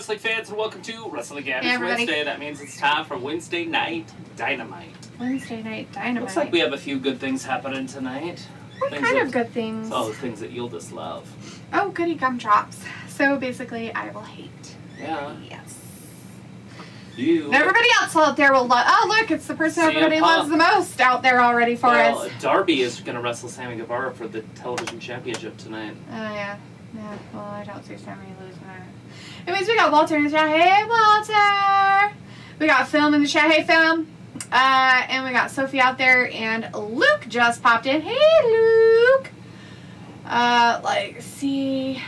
wrestling fans, and welcome to Wrestling Gaddis Wednesday. That means it's time for Wednesday Night Dynamite. Wednesday Night Dynamite. Looks like we have a few good things happening tonight. What kind of good things? It's all the things that you'll just love. Oh, goody gumdrops. So basically, I will hate. Yeah. Yes. You. And everybody else out there will love. Oh, look, it's the person everybody loves the most out there already for us. Darby is going to wrestle Sammy Guevara for the television championship tonight. Oh, yeah. Yeah, well, I don't see Sammy losing that. Anyways, we got Walter in the chat. Hey, Walter! We got Film in the chat. Hey, Film! And we got Sophie out there, and Luke just popped in. Hey, Luke! See...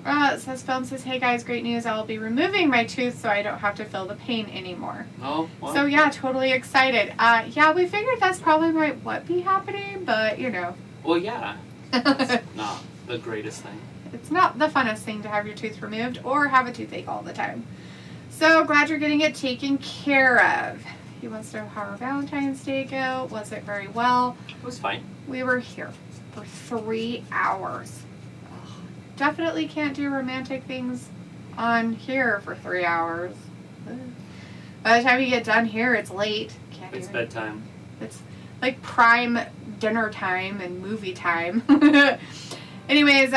it says, Film says, hey guys, great news. I will be removing my tooth so I don't have to feel the pain anymore. Oh, well. So, yeah, totally excited. Yeah, we figured that's probably might what be happening, but, you know. Well, yeah. It's not the greatest thing. It's not the funnest thing to have your tooth removed or have a toothache all the time. So, glad you're getting it taken care of. He wants to know how our Valentine's Day go. Was it very well? It was fine. We were here for 3 hours. Ugh. Definitely can't do romantic things on here for 3 hours. Ugh. By the time you get done here, it's late. It's bedtime. It's like prime dinner time and movie time. Anyways,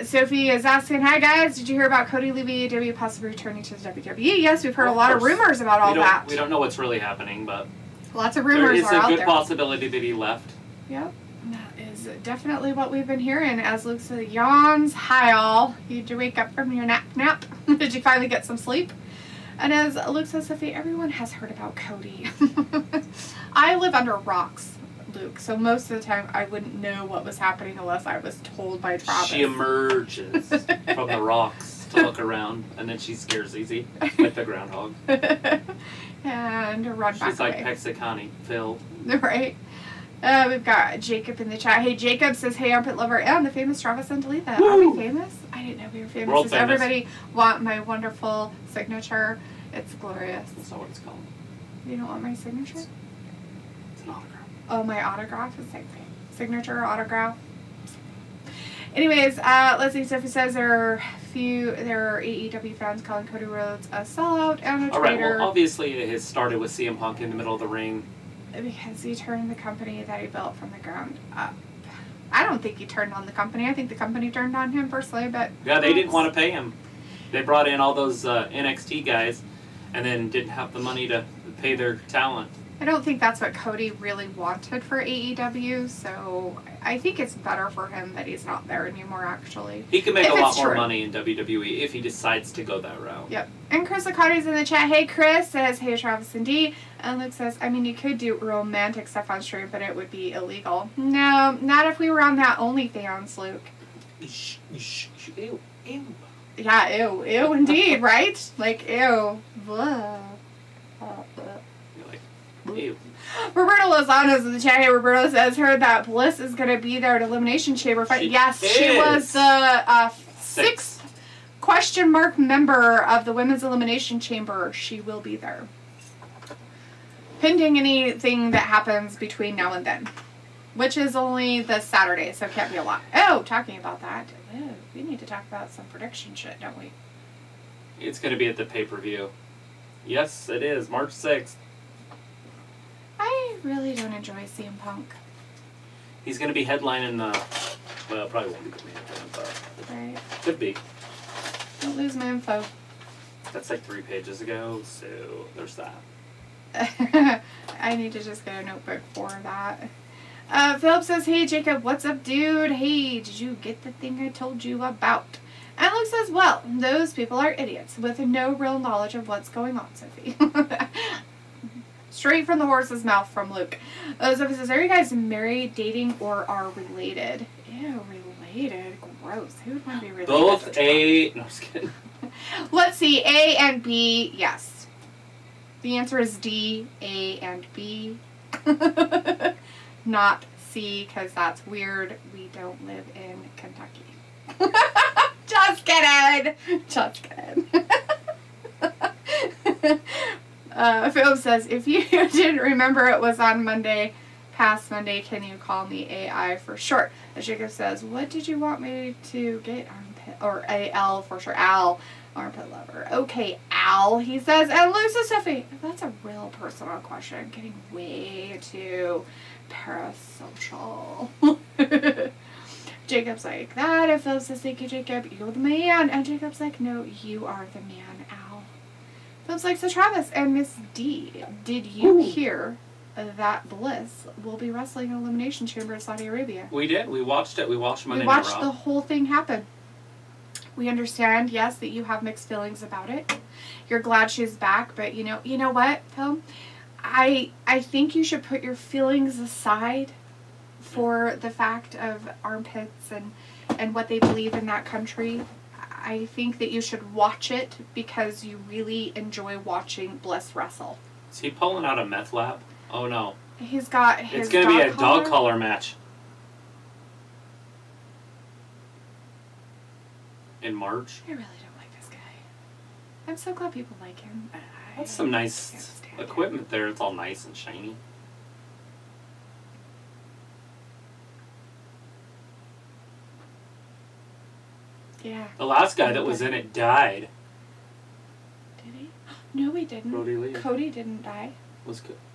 Sophie is asking, hi guys, did you hear about Cody leaving AEW, possibly returning to the WWE? Yes, we've heard a lot of rumors about all that. We don't know what's really happening, but lots of rumors are out there. There is a good possibility that he left. Yep, that is definitely what we've been hearing. As Luke said, yawns, hi all. Did you wake up from your nap? Did you finally get some sleep? And as Luke says, Sophie, everyone has heard about Cody. I live under rocks, Luke, so most of the time I wouldn't know what was happening unless I was told by Travis. She emerges from the rocks to look around, and then she scares easy, like the groundhog. And run back She's like away. Pexicani, Phil. Right. We've got Jacob in the chat. Hey, Jacob says, hey, armpit lover, and the famous Travis and Talitha. Are we famous? I didn't know we were famous. World Does famous. Everybody want my wonderful signature? It's glorious. That's not what it's called. You don't want my signature? It's an autograph. Oh, my autograph is like signature autograph. Anyways, let's see. Sophie says there are AEW fans calling Cody Rhodes a sellout and a traitor. All right. Well, obviously it has started with CM Punk in the middle of the ring because he turned the company that he built from the ground up. I don't think he turned on the company. I think the company turned on him personally, but yeah, they didn't want to pay him. They brought in all those NXT guys, and then didn't have the money to pay their talent. I don't think that's what Cody really wanted for AEW, so I think it's better for him that he's not there anymore, actually. He can make a lot more money in WWE if he decides to go that route. Yep. And Chris Acadi's in the chat. Hey, Chris says, hey, Travis and D. And Luke says, I mean, you could do romantic stuff on stream, but it would be illegal. No, not if we were on that OnlyFans, Luke. Ew. Ew. Yeah, ew. Ew, indeed, right? Like, ew. Blah. Ew. Roberto Lozano's in the chat. Hey, Roberto says, heard that Bliss is going to be there at Elimination Chamber fight. Yes, she was the sixth question mark member of the Women's Elimination Chamber. She will be there. Pending anything that happens between now and then. Which is only this Saturday, so it can't be a lot. Oh, talking about that. Oh, we need to talk about some prediction shit, don't we? It's going to be at the pay-per-view. Yes, it is. March 6th. I really don't enjoy CM Punk. He's going to be headlining well, probably won't be the main event, but right. Could be. Don't lose my info. That's like 3 pages ago, so there's that. I need to just get a notebook for that. Philip says, hey Jacob, what's up dude? Hey, did you get the thing I told you about? And Luke says, well, those people are idiots with no real knowledge of what's going on, Sophie. Straight from the horse's mouth from Luke. Sophie says, are you guys married, dating, or are related? Ew, related. Gross. Who would want to be related? Both A... No, I'm just kidding. Let's see. A and B, yes. The answer is D, A, and B. Not C, because that's weird. We don't live in Kentucky. Just kidding. Just kidding. Phil says, if you didn't remember it was on Monday, past Monday, can you call me AI for short? Jacob says, what did you want me to get on armpit, or A-L for sure, Al, armpit lover. Okay, Al, he says, and Luke says, Sophie, that's a real personal question. Getting way too parasocial. Jacob's like, that, if Phil says, thank you, Jacob, you're the man. And Jacob's like, no, you are the man, Al. Phil's like, so Travis and Miss D, did you hear that Bliss will be wrestling in Elimination Chamber in Saudi Arabia? We did. We watched it. We watched Monday Night Raw. We watched the whole thing happen. We understand, yes, that you have mixed feelings about it. You're glad she's back, but you know what, Phil? I think you should put your feelings aside for the fact of armpits and what they believe in that country. I think that you should watch it because you really enjoy watching Bliss wrestle. Is he pulling out a meth lab? Oh no. He's got his It's going to be a dog collar match. In March. I really don't like this guy. I'm so glad people like him. That's some nice equipment there. It's all nice and shiny. Yeah. The last guy that was in it died. Did he? No, he didn't. Brody Lee. Cody didn't die.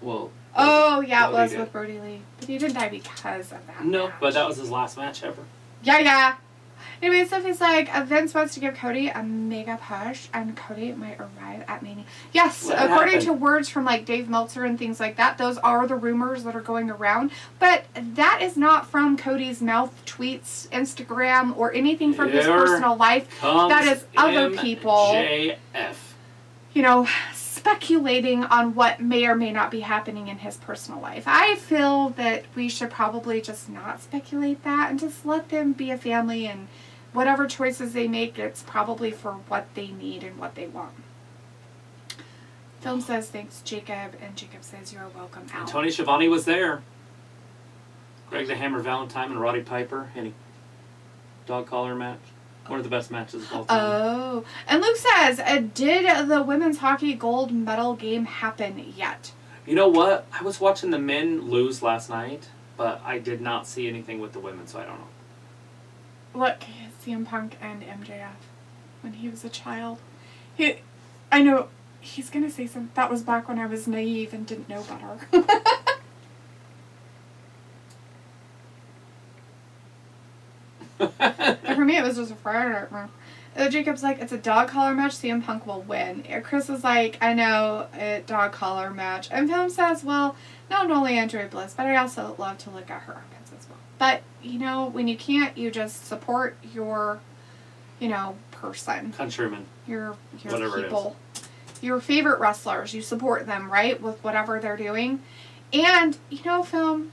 Well. Oh, yeah, Brody it was did. with Brody Lee. But he didn't die because of that. No, match. but that was his last match ever. Yeah. Anyway, Sophie's like, Vince wants to give Cody a mega push, and Cody might arrive at Mania. Yes, What according happened? to words from like Dave Meltzer and things like that, those are the rumors that are going around. But that is not from Cody's mouth, tweets, Instagram, or anything from his Here personal life. That is other people, JF. speculating on what may or may not be happening in his personal life. I feel that we should probably just not speculate that and just let them be a family, and whatever choices they make, it's probably for what they need and what they want. Film says, thanks, Jacob, and Jacob says, you're welcome, Al. And Tony Schiavone was there. Greg the Hammer Valentine and Roddy Piper in a dog collar match. One of the best matches of all time. Oh. And Luke says, did the women's hockey gold medal game happen yet? You know what? I was watching the men lose last night, but I did not see anything with the women, so I don't know. Look, CM Punk and MJF, when he was a child. I know, he's going to say something. That was back when I was naive and didn't know better. And for me, it was just a Friday night. Jacob's like, it's a dog collar match, CM Punk will win. Chris is like, I know, a dog collar match. And Film says, well, not only enjoy Bliss, but I also love to look at her armpits as well. But, when you can't, you just support your, person. Countrymen. Your Whatever people. Your favorite wrestlers. You support them, right? With whatever they're doing. And, Film,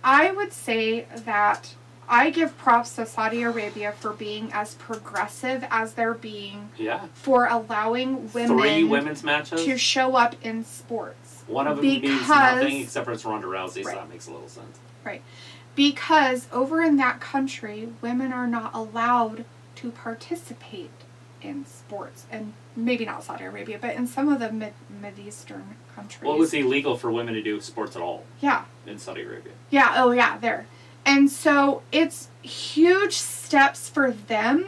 I would say that I give props to Saudi Arabia for being as progressive as they're being. Yeah. For allowing women 3 women's matches to show up in sports. One of them means nothing except for it's Ronda Rousey, so that makes a little sense. Right. Because over in that country, women are not allowed to participate in sports. And maybe not Saudi Arabia, but in some of the Mid-Eastern countries. Well, it was illegal for women to do sports at all. Yeah. In Saudi Arabia. Yeah, oh yeah, there. And so it's huge steps for them,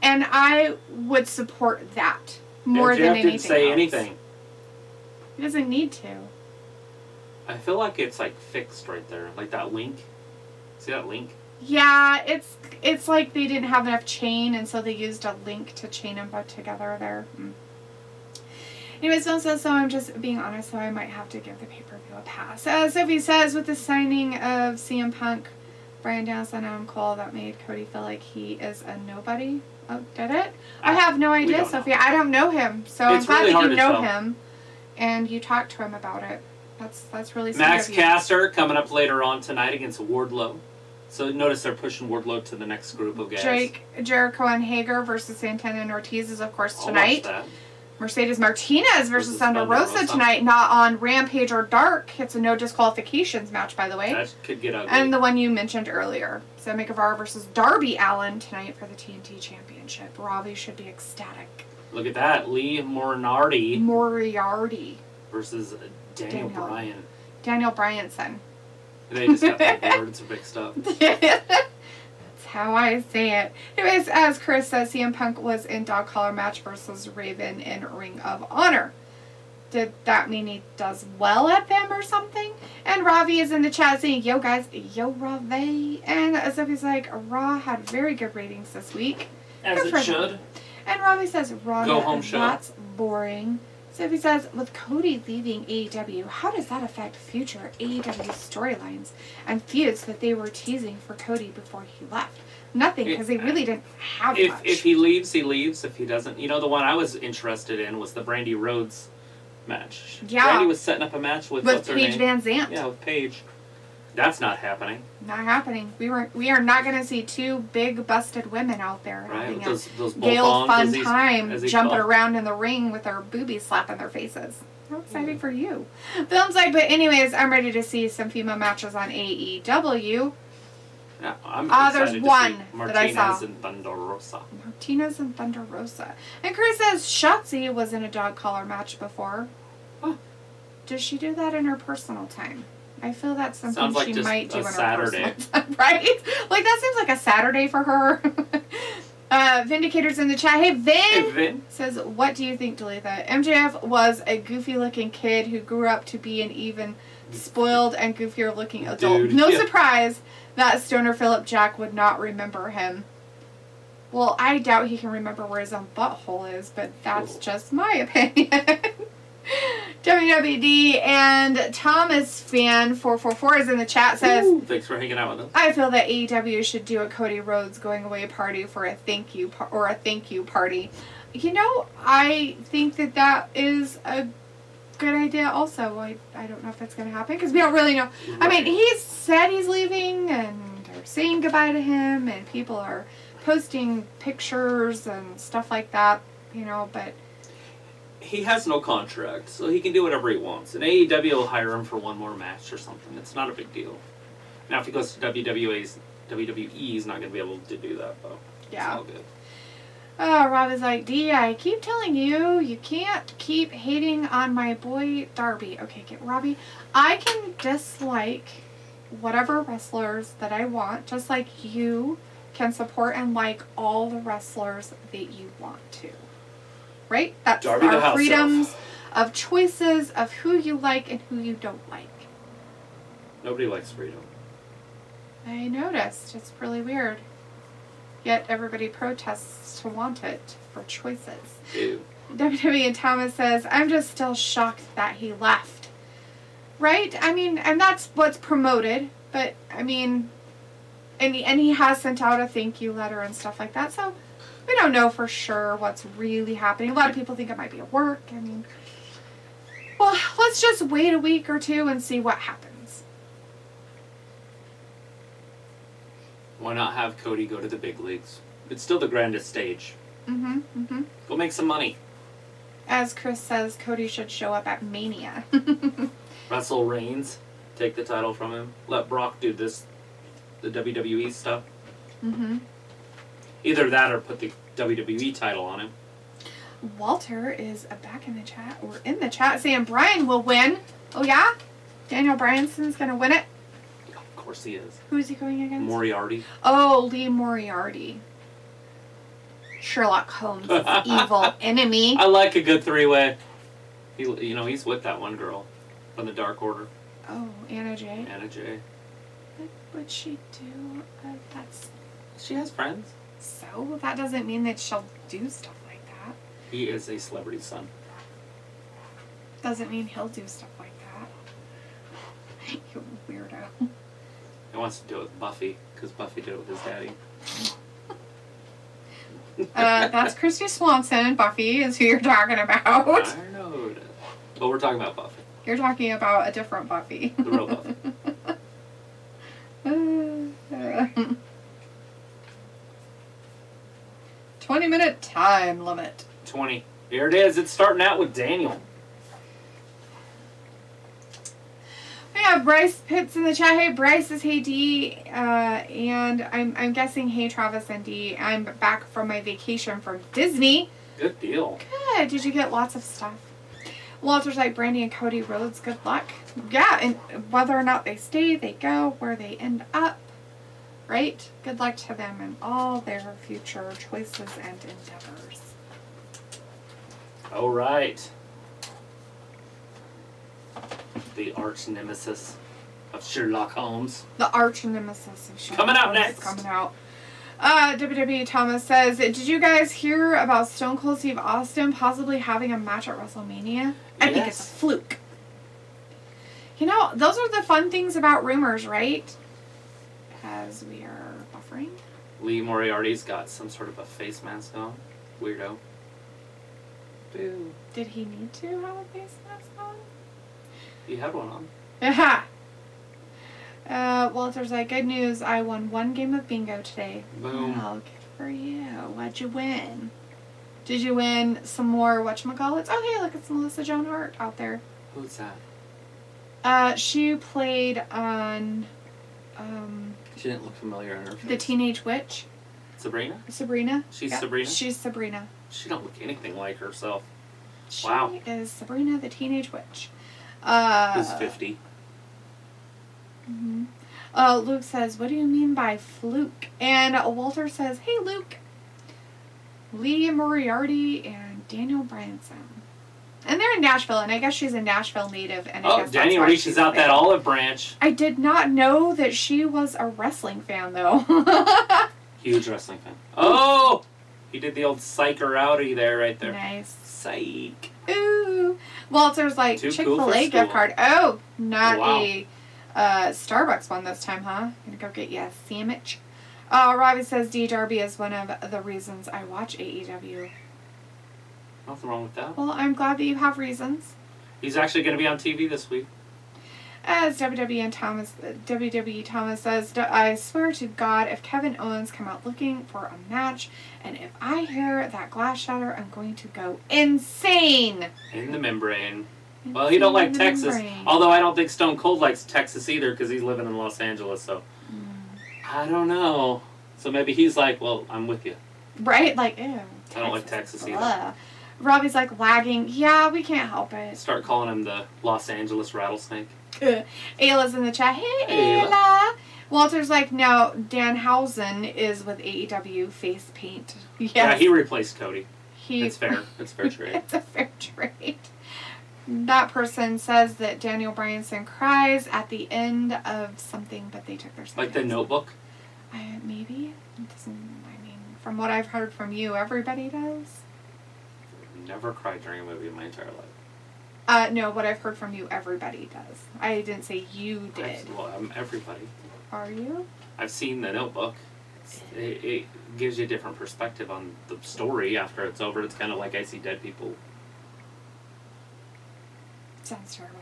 and I would support that more than anything didn't say else. anything. He doesn't need to. I feel like it's like fixed right there, like that link. See that link? Yeah, it's like they didn't have enough chain, and so they used a link to chain them both together there. Anyways, Phil says, so I'm just being honest, so I might have to give the pay-per-view a pass. Sophie says, with the signing of CM Punk, Bryan Danielson, and Adam Cole, that made Cody feel like he is a nobody. Oh, did it? I have no idea, Sophie. I don't know him, so I'm glad really that you hard to know tell. him, and you talked to him about it. That's really sweet Max of you. Caster coming up later on tonight against Wardlow. So notice they're pushing Wardlow to the next group of guys. Jericho and Hager versus Santana and Ortiz is, of course, I'll tonight. watch that. Mercedes Martinez versus Thunder Rosa tonight, not on Rampage or Dark. It's a no disqualifications match, by the way. That could get ugly. And the one you mentioned earlier, Sammy Guevara versus Darby Allin tonight for the TNT Championship. Robbie should be ecstatic. Look at that. Lee Moriarty Moriarty. versus Daniel Bryan. Daniel Bryanson. They just got the words mixed up. That's how I say it. Anyways, as Chris says, CM Punk was in dog collar match versus Raven in Ring of Honor. Did that mean he does well at them or something? And Ravi is in the chat saying, yo guys, yo Ravi. And Sophie's like, Raw had very good ratings this week. As it should. And Ravi says, Raw, go home show. That's boring. Sophie says, with Cody leaving AEW, how does that affect future AEW storylines and feuds that they were teasing for Cody before he left? Nothing, because they really didn't have much. If he leaves, he leaves. If he doesn't, the one I was interested in was the Brandy Rhodes match. Yeah. Brandy was setting up a match with what's her Paige name? Van Zandt. Yeah, with Paige. That's not happening. Not happening. We are not going to see two big busted women out there Right, having those a Gale fun as time he jumping called. around in the ring with their boobies slapping their faces. How exciting for you. Film's like, but anyways, I'm ready to see some female matches on AEW. Yeah, I'm excited there's to one see that I saw. Martinez and Thunder Rosa. Martinez and Thunder Rosa. And Chris says Shotzi was in a dog collar match before. Oh. Does she do that in her personal time? I feel that's something Sounds like she just might do a in her Saturday. personal time, right? Like that seems like a Saturday for her. Vindicator's in the chat. Hey, Hey, Vin. says, what do you think, Dalitha? MJF was a goofy-looking kid who grew up to be an even spoiled and goofier-looking adult. Dude, No yeah. surprise that Stoner Philip Jack would not remember him. Well, I doubt he can remember where his own butthole is, but that's Cool. just my opinion. WWD and Thomas Fan 444 is in the chat, says, Ooh, thanks for hanging out with us. I feel that AEW should do a Cody Rhodes going away party for a thank you party. I think that is a good idea also. I don't know if that's going to happen because we don't really know. I mean, he's said he's leaving and they're saying goodbye to him and people are posting pictures and stuff like that, but He has no contract, so he can do whatever he wants. And AEW will hire him for one more match or something. It's not a big deal. Now, if he goes to WWE, he's not going to be able to do that, though. yeah. It's all good. Rob is like, D, I keep telling you, you can't keep hating on my boy Darby. Okay, Robbie. I can dislike whatever wrestlers that I want, just like you can support and like all the wrestlers that you want to. Right? That's Darby the our house freedoms of choices of who you like and who you don't like. Nobody likes freedom. I noticed. It's really weird. Yet everybody protests to want it for choices. Ew. WWE and Thomas says, I'm just still shocked that he left. Right? I mean, and that's what's promoted. But, I mean, and he has sent out a thank you letter and stuff like that. So, we don't know for sure what's really happening. A lot of people think it might be at work. I mean, well, let's just wait a week or two and see what happens. Why not have Cody go to the big leagues? It's still the grandest stage. Mm-hmm. Go make some money. As Chris says, Cody should show up at Mania. Wrestle Reigns. Take the title from him. Let Brock do the WWE stuff. Mm-hmm. Either that or put the WWE title on him. Walter is back in the chat, or in the chat, saying Bryan will win. Oh, yeah? Daniel Bryanson's going to win it? Of course he is. Who is he going against? Moriarty. Oh, Lee Moriarty. Sherlock Holmes' evil enemy. I like a good three-way. He's with that one girl from the Dark Order. Oh, Anna Jay. Anna Jay. What would she do? She has friends. So? That doesn't mean that she'll do stuff like that. He is a celebrity son. Doesn't mean he'll do stuff like that. You weirdo. He wants to do it with Buffy, because Buffy did it with his daddy. That's Christy Swanson. Buffy is who you're talking about. I know that. But we're talking about Buffy. You're talking about a different Buffy. The real Buffy. 20-minute time limit. 20. Here it is. It's starting out with Daniel. We have Bryce Pitts in the chat. Hey, Bryce is hey D, and I'm guessing hey Travis and D. I'm back from my vacation from Disney. Good deal. Good. Did you get lots of stuff? Walter's like, Brandy and Cody Rhodes, good luck. Yeah, and whether or not they stay, they go, where they end up, right? Good luck to them and all their future choices and endeavors. All right. The arch nemesis of Sherlock Holmes. The arch nemesis of Sherlock Coming out Holmes next. is coming out. WWE Thomas says, did you guys hear about Stone Cold Steve Austin possibly having a match at WrestleMania? I think it's a fluke. You know, those are the fun things about rumors, right? As we are buffering. Lee Moriarty's got some sort of a face mask on. Weirdo. Boo. Did he need to have a face mask on? He had one on. Aha! Walter's like, good news, I won one game of bingo today. Boom. Oh, good for you. What'd you win? Did you win some more whatchamacallits? Oh, hey, look, it's Melissa Joan Hart out there. Who's that? She played on, She didn't look familiar on her face. The Teenage Witch. Sabrina? Sabrina. She's Yep, Sabrina? She's Sabrina. She don't look anything like herself. She Wow. is Sabrina the Teenage Witch. Who's 50? Mm-hmm. Luke says, what do you mean by fluke? And Walter says, hey, Luke. Lee Moriarty and Daniel Bryanson. And they're in Nashville, and I guess she's a Nashville native. And I guess Daniel that's why reaches she's out there. that olive branch. I did not know that she was a wrestling fan, though. Huge wrestling fan. Oh! He did the old psych-er outie there, right there. Nice. Psych. Ooh. Walter's like, Too Chick-fil-A cool for gift school. card. Oh, not Wow. a Starbucks one this time, huh? Gonna go get you a sandwich. Robbie says D. Darby is one of the reasons I watch AEW. Nothing wrong with that. Well, I'm glad that you have reasons. He's actually going to be on TV this week. As WWE Thomas says, I swear to God, if Kevin Owens come out looking for a match, and if I hear that glass shatter, I'm going to go insane. In the membrane. Well, he don't like Insane Texas. membrane. Although I don't think Stone Cold likes Texas either because he's living in Los Angeles. So I don't know. So maybe he's like, well, I'm with you. Right? Like, ew. I don't like Texas either. Blah. Robbie's like lagging. Yeah, we can't help it. Start calling him the Los Angeles rattlesnake. Ayla's in the chat. Hey, Ayla. Ayla. Walter's like, no, Danhausen is with AEW face paint. Yes. Yeah, he replaced Cody. He, It's fair. It's fair trade. It's a fair trade. That person says that Daniel Bryanson cries at the end of something, but they took their Like the Notebook. Maybe. It doesn't, I mean, from what I've heard from you, everybody does. Never cried during a movie in my entire life. No, what I've heard from you, everybody does. I didn't say you did. Well, I'm everybody. Are you? I've seen the Notebook. It gives you a different perspective on the story after it's over. It's kind of like I See Dead People. Sounds terrible.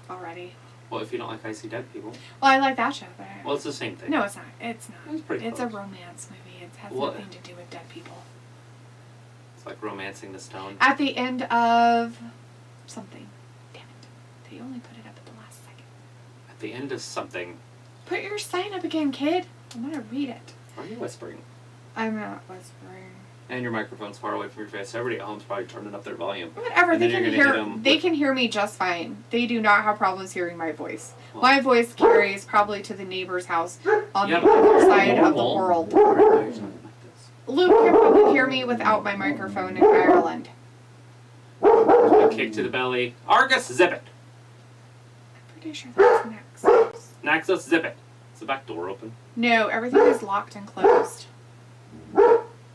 Already. Well, if you don't like I See Dead People, Well, I like that show, but well, it's the same thing. no, it's not. It's not. It's pretty It's close. a romance movie. It has What? nothing to do with dead people. It's like Romancing the Stone. At the end of something. Damn it. They only put it up at the last second. At the end of something. Put your sign up again, kid. I want to read it. Why are you whispering? I'm not whispering. And your microphone's far away from your face. Everybody at home's probably turning up their volume. Whatever. And They then can you're gonna hear. hit 'em They with- can hear me just fine. They do not have problems hearing my voice. Well- My voice carries probably to the neighbor's house on Yeah, the other side of the normal. world. Why are you talking like this? Luke can probably hear me without my microphone in Ireland. A kick to the belly. Argus, zip it. I'm pretty sure that's next. Naxos, zip it. Is the back door open? No, everything is locked and closed.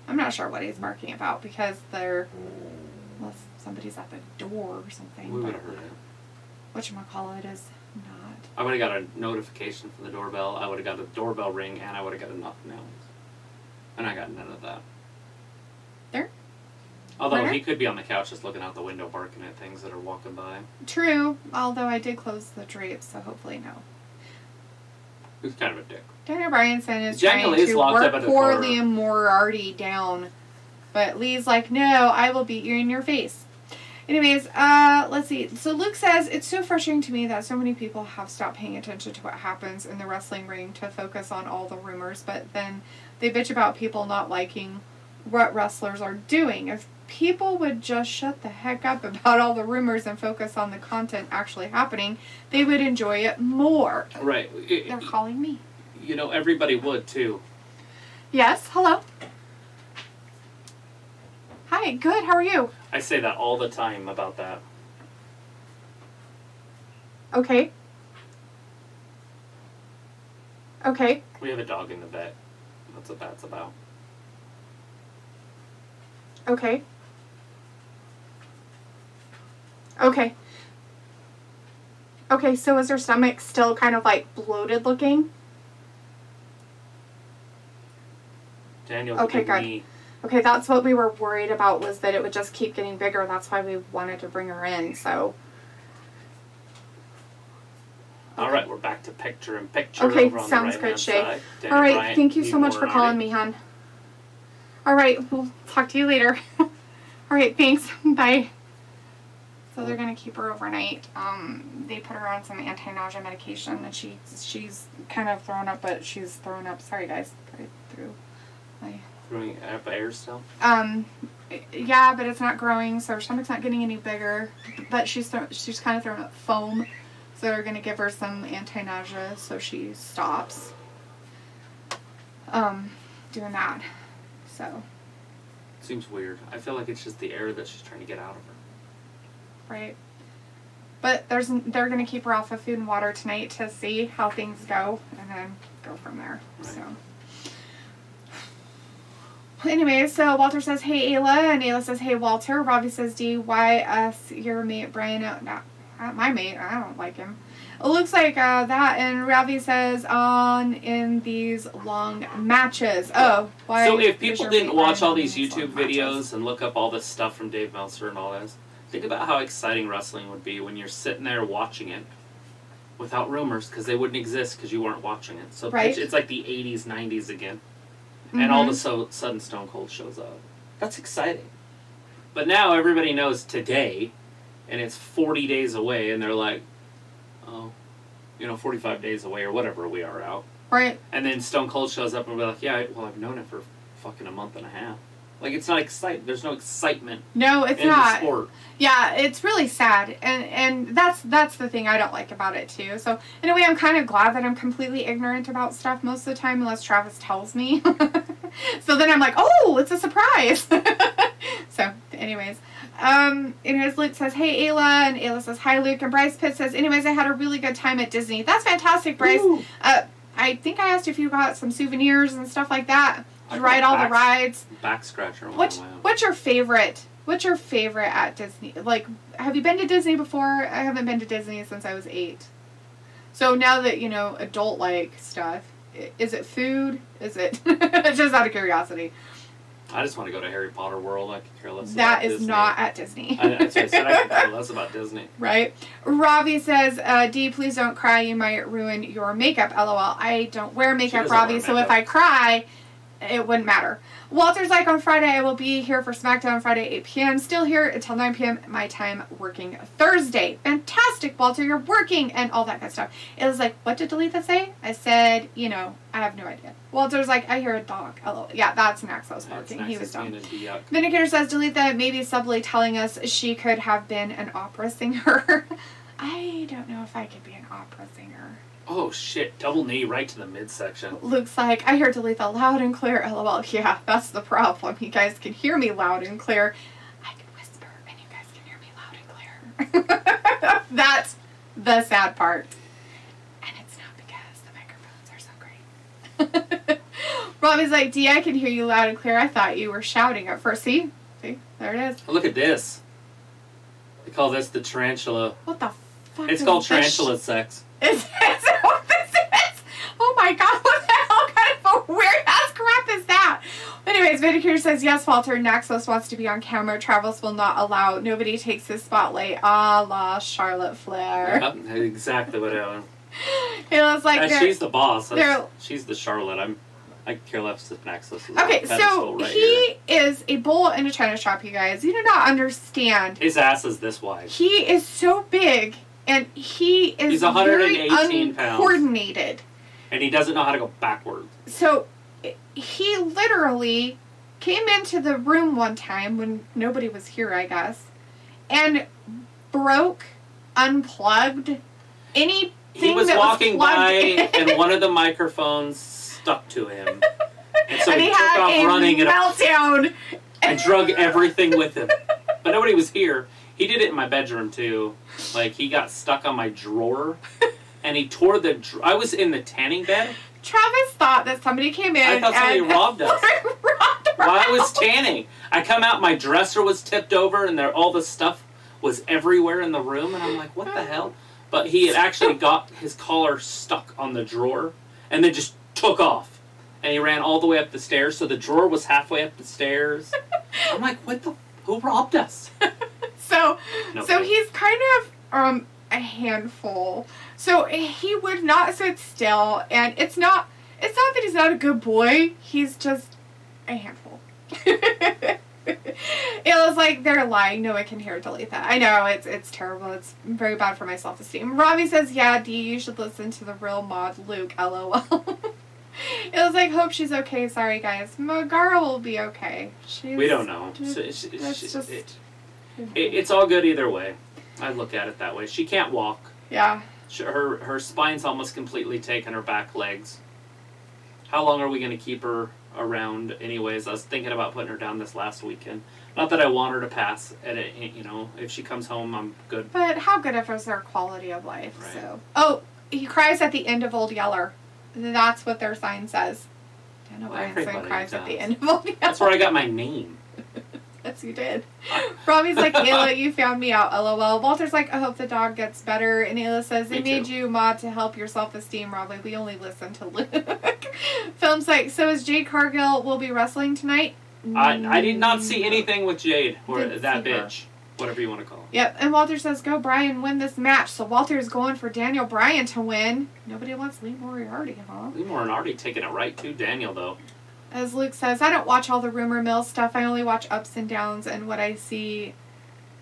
I'm not sure what he's barking about because unless somebody's at the door or something. We would have heard it. Whatchamacallit is not. I would have got a notification from the doorbell. I would have got a doorbell ring, and I would have got a knock noise. And I got none of that. There? Although Where? he could be on the couch just looking out the window barking at things that are walking by. True, although I did close the drapes, so hopefully no. Who's kind of a dick. Daniel Bryanson is Jenny trying Lee's to locked work up in the poor corner. Liam Moriarty down. But Lee's like, no, I will beat you in your face. Anyways, let's see. So Luke says, it's so frustrating to me that so many people have stopped paying attention to what happens in the wrestling ring to focus on all the rumors, but then they bitch about people not liking what wrestlers are doing. If people would just shut the heck up about all the rumors and focus on the content actually happening, they would enjoy it more. Right. They're calling me. You know, everybody would, too. Yes, hello. Hi, good, how are you? I say that all the time about that. Okay. Okay. We have a dog in the vet. That's what that's about. Okay. Okay. Okay, so is her stomach still kind of like bloated looking? Daniel, Okay, good. me. Okay, that's what we were worried about, was that it would just keep getting bigger. That's why we wanted to bring her in, so. All right, we're back to picture-in-picture. Okay, over on sounds the good, right-hand Shay. side. All right, Bryant, thank you Eve so much for Morinati. calling me, hon. All right, we'll talk to you later. All right, thanks. Bye. So they're gonna keep her overnight. They put her on some anti-nausea medication, and she's kind of thrown up, but she's thrown up. Sorry, guys. I threw my. Throwing up air still? Yeah, but it's not growing, so her stomach's not getting any bigger. But she's kind of throwing up foam, so they're gonna give her some anti-nausea so she stops. Doing that. So. Seems weird. I feel like it's just the air that she's trying to get out of her. Right. But they're gonna keep her off of food and water tonight to see how things go, and then go from there. Right. So. Anyway, so Walter says, hey, Ayla, and Ayla says, hey, Walter. Robbie says, D-Y-S, your mate, Brian, not my mate, I don't like him. It looks like that, and Ravi says, on in these long matches. Oh, why? So if is people your didn't mate watch Brian all in these YouTube long matches? videos and look up all this stuff from Dave Meltzer and all this, think about how exciting wrestling would be when you're sitting there watching it without rumors, because they wouldn't exist because you weren't watching it. So Right. it's like the 80s, 90s again. And all of a sudden Stone Cold shows up. That's exciting. But now everybody knows today, and it's 40 days away, and they're like, oh, 45 days away or whatever we are out. Right. And then Stone Cold shows up and we're like, yeah, well, I've known it for fucking a month and a half. Like, it's not exciting. There's no excitement No, it's in not. the sport. Yeah, it's really sad, and that's the thing I don't like about it too. So in a way, I'm kind of glad that I'm completely ignorant about stuff most of the time, unless Travis tells me. So then I'm like, oh, it's a surprise. So, anyways, anyways, Luke says, hey, Ayla, and Ayla says, hi, Luke, and Bryce Pitt says, anyways, I had a really good time at Disney. That's fantastic, Bryce. Ooh. I think I asked if you got some souvenirs and stuff like that. Did you ride all the rides? Back scratcher. What's your favorite? What's your favorite at Disney? Like, have you been to Disney before? I haven't been to Disney since I was 8. So now that, adult-like stuff, is it food? Is it... just out of curiosity. I just want to go to Harry Potter World. I could care less That about is Disney. not at Disney. That's what I said. I could care less about Disney. Right? Ravi says, D, please don't cry. You might ruin your makeup. LOL. I don't wear makeup, doesn't Ravi, wear so makeup. if I cry, it wouldn't matter. Walter's like, on Friday, I will be here for SmackDown Friday, 8 p.m. Still here until 9 p.m. my time, working Thursday. Fantastic, Walter, you're working, and all that good stuff. It was like, what did Dalitha say? I said, I have no idea. Walter's like, I hear a dog. LOL. Yeah, that's Max I was barking. He was dumb. Vindicator says, Dalitha may be subtly telling us she could have been an opera singer. I don't know if I could be an opera singer. Oh, shit. Double knee right to the midsection. Luke's like, I hear Dalitha loud and clear. LOL. Yeah, that's the problem. You guys can hear me loud and clear. I can whisper, and you guys can hear me loud and clear. That's the sad part. And it's not because the microphones are so great. Robbie's like, D, I can hear you loud and clear. I thought you were shouting at first. See, there it is. Oh, look at this. They call this the tarantula. What the fuck? It's called tarantula sex. Is that what this is? Oh my god, what the hell kind of a weird ass crap is that? Anyways, Vindicator says, yes, Walter, Naxos wants to be on camera. Travis will not allow. Nobody takes his spotlight. A la Charlotte Flair. Yep, exactly what happened. It was like she's the boss. She's the Charlotte. I care less if Naxos is okay, on the so pedestal right he here. is a bull in a china shop, you guys. You do not understand. His ass is this wide. He is so big, and he's 118 very pounds. uncoordinated. And he doesn't know how to go backwards. So he literally came into the room one time when nobody was here, I guess, and broke, unplugged anything. He was that walking was by, in. and one of the microphones stuck to him. And so and he he took had off a running meltdown. and drug everything with him. But nobody was here. He did it in my bedroom, too. Like, he got stuck on my drawer, and he tore the I was in the tanning bed. Travis thought that somebody came in. I thought somebody robbed us. While I was tanning. I come out, my dresser was tipped over, and all the stuff was everywhere in the room, and I'm like, what the hell? But he had actually got his collar stuck on the drawer, and then just took off. And he ran all the way up the stairs, so the drawer was halfway up the stairs. I'm like, who robbed us? So Nobody. he's kind of a handful. So he would not sit still, and it's not that he's not a good boy. He's just a handful. It was like they're lying. No one can hear or delete that. I know it's terrible. It's very bad for my self-esteem. Robbie says, "Yeah, Dee, you should listen to the real mod Luke." LOL. It was like, hope she's okay. Sorry, guys. Magara will be okay. We don't know. It's all good either way. I look at it that way. She can't walk. Yeah. Her spine's almost completely taken, her back legs. How long are we going to keep her around anyways? I was thinking about putting her down this last weekend. Not that I want her to pass at it, if she comes home, I'm good. But how good if it's their quality of life, Right. so. Oh, he cries at the end of Old Yeller. That's what their sign says. Daniel Bryan's sign cries at the end of Old Yeller. That's where I got my name. Yes, you did. Robbie's like, Ayla, you found me out, LOL. Walter's like, I hope the dog gets better. And Ayla says, they made you mod to help your self-esteem, Robbie. We only listen to Luke. Film's like, so is Jade Cargill will be wrestling tonight? I did not see anything with Jade, or Didn't that see her. bitch. Whatever you want to call her. Yep, and Walter says, go Bryan, win this match. So Walter's going for Daniel Bryan to win. Nobody wants Lee Moriarty, huh? Lee Moriarty taking it right to Daniel, though. As Luke says, I don't watch all the rumor mill stuff. I only watch ups and downs and what I see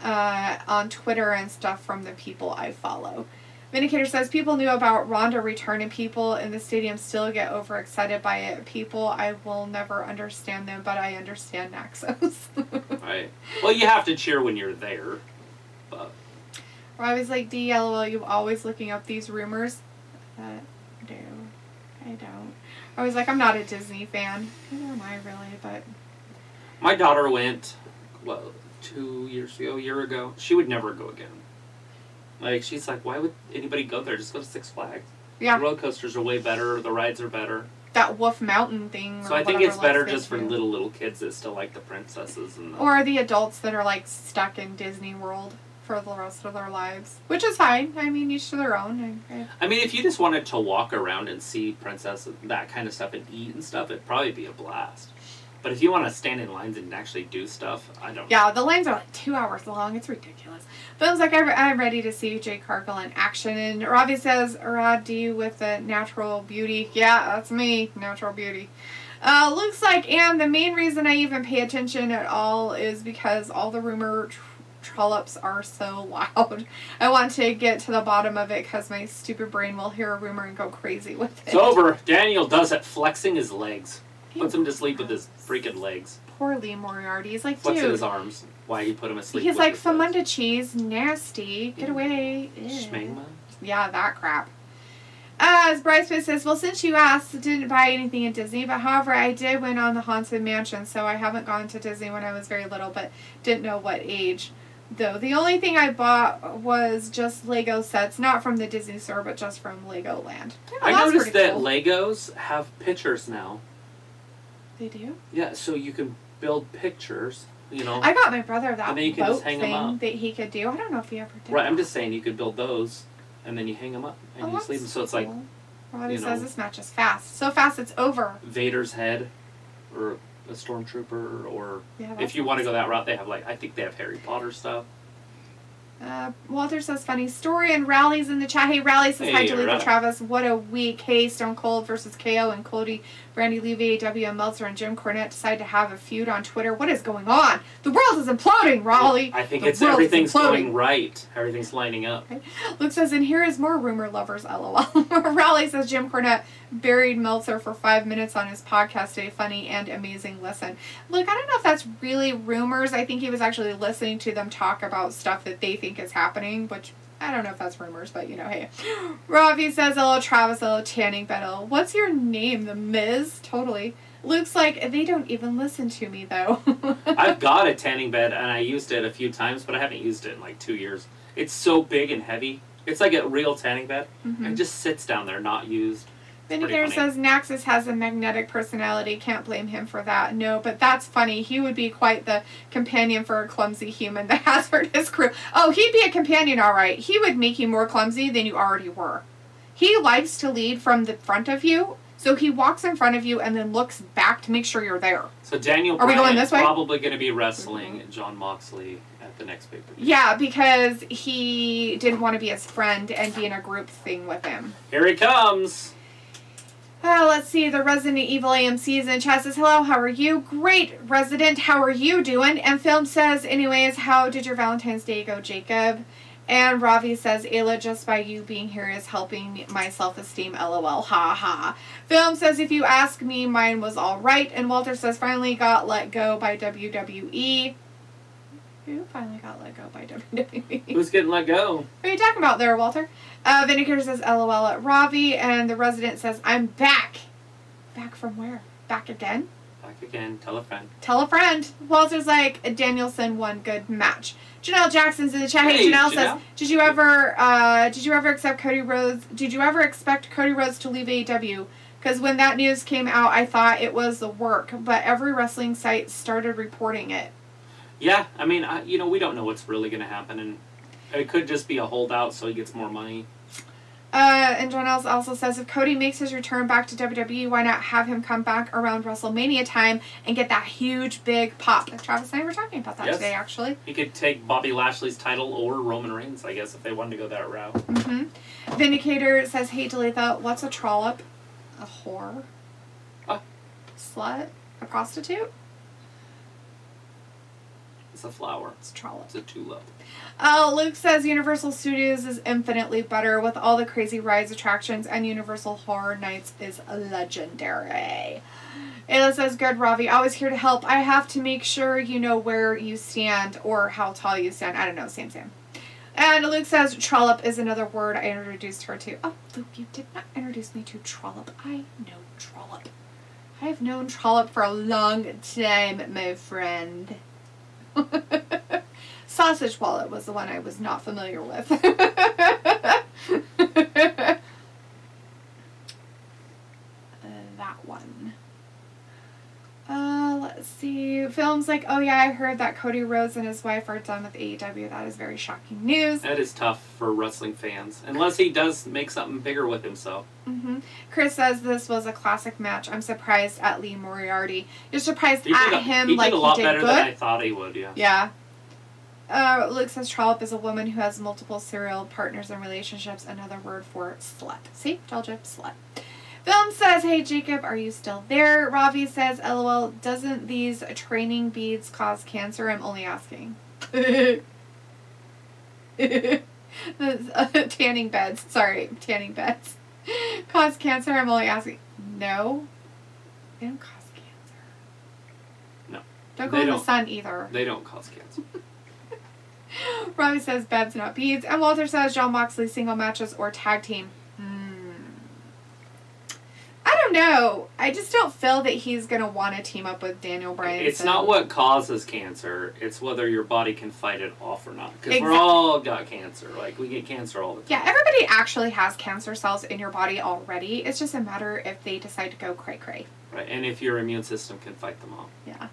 on Twitter and stuff from the people I follow. Vindicator says, people knew about Ronda returning. People in the stadium still get overexcited by it. People, I will never understand them, but I understand Naxos. Right. Well, you have to cheer when you're there. But Robbie's like, DLOL, you always looking up these rumors? I don't. I was like, I'm not a Disney fan. Neither am I really, but... my daughter went, 2 years ago, a year ago. She would never go again. Like, she's like, why would anybody go there? Just go to Six Flags. Yeah. The roller coasters are way better. The rides are better. That Wolf Mountain thing. So I think it's better just for little kids that still like the princesses. Or the adults that are, like, stuck in Disney World for the rest of their lives. Which is fine. I mean, each to their own. I mean, if you just wanted to walk around and see princesses, that kind of stuff, and eat and stuff, it'd probably be a blast. But if you want to stand in lines and actually do stuff, I don't know. Yeah, the lines are like 2 hours long. It's ridiculous. But it was like, I'm ready to see Jade Cargill in action. And Robbie says, Rod D with the natural beauty. Yeah, that's me. Natural beauty. Looks like, and the main reason I even pay attention at all is because all the rumor trollops are so loud. I want to get to the bottom of it because my stupid brain will hear a rumor and go crazy with it. It's over. Daniel does it, flexing his legs. Puts him to sleep with his freaking legs. Poor Lee Moriarty. He's like, Flexing dude. his arms. Why he put him asleep. He's with like, his legs. Famunda cheese, nasty. Get away. Schmegma? Yeah, that crap. As Bryce Smith says, well, since you asked, didn't buy anything at Disney, but however, I did went on the Haunted Mansion, so I haven't gone to Disney when I was very little, but didn't know what age. Though the only thing I bought was just Lego sets, not from the Disney store, but just from Legoland. Yeah, I that's noticed pretty that cool. Legos have pictures now. They do? Yeah, so you can build pictures, I got my brother that And then you can boat just hang 'em thing up. that he could do. I don't know if he ever did. Right, I'm that. just saying you could build those, and then you hang them up, and you that's sleep them. So it's like cool. Roddy you says know. this match is fast. So fast it's over. Vader's head, or a stormtrooper, or Yeah, if you want to go that route, they have I think they have Harry Potter stuff. Walter says, funny story, and Rally's in the chat. Hey, Rally says, hi, Jaleel and Travis. What a week. Hey, Stone Cold versus KO and Cody, Brandy Lee, AEW, and Meltzer and Jim Cornette decide to have a feud on Twitter. What is going on? The world is imploding, Raleigh. I think everything's going right. Everything's lining up. Okay. Luke says, and here is more rumor lovers, LOL. Raleigh says, Jim Cornette buried Meltzer for 5 minutes on his podcast today. Funny and amazing listen. Look, I don't know if that's really rumors. I think he was actually listening to them talk about stuff that they think is happening, which I don't know if that's rumors, but hey. Ravi says, hello, Travis, hello, Tanning Bell. What's your name? The Miz? Totally. Luke's like, they don't even listen to me, though. I've got a tanning bed, and I used it a few times, but I haven't used it in like 2 years. It's so big and heavy. It's like a real tanning bed. Mm-hmm. It just sits down there, not used. Vindicator says Naxus has a magnetic personality. Can't blame him for that. No, but that's funny. He would be quite the companion for a clumsy human that has hurt his crew. Oh, he'd be a companion, all right. He would make you more clumsy than you already were. He likes to lead from the front of you, so he walks in front of you and then looks back to make sure you're there. So Daniel Bryan is probably going to be wrestling Jon Moxley at the next pay-per-view. Yeah, because he didn't want to be his friend and be in a group thing with him. Here he comes. Let's see, the Resident Evil AMC is in chat. Says, hello, how are you? Great, Resident, how are you doing? And Film says, anyways, how did your Valentine's Day go, Jacob? And Ravi says, Ayla, just by you being here is helping my self-esteem, LOL, ha ha. Film says, if you ask me, mine was all right. And Walter says, finally got let go by WWE. Who finally got let go by WWE? Who's getting let go? What are you talking about there, Walter? Vindicator says LOL at Ravi, and the Resident says, I'm back. Back from where? Back again? Back again. Tell a friend. Tell a friend. Walter's like, Danielson won, good match. Janelle Jackson's in the chat. Hey, Janelle says, did you ever accept Cody Rhodes? Did you ever expect Cody Rhodes to leave AEW? Because when that news came out, I thought it was the work, but every wrestling site started reporting it. Yeah, I mean, we don't know what's really going to happen, and it could just be a holdout so he gets more money. And John also says, if Cody makes his return back to WWE, why not have him come back around WrestleMania time and get that huge, big pop? Travis and I were talking about that today, actually. He could take Bobby Lashley's title or Roman Reigns, I guess, if they wanted to go that route. Mm-hmm. Vindicator says, hey, Talitha, what's a trollop? A whore? Slut? A prostitute? It's a flower. It's a trollop. It's a tulip. Luke says Universal Studios is infinitely better with all the crazy rides, attractions, and Universal Horror Nights is legendary. Ayla says, good, Ravi, always here to help. I have to make sure you know where you stand or how tall you stand. I don't know, same. And Luke says trollop is another word I introduced her to. Oh, Luke, you did not introduce me to trollop. I know trollop. I have known trollop for a long time, my friend. Sausage wallet was the one I was not familiar with. That one. Let's see. Film's like, oh yeah, I heard that Cody Rhodes and his wife are done with AEW. That is very shocking news. That is tough for wrestling fans. Unless he does make something bigger with himself. Mm-hmm. Chris says this was a classic match. I'm surprised at Lee Moriarty. You're surprised at him like he did good? He did a lot better than I thought he would, yeah. Yeah. Luke says trollop is a woman who has multiple serial partners and relationships. Another word for slut. See? Told you. Slut. Film says, hey Jacob, are you still there? Ravi says, LOL, doesn't these training beads cause cancer? I'm only asking. Tanning beds. Sorry, tanning beds. Cause cancer? I'm only asking. No. They don't cause cancer. No. Don't go in the sun either. They don't cause cancer. Robbie says beds, not beads. And Walter says Jon Moxley single matches or tag team. I don't know. I just don't feel that he's going to want to team up with Daniel Bryan. It's not what causes cancer. It's whether your body can fight it off or not. Because we're all got cancer. Like, we get cancer all the time. Yeah, everybody actually has cancer cells in your body already. It's just a matter if they decide to go cray-cray. Right, and if your immune system can fight them off. Yeah.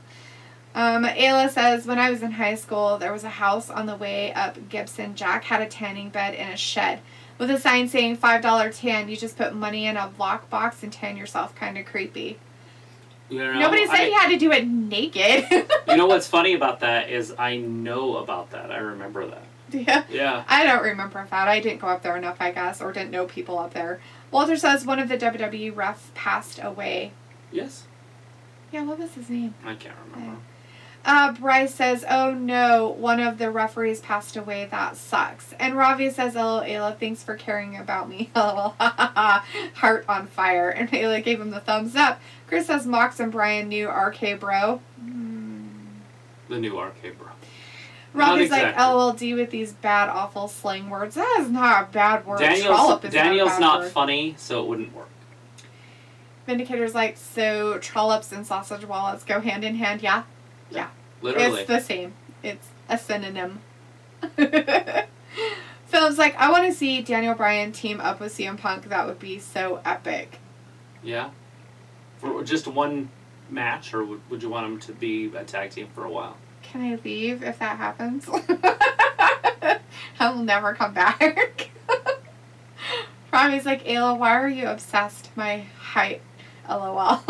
Ayla says, when I was in high school, there was a house on the way up Gibson. Jack had a tanning bed in a shed with a sign saying $5 tan. You just put money in a lockbox and tan yourself. Kind of creepy. Nobody said you had to do it naked. You know what's funny about that is I know about that. I remember that. Yeah. I don't remember that. I didn't go up there enough, I guess, or didn't know people up there. Walter says one of the WWE refs passed away. Yes. Yeah, what was his name? I can't remember. Bryce says, oh no, one of the referees passed away. That sucks. And Ravi says, hello, Ayla, thanks for caring about me. Heart on fire. And Ayla gave him the thumbs up. Chris says, Mox and Brian knew RK Bro. The new RK Bro. Ravi's like, LOLD with these bad, awful slang words. That is not a bad word. Daniel's not funny, so it wouldn't work. Vindicator's like, so trollops and sausage wallets go hand in hand, yeah? Yeah. Literally. It's the same. It's a synonym. Phil's like, I want to see Daniel Bryan team up with CM Punk. That would be so epic. Yeah. For just one match, or would you want him to be a tag team for a while? Can I leave if that happens? I will never come back. Robbie's like, Ayla, why are you obsessed? My height. LOL.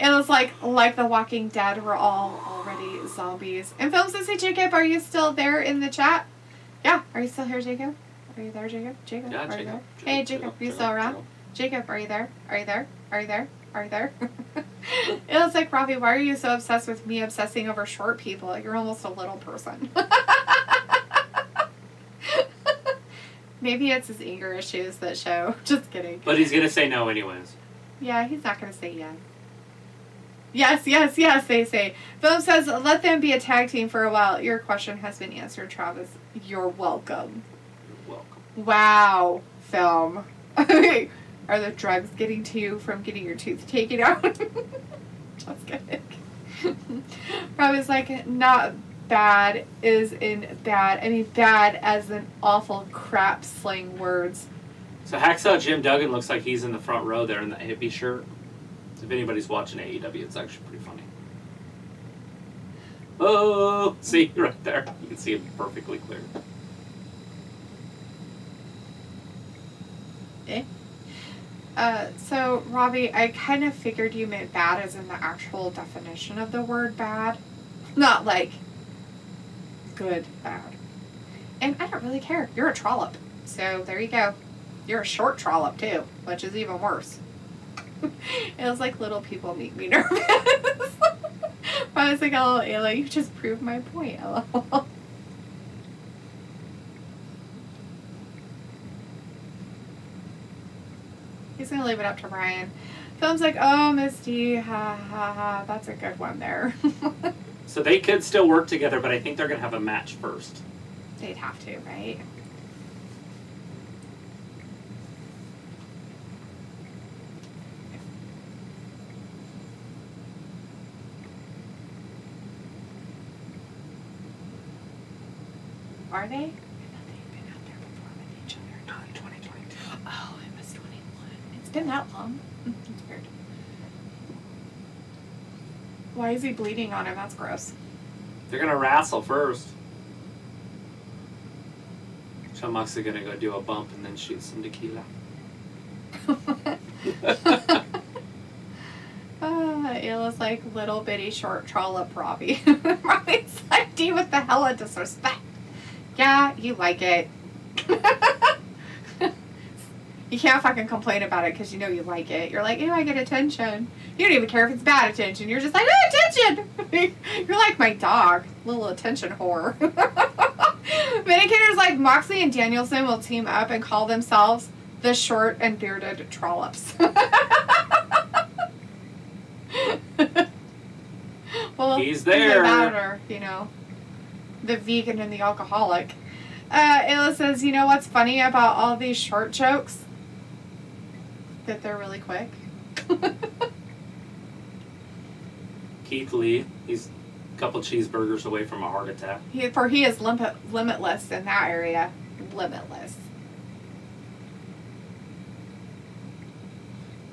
Ayla's like The Walking Dead, we're all already zombies. And Phil says, hey, Jacob, are you still there in the chat? Yeah. Are you still here, Jacob? Are you there, Jacob? Jacob, yeah, are you there? Hey, Jacob, are you still around? Jacob, are you there? Are you there? Are you there? Are you there? Ayla's like, Robbie, why are you so obsessed with me obsessing over short people? You're almost a little person. Maybe it's his anger issues that show. Just kidding. But he's going to say no anyways. Yeah, he's not going to say yes. Yes, they say. Philip says, let them be a tag team for a while. Your question has been answered, Travis. You're welcome. You're welcome. Wow, film. Are the drugs getting to you from getting your tooth taken out? Just kidding. Travis like, not bad is in bad. I mean, bad as in awful crap slang words. So Hacksaw Jim Duggan looks like he's in the front row there in that hippie shirt. If anybody's watching AEW, it's actually pretty funny. Oh, see, right there. You can see it perfectly clear. So, Robbie, I kind of figured you meant bad as in the actual definition of the word bad. Not like good bad. And I don't really care. You're a trollop. So, there you go. You're a short trollop, too, which is even worse. It was like little people make me nervous. I was like, oh, Ayla, you just proved my point, LOL. He's going to leave it up to Brian. Phil's like, oh, Misty, ha, ha, ha. That's a good one there. So they could still work together, but I think they're going to have a match first. They'd have to, right? Are they? I thought they'd been out there before with each other. Not in 2022. Oh, it was 21. It's been that long. That's weird. Why is he bleeding on him? That's gross. They're going to wrestle first. Shawn Moxley's going to go do a bump and then shoot some tequila. Ayla's like little bitty short trollop Robbie. Robbie's like, do with the hella disrespect. Yeah, you like it. You can't fucking complain about it because you know you like it. You're like, ew, I get attention. You don't even care if it's bad attention. You're just like, oh, attention! You're like my dog. Little attention whore. Vindicator's like, Moxley and Danielson will team up and call themselves the short and bearded trollops. Well, he's there. That or, you know, the vegan and the alcoholic. Ayla says, you know what's funny about all these short jokes? That they're really quick. Keith Lee, he's a couple cheeseburgers away from a heart attack. He is limitless in that area. Limitless.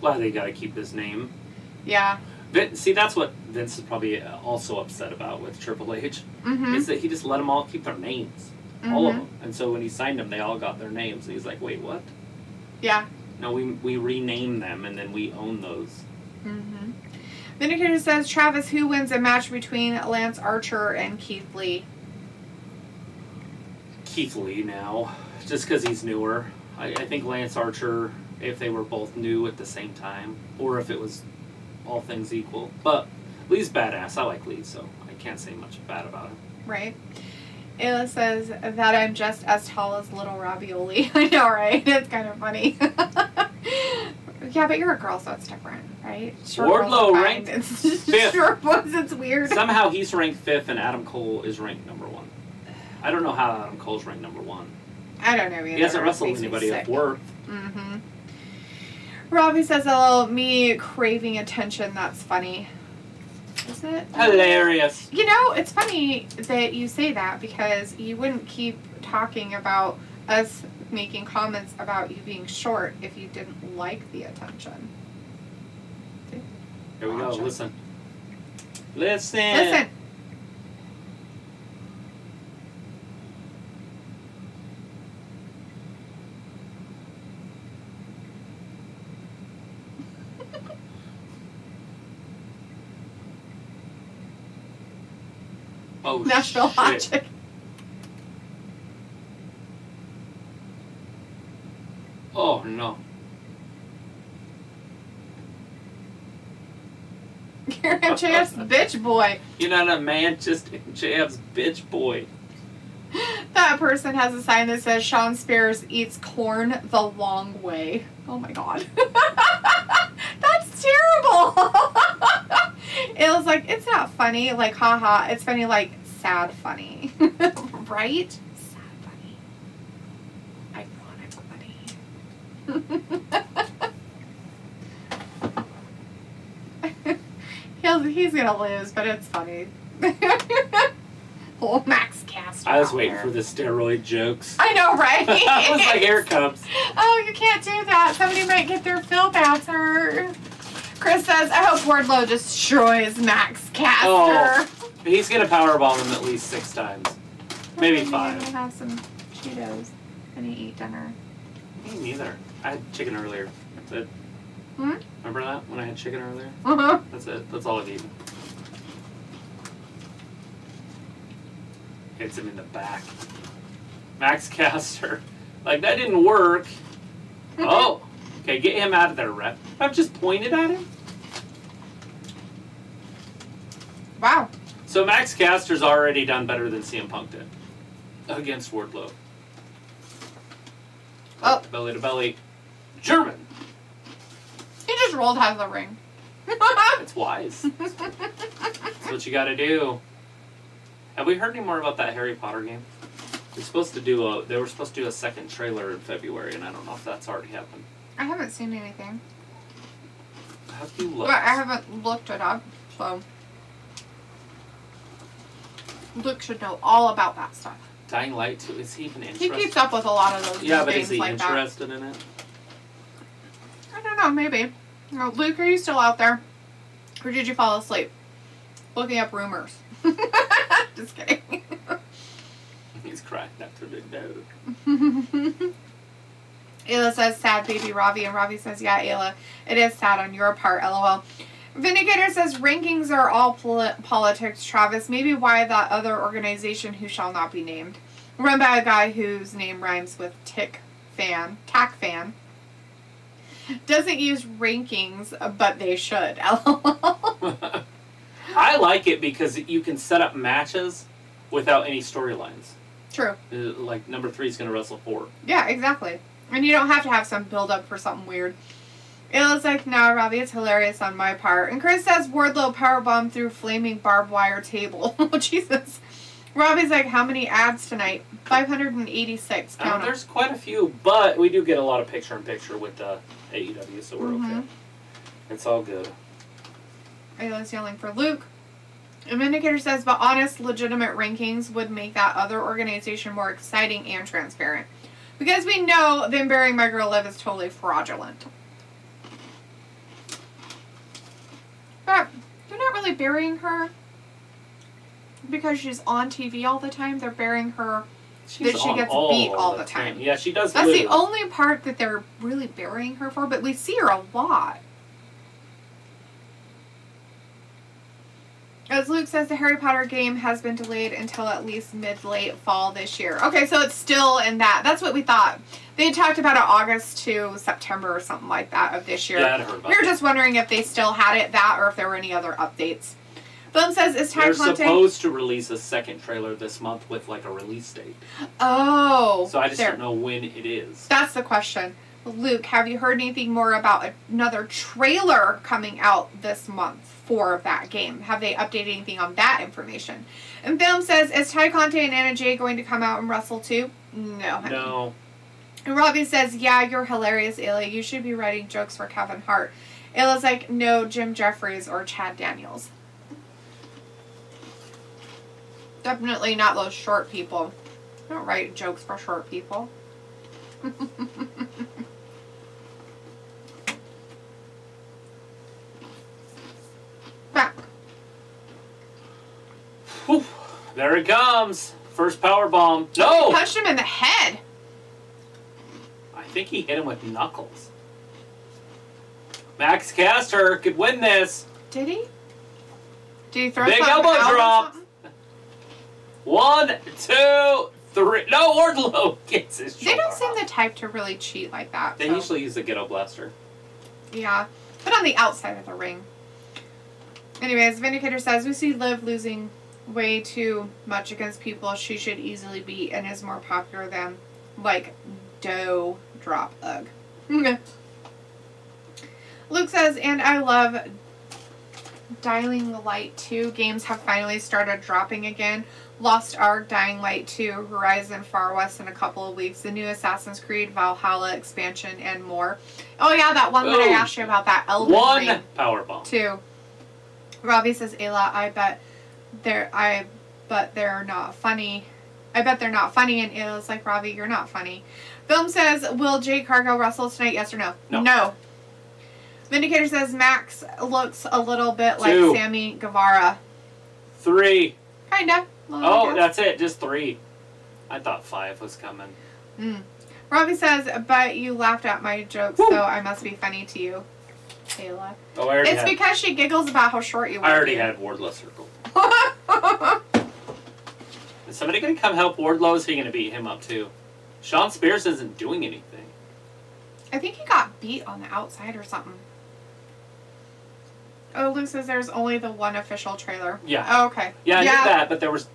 Well, they got to keep his name. Yeah. See, that's what Vince is probably also upset about with Triple H. Mm-hmm. Is that he just let them all keep their names. Mm-hmm. All of them. And so when he signed them, they all got their names. And he's like, wait, what? Yeah. No, we rename them and then we own those. Mm-hmm. Vindicator says, Travis, who wins a match between Lance Archer and Keith Lee? Keith Lee now, just because he's newer. I think Lance Archer, if they were both new at the same time, or if it was all things equal. But Lee's badass. I like Lee, so I can't say much bad about him. Right. Ayla says that I'm just as tall as little Ravioli. I know, right? It's kind of funny. Yeah, but you're a girl, so it's different, right? Wardlow ranked It's 5th. short ones, it's weird. Somehow he's ranked 5th and Adam Cole is ranked number 1. I don't know how Adam Cole's ranked number 1. I don't know either. He hasn't wrestled anybody of worth. Mm-hmm. Robbie says, "Oh, me craving attention. That's funny." Is it? Hilarious. You know, it's funny that you say that because you wouldn't keep talking about us making comments about you being short if you didn't like the attention. Here we go. Listen. Listen. Oh, Nashville hot chick. Oh, no. You're MJF's bitch boy. You're not a man, just MJF's bitch boy. That person has a sign that says Sean Spears eats corn the long way. Oh my god. That's terrible. It was like, it's not funny, like haha. It's funny, like sad funny. Right? Sad funny. Ironic funny. He's gonna lose, but it's funny. Oh, Max Caster. I was waiting for the steroid jokes. I know, right? I was like, here it comes. Oh, you can't do that. Somebody might get their fill bats hurt. Chris says, I hope Wardlow destroys Max Caster. Oh, he's going to powerbomb him at least 6 times. Maybe 5. Maybe we'll have some Cheetos and eat dinner. Me neither. I had chicken earlier. That's it. Hmm? Remember that? When I had chicken earlier? Uh-huh. That's it. That's all I've eaten. Hits him in the back. Max Caster. Like, that didn't work. Oh. Okay, get him out of there, ref. I've just pointed at him. Wow. So Max Caster's already done better than CM Punk did against Wardlow. Oh. Belly to belly. German. He just rolled out of the ring. It's wise. That's what you gotta do. Have we heard any more about that Harry Potter game? They were supposed to do a second trailer in February, and I don't know if that's already happened. I haven't seen anything. Have you looked? But I haven't looked it up, so Luke should know all about that stuff. Dying Light 2, is he even interested? He keeps up with a lot of those Yeah, but games is he like interested in it? I don't know, maybe. Oh, Luke, are you still out there? Or did you fall asleep? Looking up rumors. Just kidding. He's crying after the no. Ayla says, sad baby Ravi. And Ravi says, yeah, Ayla, it is sad on your part, lol. Vindicator says, rankings are all politics, Travis. Maybe why that other organization who shall not be named, run by a guy whose name rhymes with tack fan, doesn't use rankings, but they should, lol. I like it because you can set up matches without any storylines. True. Like, number 3 is going to wrestle 4. Yeah, exactly. And you don't have to have some build up for something weird. It looks like, nah, Robbie, it's hilarious on my part. And Chris says, Wardlow powerbomb through flaming barbed wire table. Oh, Jesus. Robbie's like, how many ads tonight? 586. Count 'em. There's quite a few, but we do get a lot of picture-in-picture with the AEW, so we're okay. It's all good. Ayla's yelling for Luke. And Vindicator says, but honest, legitimate rankings would make that other organization more exciting and transparent. Because we know them burying my girl Liv is totally fraudulent. But they're not really burying her because she's on TV all the time. They're burying her that she gets beat all the time. Yeah, she does. That's lose. the only part that they're really burying her for, but we see her a lot. As Luke says, the Harry Potter game has been delayed until at least mid-late fall this year. Okay, so it's still in that. That's what we thought. They talked about it August to September or something like that of this year. Yeah, I'd heard about We were just wondering if they still had it, that, or if there were any other updates. Film says, is Ty They're Conte... supposed to release a second trailer this month with like a release date. Oh. So I just don't know when it is. That's the question. Luke, have you heard anything more about another trailer coming out this month for that game? Have they updated anything on that information? And Film says, is Ty Conte and Anna Jay going to come out and wrestle too? No, honey. No. And Robbie says, yeah, you're hilarious, Ayla. You should be writing jokes for Kevin Hart. Ayla's like, no, Jim Jeffries or Chad Daniels. Definitely not those short people. I don't write jokes for short people. Back. Whew. There it comes. First power bomb. No! Punched him in the head. I think he hit him with knuckles. Max Caster could win this. Did he? Did he throw Big something elbow out or drop. something? 1, 2, 3. No, Wardlow gets his shoulder. They don't seem up. the type to really cheat like that. They so. usually use a ghetto blaster. Yeah, but on the outside of the ring. Anyways, Vindicator says, we see Liv losing way too much against people she should easily beat and is more popular than, like, Doe Drop Ugh. Luke says, and I love Dying Light 2. Games have finally started dropping again. Lost Ark, Dying Light 2, Horizon Far West in a couple of weeks, the new Assassin's Creed, Valhalla expansion, and more. Oh yeah, that one that I asked you about, that Elden Ring. 1 power bomb. 2. Robbie says, Ayla, I bet they're not funny. I bet they're not funny, and Ayla's like, Robbie, you're not funny. Film says, will Jade Cargill wrestle tonight, yes or no? No. Vindicator says, Max looks a little bit 2. like Sammy Guevara. 3. Kinda. Oh, that's it. Just 3. I thought 5 was coming. Robbie says, but you laughed at my jokes, so I must be funny to you, Ayla. Oh, I already It's because she giggles about how short you are. I already had Wardlow circled. Is somebody going to come help Wardlow? Is he going to beat him up too? Sean Spears isn't doing anything. I think he got beat on the outside or something. Oh, Luke says there's only the one official trailer. Yeah. Oh, okay. Yeah, I knew that, but there was...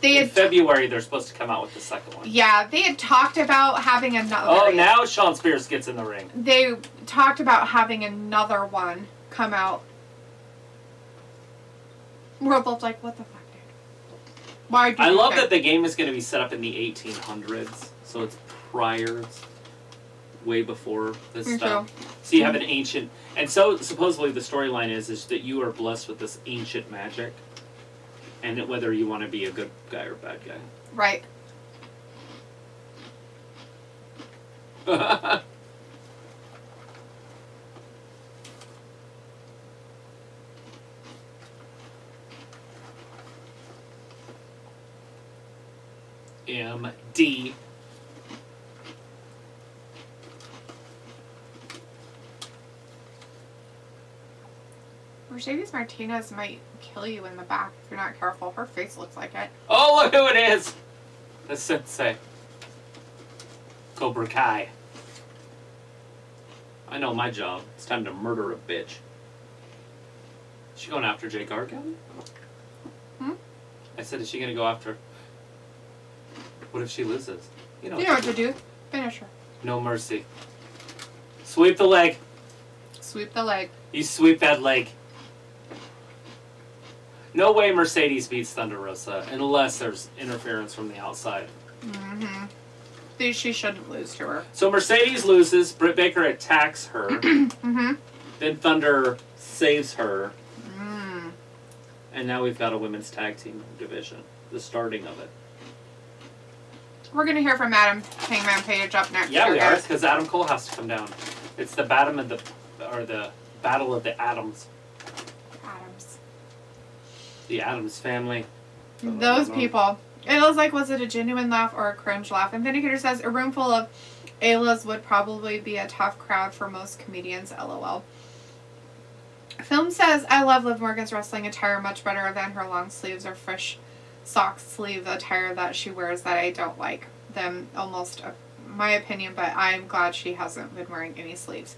They in had February, they're supposed to come out with the second one. Yeah, they had talked about having another... Oh, now Sean Spears gets in the ring. They talked about having another one come out. We're both like, what the fuck, dude? Why do I you love think? that the game is going to be set up in the 1800s, so it's prior, it's way before this stuff. So you have an ancient... And so, supposedly, the storyline is that you are blessed with this ancient magic, and that whether you want to be a good guy or a bad guy. Right. MD. Mercedes Martinez might kill you in the back if you're not careful. Her face looks like it. Oh, look who it is! The sensei. Cobra Kai. I know my job. It's time to murder a bitch. Is she going after Jay Gargano? I said, is she going to go after... What if she loses? You know what to do. Finish her. No mercy. Sweep the leg. Sweep the leg. You sweep that leg. No way Mercedes beats Thunder Rosa unless there's interference from the outside. Mm-hmm. She shouldn't lose to her. So Mercedes loses. Britt Baker attacks her. Mm-hmm. Then Thunder saves her. Mm. And now we've got a women's tag team division. The starting of it. We're going to hear from Adam Hangman Page up next. Yeah, we are, guys. because Adam Cole has to come down. It's the Battle of the Atoms. Adams. The Addams family. Those people. It was like, was it a genuine laugh or a cringe laugh? And Vindicator says, a room full of Aylas would probably be a tough crowd for most comedians, LOL. Film says, I love Liv Morgan's wrestling attire much better than her long sleeves or fish sock sleeve attire that she wears that I don't like them almost, my opinion, but I'm glad she hasn't been wearing any sleeves.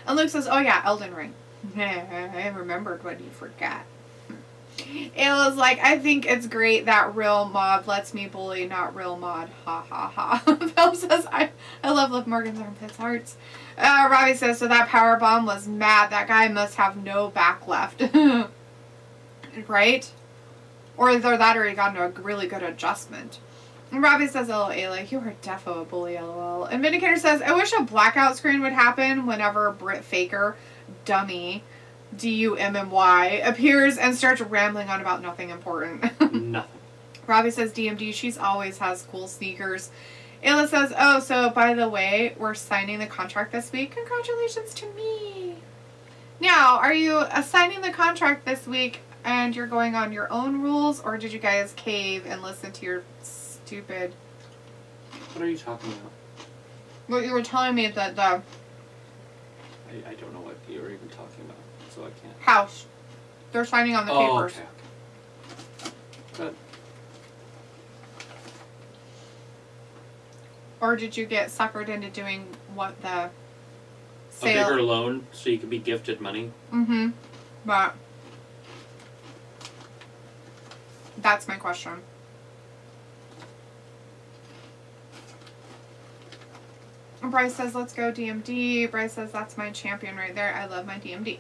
And Luke says, oh yeah, Elden Ring. I remembered when you forgot. Ayla's like, I think it's great that real mod lets me bully, not real mod. Ha ha ha. Film says, I love Liv Morgan's armpits hearts. Robbie says, so that power bomb was mad. That guy must have no back left. Right? Or either that or he got a really good adjustment. And Robbie says, oh, Ayla, you are defo a bully, lol. And Vindicator says, I wish a blackout screen would happen whenever Britt Faker, dummy, D-U-M-M-Y, appears and starts rambling on about nothing important. Nothing. Robbie says, DMD, she's always has cool sneakers. Ayla says, oh, so by the way, we're signing the contract this week. Congratulations to me. Now, are you signing the contract this week and you're going on your own rules, or did you guys cave and listen to your stupid... What are you talking about? Well, you were telling me that the... I don't know what you were even talking about, so I can't... House. They're signing on the papers. Okay. Good. Or did you get suckered into doing what the A sale... bigger loan so you could be gifted money? Mm-hmm. But... That's my question. Bryce says, let's go DMD. Bryce says, that's my champion right there. I love my DMD.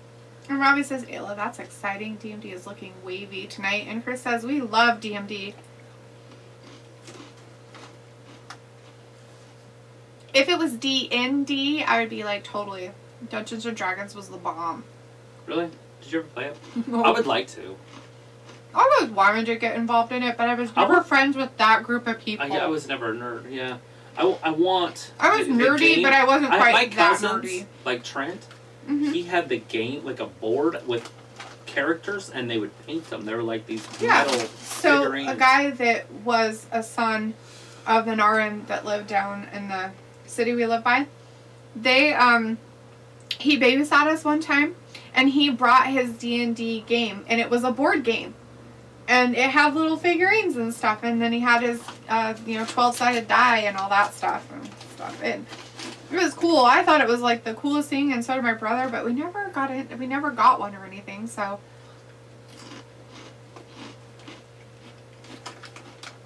And Robbie says, Ayla, that's exciting. DMD is looking wavy tonight. And Chris says, we love DMD. If it was DND, I would be like, totally. Dungeons & Dragons was the bomb. Really? Did you ever play it? No. I would like to. I was wanting to get involved in it, but I was never friends with that group of people. I was never a nerd, yeah. I want... I was nerdy, but I wasn't quite my that cousins, nerdy. like Trent, Mm-hmm. he had the game, like a board with characters, and they would paint them. They were like these Yeah. metal So figurines. a guy that was a son of an RN that lived down in the city we live by, they he babysat us one time, and he brought his D&D game, and it was a board game. And it had little figurines and stuff, and then he had his, 12-sided die and all that stuff. And it was cool. I thought it was like the coolest thing, and so did my brother. But we never got it. We never got one or anything. So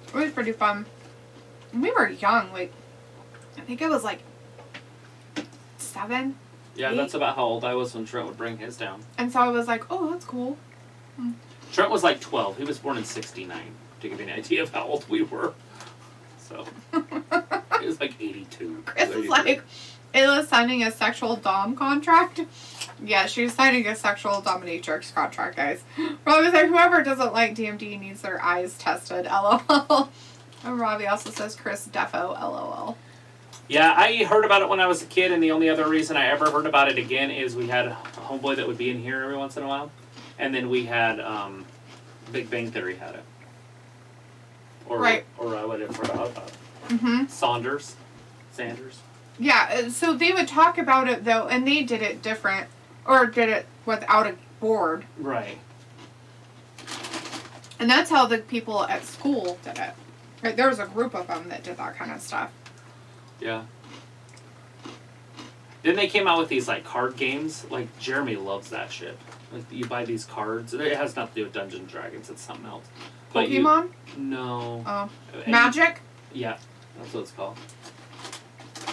it was pretty fun. And we were young. Like, I think it was like 7. Yeah, 8. that's about how old I was when Trent would bring his down. And so I was like, oh, that's cool. Trent was like 12. He was born in 69, to give you an idea of how old we were. So, he was like 82. Chris is like, Ayla's signing a sexual dom contract. Yeah, she's signing a sexual dominatrix contract, guys. Robbie was like, whoever doesn't like DMD needs their eyes tested, lol. And Robbie also says, Chris defo, lol. Yeah, I heard about it when I was a kid, and the only other reason I ever heard about it again is we had a homeboy that would be in here every once in a while. And then we had Big Bang Theory had it. Or I would have forgot about it. Mm-hmm. Sanders. Yeah, so they would talk about it, though, and they did it different. Or did it without a board. Right. And that's how the people at school did it. Right, there was a group of them that did that kind of stuff. Yeah. Then they came out with these, like, card games. Like, Jeremy loves that shit. Like, you buy these cards. It has nothing to do with Dungeons & Dragons. It's something else. But Pokemon? No. Oh. Magic? Yeah. That's what it's called.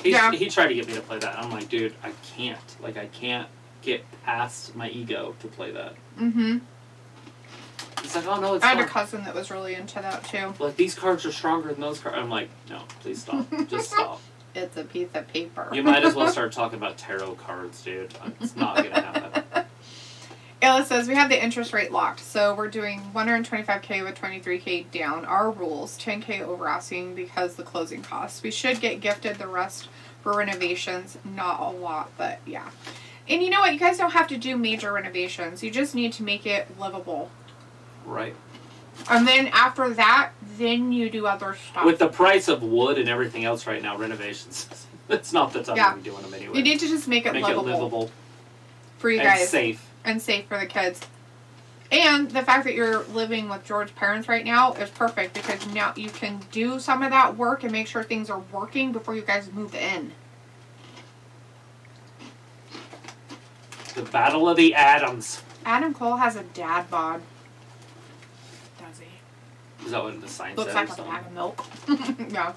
Yeah. He tried to get me to play that. I'm like, dude, I can't. Like, I can't get past my ego to play that. Mm-hmm. He's like, oh, no, it's I had fun. a cousin that was really into that, too. Like, these cards are stronger than those cards. I'm like, no, please stop. Just stop. It's a piece of paper. You might as well start talking about tarot cards, dude. It's not going to happen. Ayla says, we have the interest rate locked, so we're doing 125K with 23K down. Our rules, 10K over asking because the closing costs. We should get gifted the rest for renovations. Not a lot, but yeah. And you know what? You guys don't have to do major renovations. You just need to make it livable. Right. And then after that, then you do other stuff. With the price of wood and everything else right now, renovations, it's not the time to be doing them anyway. You need to just make it livable. Make it livable. For you and guys. safe. and safe for the kids. And the fact that you're living with George's parents right now is perfect because now you can do some of that work and make sure things are working before you guys move in. The Battle of the Atoms. Adam Cole has a dad bod. Does he? Is that what the sign Looks says? like a bag of milk. Yeah.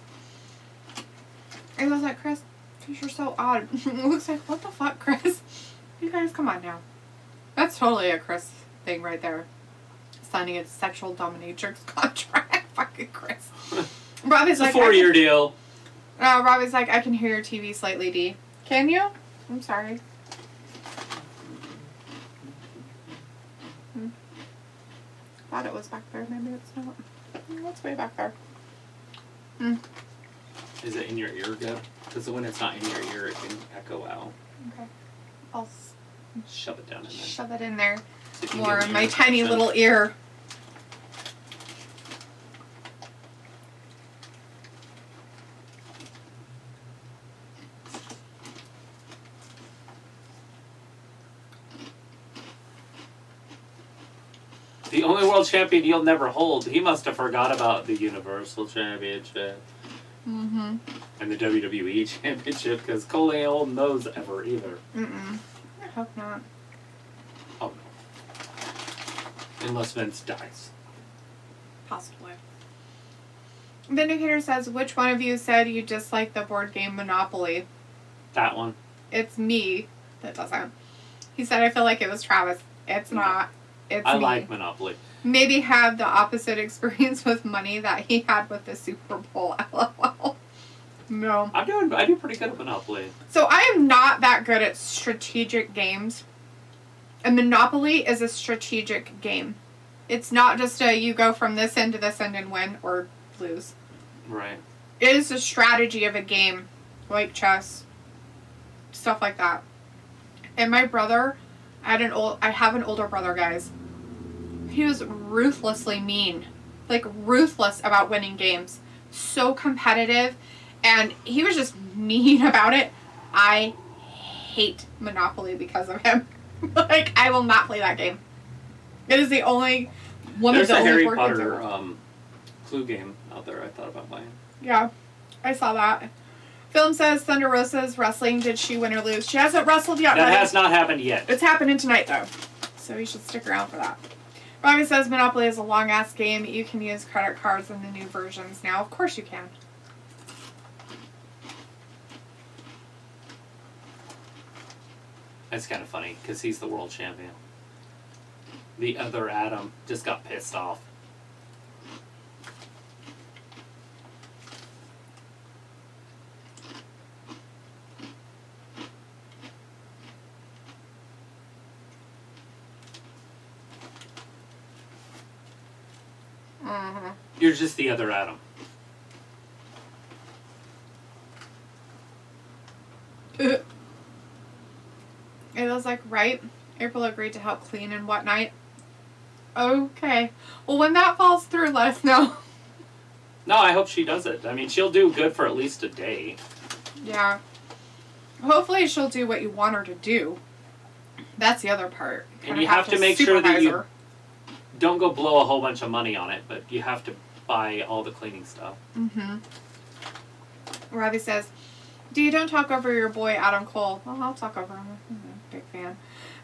And I was like, Chris, you're so odd. It looks like, what the fuck, Chris? You guys, come on now. That's totally a Chris thing right there. Signing a sexual dominatrix contract. Fucking Chris. Robbie's It's like, a 4-year deal. Robbie's like, I can hear your TV slightly, D. Can you? I'm sorry. Thought it was back there. Maybe it's not. It's way back there. Is it in your ear, Gab? Because when it's not in your ear, it can echo out. Okay. I'll Shove it down in there. shove it in there. So you can More get in an my ear tiny infection. little ear. The only world champion you'll never hold. He must have forgot about the Universal Championship Mm-hmm. and the WWE Championship because Cole ain't holding those ever either. Mm-mm. I hope not. Oh no. Unless Vince dies. Possibly. Vindicator says, which one of you said you dislike the board game Monopoly? That one. It's me that doesn't. He said, I feel like it was Travis. It's not. It's I me. like Monopoly. Maybe have the opposite experience with money that he had with the Super Bowl. LOL. No. I do pretty good at Monopoly. So I am not that good at strategic games. And Monopoly is a strategic game. It's not just a you go from this end to this end and win or lose. Right. It is a strategy of a game, like chess, stuff like that. And my brother, I have an older brother, guys. He was ruthlessly mean, like ruthless about winning games, so competitive, and he was just mean about it. I hate Monopoly because of him. Like, I will not play that game. It is the only one There's of the a only Harry board games I Potter want. clue game out there I thought about buying. Yeah, I saw that. Film says Thunder Rosa's wrestling. Did she win or lose? She hasn't wrestled yet. That buddy. has not happened yet. It's happening tonight, though. So you should stick around for that. Robbie says Monopoly is a long-ass game. You can use credit cards in the new versions now. Of course you can. It's kind of funny because he's the world champion. The other Adam just got pissed off. Uh-huh. You're just the other Adam. It was like, right? April agreed to help clean and whatnot. Okay. Well, when that falls through, let us know. No, I hope she does it. I mean, she'll do good for at least a day. Yeah. Hopefully she'll do what you want her to do. That's the other part. And Kinda you have to make sure that supervise you her. don't go blow a whole bunch of money on it, but you have to buy all the cleaning stuff. Mm-hmm. Robbie says, don't talk over your boy Adam Cole. Well, I'll talk over him. I'm a big fan.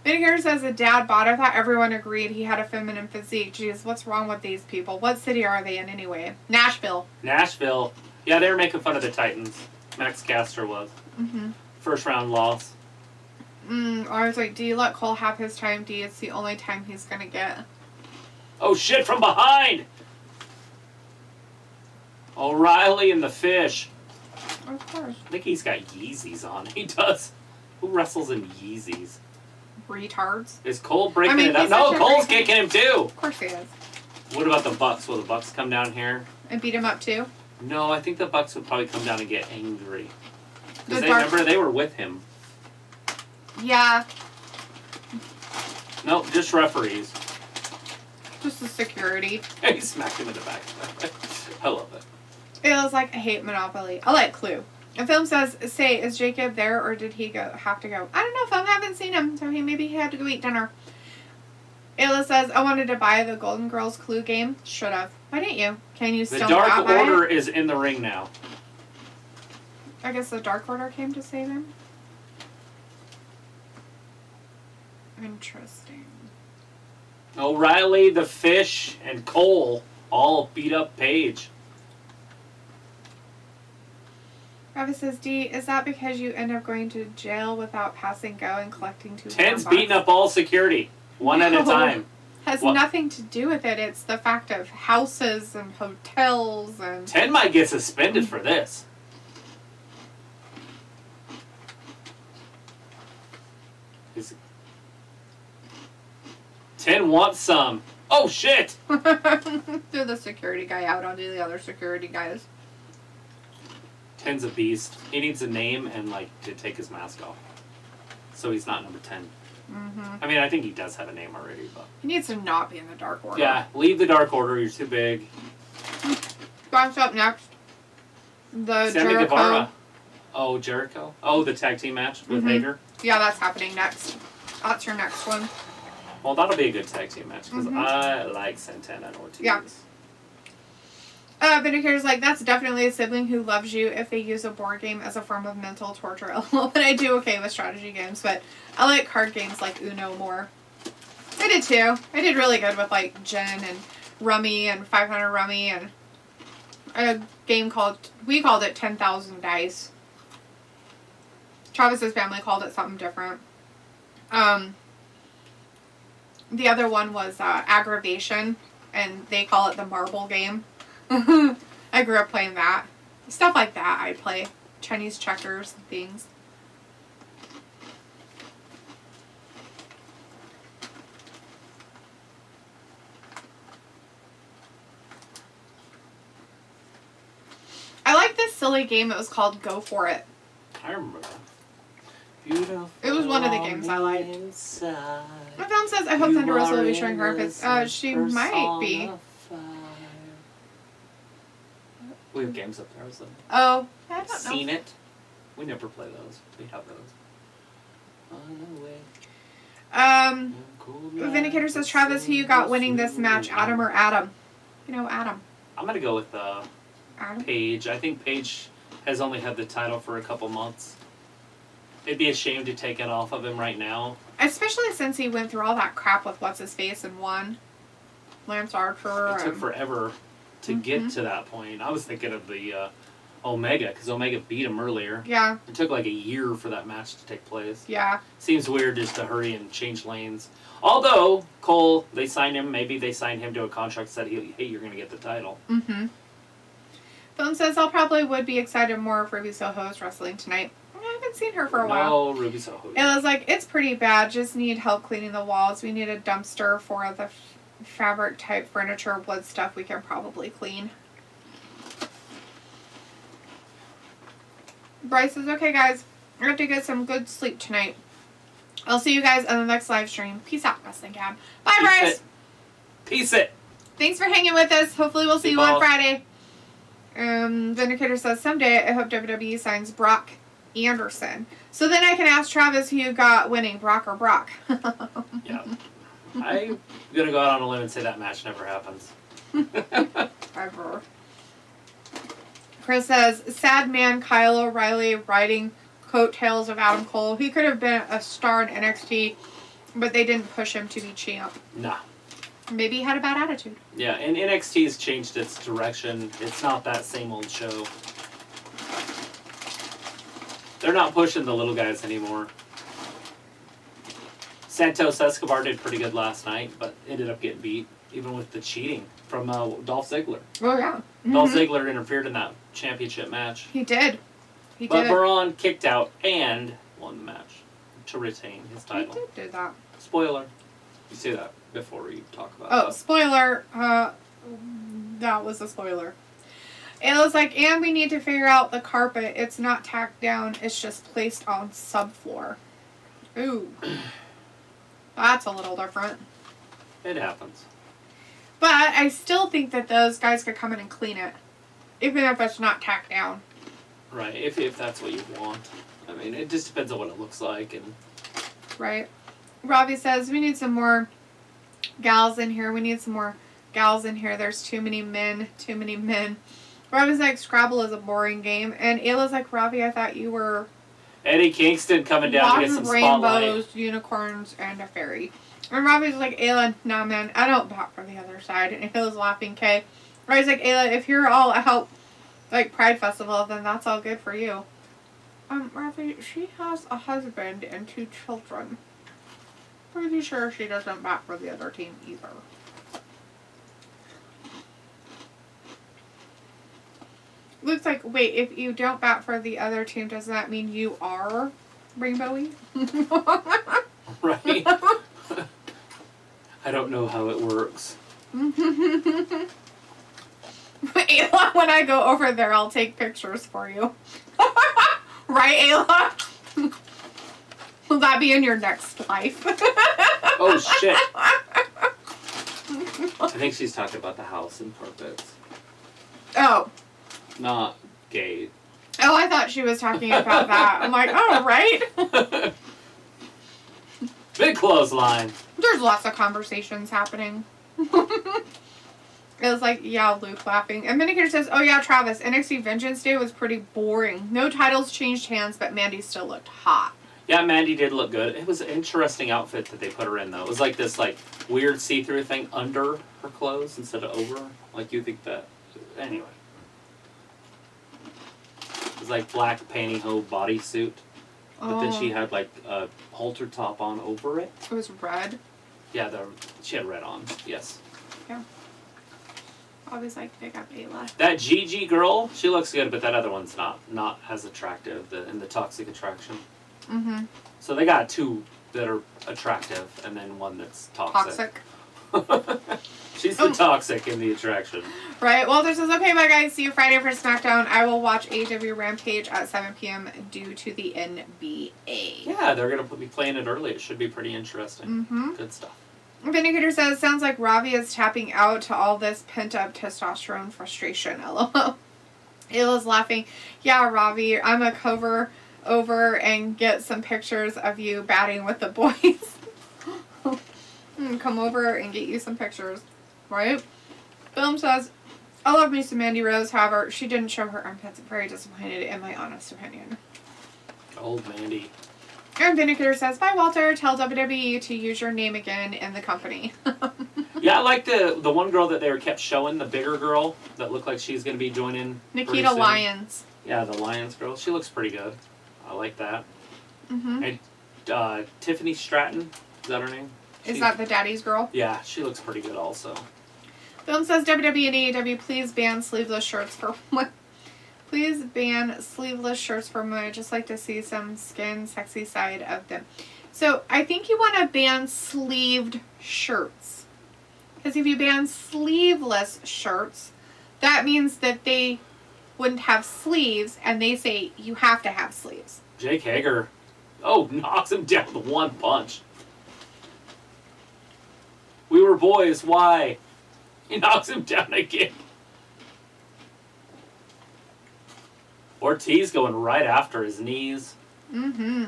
Vinegar says a dad bod. I thought everyone agreed he had a feminine physique. Jeez, what's wrong with these people? What city are they in anyway? Nashville. Nashville. Yeah, they were making fun of the Titans. Max Caster was. Mm-hmm. First round loss. I was like, do you let Cole have his time? D, it's the only time he's going to get. Oh shit, from behind! O'Reilly and the Fish. Of course. I think he's got Yeezys on. He does. Who wrestles in Yeezys? Retards. Is Cole breaking mean, it up? he's No, such a Cole's great- kicking him too. Of course he is. What about the Bucks? Will the Bucks come down here? And beat him up too? No, I think the Bucks would probably come down and get angry. The Because Dark- remember, they were with him. Yeah. No, just referees. Just the security. He smacked him in the back. I love it. It was like, I hate Monopoly. I like Clue. The film says, is Jacob there or did he have to go? I don't know, Film. I haven't seen him, so maybe he had to go eat dinner. Ayla says, I wanted to buy the Golden Girls Clue game. Should have. Why didn't you? Can you The still Dark not buy Order it? is in the ring now. I guess the Dark Order came to save him. Interesting. O'Reilly, the Fish, and Cole all beat up Paige. Travis says, D, is that because you end up going to jail without passing go and collecting $2? Ten's beating up all security, one at a time. Has What? nothing to do with it. It's the fact of houses and hotels and... 10 might get suspended for this. Is 10 wants some. Oh, shit! Threw the security guy out onto the other security guys. 10's a beast. He needs a name and, like, to take his mask off. So he's not number 10. Mm-hmm. I mean, I think he does have a name already, but... He needs to not be in the Dark Order. Yeah, leave the Dark Order. You're too big. What's up next? The Sammy Jericho. Guevara. Oh, Jericho? Oh, the tag team match with Hager? Yeah, that's happening next. That's your next one. Well, that'll be a good tag team match, because I like Santana and Ortiz. Yeah. Vindicator's like, that's definitely a sibling who loves you if they use a board game as a form of mental torture. But I do okay with strategy games, but I like card games like Uno more. I did too. I did really good with like Gin and Rummy and 500 Rummy and a game we called it 10,000 Dice. Travis's family called it something different. The other one was Aggravation, and they call it the marble game. I grew up playing that. Stuff like that I play. Chinese checkers and things. I like this silly game. It was called Go For It. I remember that. Beautiful. It was one of the games I liked. Inside. My phone says, I hope Thunder Rosa will be showing carpets. She might be. We have games up there. I was like, Oh, I don't know. Seen it. We never play those. We have those. On the way. Vindicator says, Travis, who you got winning this match, Adam or Adam? You know, Adam. I'm going to go with Adam? Paige. I think Paige has only had the title for a couple months. It'd be a shame to take it off of him right now. Especially since he went through all that crap with What's-His-Face and won. Lance Archer. It took forever to get to that point. I was thinking of the Omega, because Omega beat him earlier. Yeah. It took like a year for that match to take place. Yeah. Seems weird just to hurry and change lanes. Although, Cole, they signed him. Maybe they signed him to a contract that said, hey, you're going to get the title. Mm-hmm. Phone says, I'll probably would be excited more if Ruby Soho is wrestling tonight. I haven't seen her for a while. No, Ruby Soho. It was like, it's pretty bad. Just need help cleaning the walls. We need a dumpster for the fabric type furniture, wood stuff we can probably clean. Bryce says, okay guys, I have to get some good sleep tonight. I'll see you guys on the next live stream. Peace out, Wrestling Cab. Bye, Bryce. Peace it. Thanks for hanging with us. Hopefully we'll see you on Friday. Vindicator says, someday I hope WWE signs Brock Anderson. So then I can ask Travis who you got winning, Brock or Brock. Yeah. I'm going to go out on a limb and say that match never happens. Ever. Chris says, sad man Kyle O'Reilly riding coattails of Adam Cole. He could have been a star in NXT, but they didn't push him to be champ. Nah. Maybe he had a bad attitude. Yeah, and NXT's changed its direction. It's not that same old show. They're not pushing the little guys anymore. Santos Escobar did pretty good last night, but ended up getting beat, even with the cheating from Dolph Ziggler. Oh, yeah. Mm-hmm. Dolph Ziggler interfered in that championship match. He did. But Braun kicked out and won the match to retain his title. He did do that. Spoiler. You say that before we talk about Oh, spoiler. That was a spoiler. It was like, and we need to figure out the carpet. It's not tacked down. It's just placed on subfloor. Ooh. That's a little different. It happens. But I still think that those guys could come in and clean it. Even if it's not tacked down. Right, if that's what you want. I mean, it just depends on what it looks like. And Right. Robbie says, we need some more gals in here. We need some more gals in here. There's too many men. Too many men. Robbie's like, Scrabble is a boring game. And Ayla's like, Robbie, I thought you were... Eddie Kingston coming down to get some spotlight. Rainbows, unicorns, and a fairy. And Robbie's like, Ayla, nah, man, I don't bat for the other side. And Ayla's laughing, Kay. Robbie's like, Ayla, if you're all out, like, Pride Festival, then that's all good for you. Robbie, she has a husband and 2 children. Pretty sure she doesn't bat for the other team either. Looks like, wait, if you don't bat for the other team, does that mean you are rainbowy? Right? I don't know how it works. Ayla, when I go over there, I'll take pictures for you. Right, Ayla? Will that be in your next life? Oh, shit. I think she's talking about the house and carpets. Oh. Not gay. Oh, I thought she was talking about that. I'm like, oh, right? Big clothesline. There's lots of conversations happening. It was like, yeah, Luke laughing. And Minicator says, oh yeah, Travis, NXT Vengeance Day was pretty boring. No titles changed hands, but Mandy still looked hot. Yeah, Mandy did look good. It was an interesting outfit that they put her in, though. It was like this weird see-through thing under her clothes instead of over. Like, you think that... Anyway. It was like black pantyhose bodysuit. But then she had like a halter top on over it. It was red. Yeah, she had red on. Yes. Yeah. Always like pick up Ayla. That Gigi girl, she looks good, but that other one's not as attractive. In the Toxic Attraction. Mm-hmm. So they got 2 that are attractive, and then one that's toxic. She's the toxic in the attraction. Right. Well, this is okay, my guys. See you Friday for SmackDown. I will watch AEW Rampage at 7 p.m. due to the NBA. Yeah, they're going to be playing it early. It should be pretty interesting. Mm-hmm. Good stuff. Vindicator says, sounds like Ravi is tapping out to all this pent-up testosterone frustration. LOL. Ayla's laughing. Yeah, Ravi, I'm a cover over and get some pictures of you batting with the boys. Come over and get you some pictures. Right? Film says, I love me some Mandy Rose. However, she didn't show her armpits. Very disappointed in my honest opinion. Old Mandy. And Vindicator says, bye, Walter. Tell WWE to use your name again in the company. Yeah, I like the one girl that they kept showing, the bigger girl that looked like she's going to be joining Nikita Lyons. Yeah, the Lyons girl. She looks pretty good. I like that. Mm-hmm. And Tiffany Stratton, is that her name? Is that the daddy's girl? Yeah, she looks pretty good also. Film says WWE and AEW, please ban sleeveless shirts for women. Please ban sleeveless shirts for women. I'd just like to see some skin, sexy side of them. So I think you want to ban sleeved shirts. Because if you ban sleeveless shirts, that means that they wouldn't have sleeves, and they say you have to have sleeves. Jake Hager, knocks him down with one punch. We were boys, why? He knocks him down again. Ortiz going right after his knees. Mm-hmm.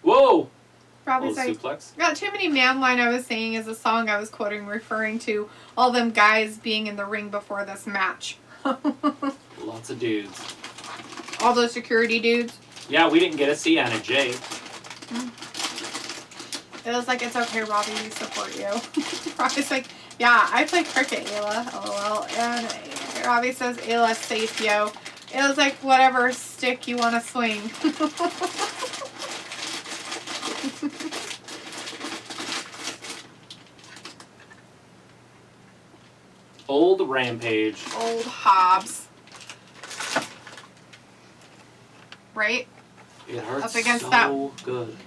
Whoa! Probably like, suplex. Got too many man line I was saying is a song I was quoting referring to all them guys being in the ring before this match. Lots of dudes. All those security dudes. Yeah, we didn't get to see Anna Jay. It was like, it's okay, Robbie, we support you. Robbie's like, yeah, I play cricket, Ayla, lol. And Robbie says, Ayla's safe, yo. Ayla's like, whatever stick you want to swing. Old Rampage. Old Hobbs. Right? It hurts Up against so that. good.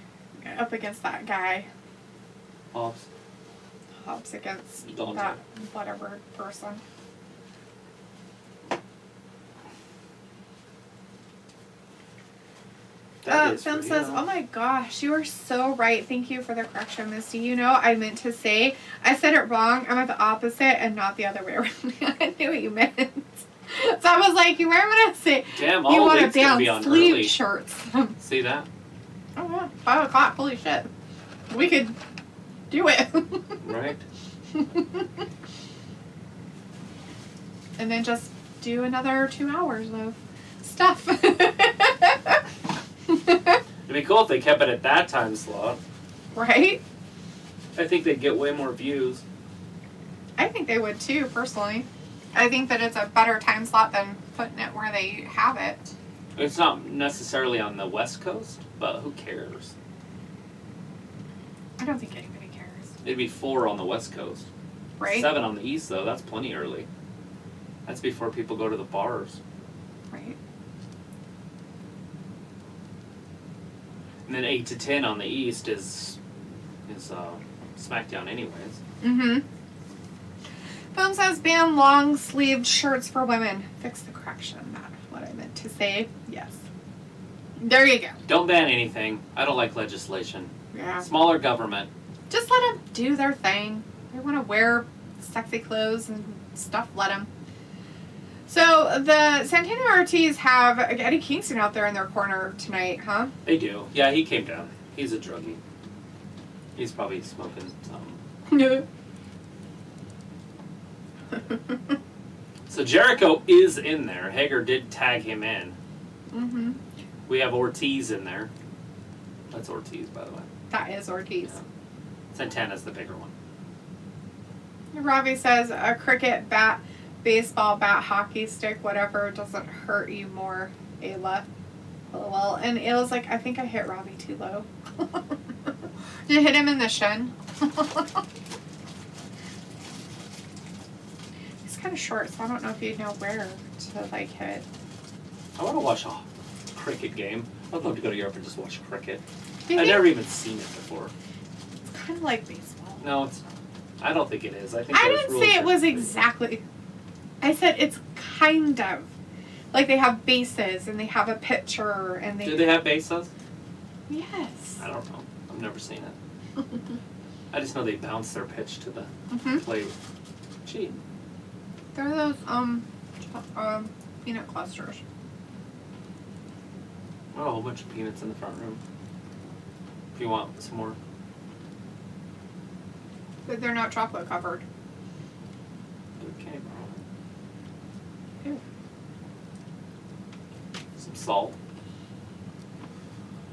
Up against that guy. Hobbs. Hobbs against Dante. that whatever person. Sam says, oh my gosh, you are so right. Thank you for the correction, Misty. You know, I meant to say, I said it wrong. I'm at the opposite and not the other way around. I knew what you meant. So I was like, you remember when I say, damn, you want to be ban on sleeve early. shirts. See that? Oh, yeah. 5 o'clock. Holy shit. We could do it. Right? And then just do another 2 hours of stuff. It'd be cool if they kept it at that time slot. Right? I think they'd get way more views. I think they would too, personally. I think that it's a better time slot than putting it where they have it. It's not necessarily on the West Coast, but who cares? I don't think anybody cares. It'd be 4 on the West Coast. Right? 7 on the East, though. That's plenty early. That's before people go to the bars. Right. And then 8 to 10 on the East is SmackDown anyways. Mm-hmm. Film says ban long-sleeved shirts for women. Fix the correction. That's what I meant to say. Yes. There you go. Don't ban anything. I don't like legislation. Yeah. Smaller government. Just let them do their thing. They want to wear sexy clothes and stuff. Let them. So the Santana and Ortiz have Eddie Kingston out there in their corner tonight, huh? They do. Yeah, he came down. He's a druggie. He's probably smoking something. So Jericho is in there. Hager did tag him in. Mm-hmm. We have Ortiz in there. That's Ortiz, by the way. That is Ortiz. Yeah. Santana's the bigger one. Ravi says a cricket bat, baseball bat, hockey stick, whatever doesn't hurt you more, Ayla. LOL. And Ayla's like, I think I hit Ravi too low. Did you hit him in the shin? He's kind of short, so I don't know if you'd know where to like hit. I want to watch a cricket game. I'd love to go to Europe and just watch cricket. Do you I've think never even seen it before. it's kind of like baseball? No, it's not. I don't think it is. I think I there's didn't rules say it that- was exactly. I said it's kind of. Like they have bases and they have a pitcher and they. Do they have bases? Yes. I don't know. I've never seen it. I just know they bounce their pitch to the Mm-hmm. plate. Gee. They're those peanut clusters. Oh, a whole bunch of peanuts in the front room. If you want some more. But they're not chocolate covered. Okay. Ew. Some salt.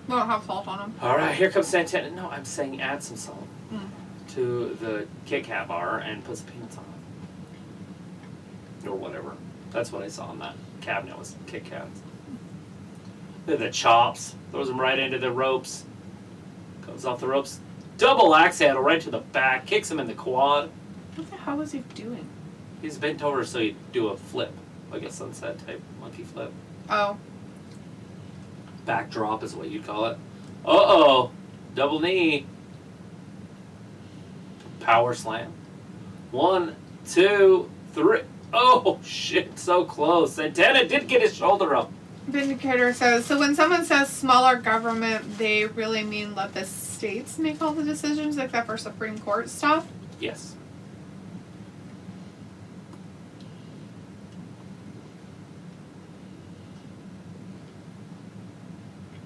They don't have salt on them. Alright, here comes Santana. No, I'm saying add some salt Mm. to the Kit Kat bar and put some peanuts on it. Or whatever. That's what I saw on that cabinet was Kit Kats. They're the chops. Throws them right into the ropes. Comes off the ropes. Double axe handle right to the back. Kicks him in the quad. What the hell was he doing? He's bent over so he'd do a flip. Like a sunset type monkey flip. Oh. Backdrop is what you'd call it. Uh-oh. Double knee. Power slam. 1, 2, 3. Oh, shit. So close. Santana did get his shoulder up. Vindicator says, so when someone says smaller government, they really mean let the states make all the decisions except for Supreme Court stuff? Yes.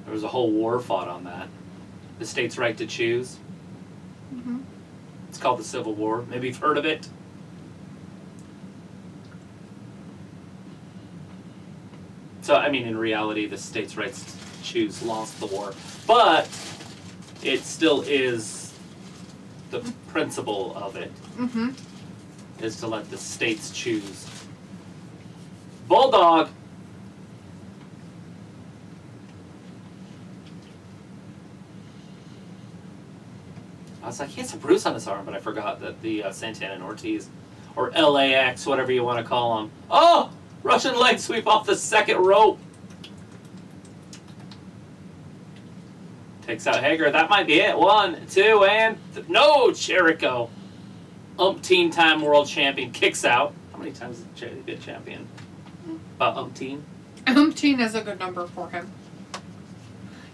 There was a whole war fought on that. The state's right to choose. Mm-hmm. It's called the Civil War. Maybe you've heard of it. So, I mean, in reality, the state's rights to choose lost the war. But it still is the principle of it, Mm-hmm. is to let the states choose. Bulldog! I was like, he has a bruise on his arm, but I forgot that the Santana and Ortiz, or LAX, whatever you want to call them. Oh! Russian leg sweep off the second rope. Takes out Hager. That might be it. 1, 2, and... no! Jericho. Umpteen time world champion. Kicks out. How many times has Jericho been champion? About umpteen? Umpteen is a good number for him.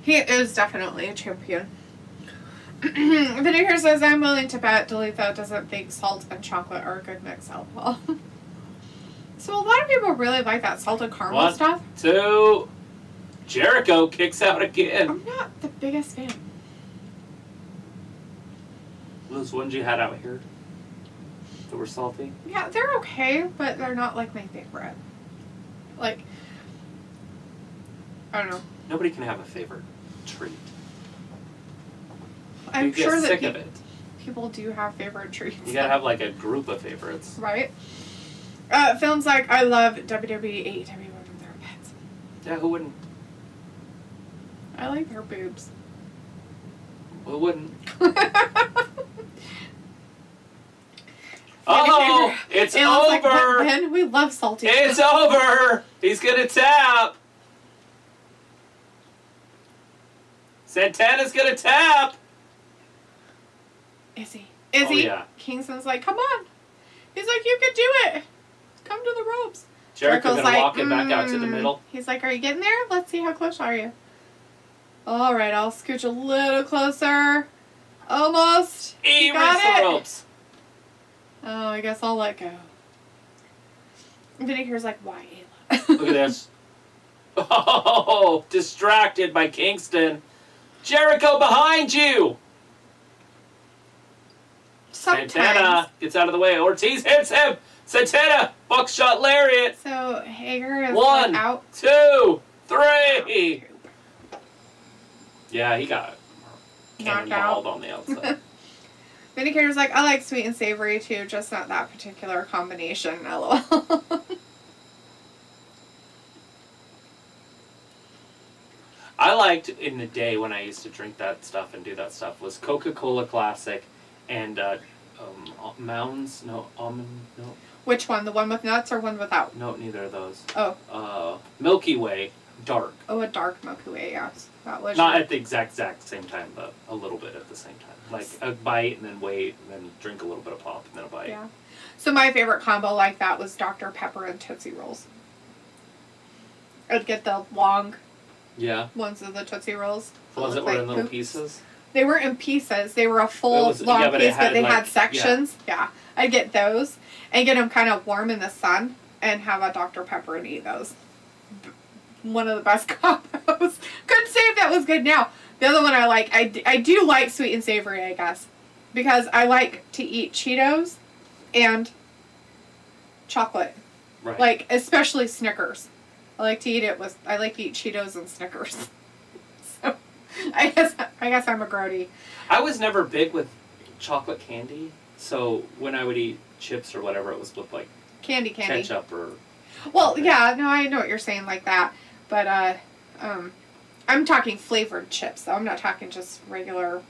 He is definitely a champion. Vinegar says, I'm willing to bet Delitha doesn't think salt and chocolate are a good mix. LOL. So a lot of people really like that salted caramel 1, stuff. 2... Jericho kicks out again. I'm not the biggest fan. Those ones you had out here that were salty? Yeah, they're okay, but they're not like my favorite. Like, I don't know. Nobody can have a favorite treat. I'm you get sure that sick of it. people do have favorite treats. You gotta have like a group of favorites. Right? Films like I love WWE, AEW Women's Pets. Yeah, who wouldn't? I like their boobs. Who wouldn't? Oh, it's over! Like, what, Ben? We love salty. It's over! He's gonna tap! Santana's gonna tap! Is he? Is he? Yeah. Kingston's like, come on. He's like, you can do it. Come to the ropes. Jericho's gonna like, walk it back out to the middle. He's like, are you getting there? Let's see how close are you. All right, I'll scooch a little closer. Almost. He got reached the it. ropes. Oh, I guess I'll let go. Vindicator's like, why, Ayla? Look at this. Oh, distracted by Kingston. Jericho behind you! Sometimes. Santana gets out of the way. Ortiz hits him. Santana, buckshot lariat. So Hager is 1, like out. 2, 3. Yeah, he got Knocked out. cannonballed on the outside. Vindicator's like, I like sweet and savory too, just not that particular combination. LOL. I liked in the day when I used to drink that stuff and do that stuff was Coca-Cola Classic and Mounds. No, almond. No. Which one? The one with nuts or one without? No, neither of those. Oh. Milky Way, dark. Oh, a dark Milky Way, yes. That was Not at the exact same time, but a little bit at the same time. Like a bite and then wait and then drink a little bit of pop and then a bite. Yeah. So my favorite combo like that was Dr. Pepper and Tootsie Rolls. I'd get the long ones of the Tootsie Rolls. Was it in little pieces? They weren't in pieces. They were a full long piece, but they had sections. Yeah. I'd get those and get them kind of warm in the sun and have a Dr. Pepper and eat those. One of the best combos. Couldn't say if that was good now. The other one I like, I do like sweet and savory, I guess. Because I like to eat Cheetos and chocolate. Right. Like, especially Snickers. I like to eat Cheetos and Snickers. So, I guess I'm a grody. I was never big with chocolate candy, so when I would eat chips or whatever, it was with like Candy. ketchup or... Well, yeah, no, I know what you're saying like that. But, I'm talking flavored chips, though. I'm not talking just regular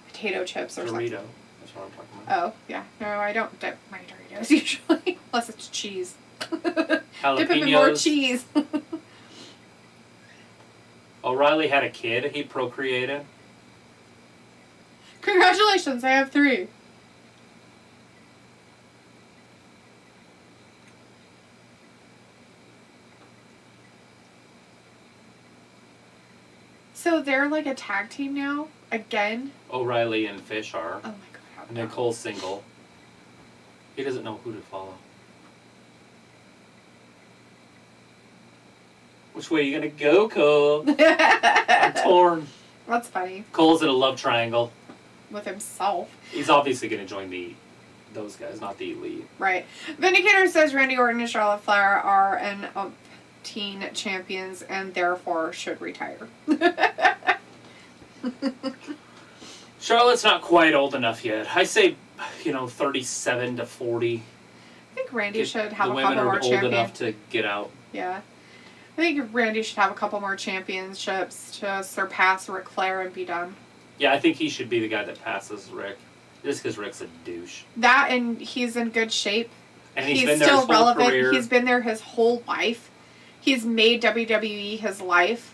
potato chips or something. Dorito. That's what I'm talking about. Oh, yeah. No, I don't dip my Doritos usually. Unless it's cheese. Dip them in more cheese. O'Reilly had a kid. He procreated. Congratulations, I have 3. So they're like a tag team now? Again? O'Reilly and Fish are. Oh my god. And Nicole's single. He doesn't know who to follow. Which way are you gonna go, Cole? I'm torn. That's funny. Cole's in a love triangle. With himself. He's obviously gonna join those guys, not the Elite. Right. Vindicator says Randy Orton and Charlotte Flair are an teen champions and therefore should retire. Charlotte's not quite old enough yet. I say, 37 to 40. I think Randy should have a couple more The women are old champions. enough to get out. Yeah. I think Randy should have a couple more championships to surpass Ric Flair and be done. Yeah, I think he should be the guy that passes Rick. Just because Rick's a douche. That and he's in good shape. And he's still been there his whole relevant. career. He's been there his whole life. He's made WWE his life.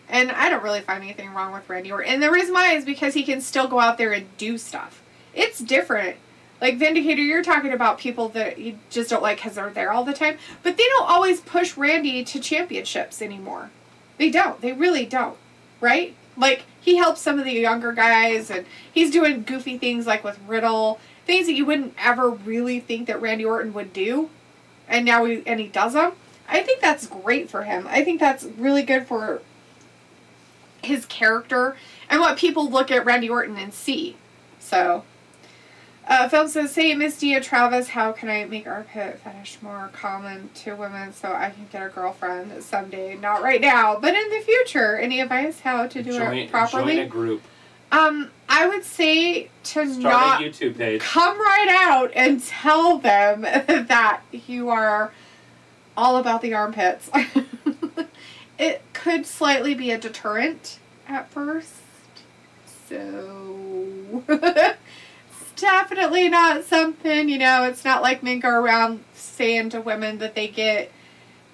And I don't really find anything wrong with Randy Orton. And the reason why is because he can still go out there and do stuff. It's different. Like Vindicator, you're talking about people that you just don't like because they're there all the time. But they don't always push Randy to championships anymore. They don't. They really don't. Right? Like, he helps some of the younger guys, and he's doing goofy things like with Riddle. Things that you wouldn't ever really think that Randy Orton would do. And now he does them. I think that's great for him. I think that's really good for his character and what people look at Randy Orton and see. So, Film says, say Miss Dia Travis, how can I make armpit fetish more common to women so I can get a girlfriend someday? Not right now, but in the future. Any advice how to do it properly? Join a group. I would say to Start not a YouTube page. come right out and tell them that you are all about the armpits. It could slightly be a deterrent at first. So, it's definitely not something, it's not like men go around saying to women that they get,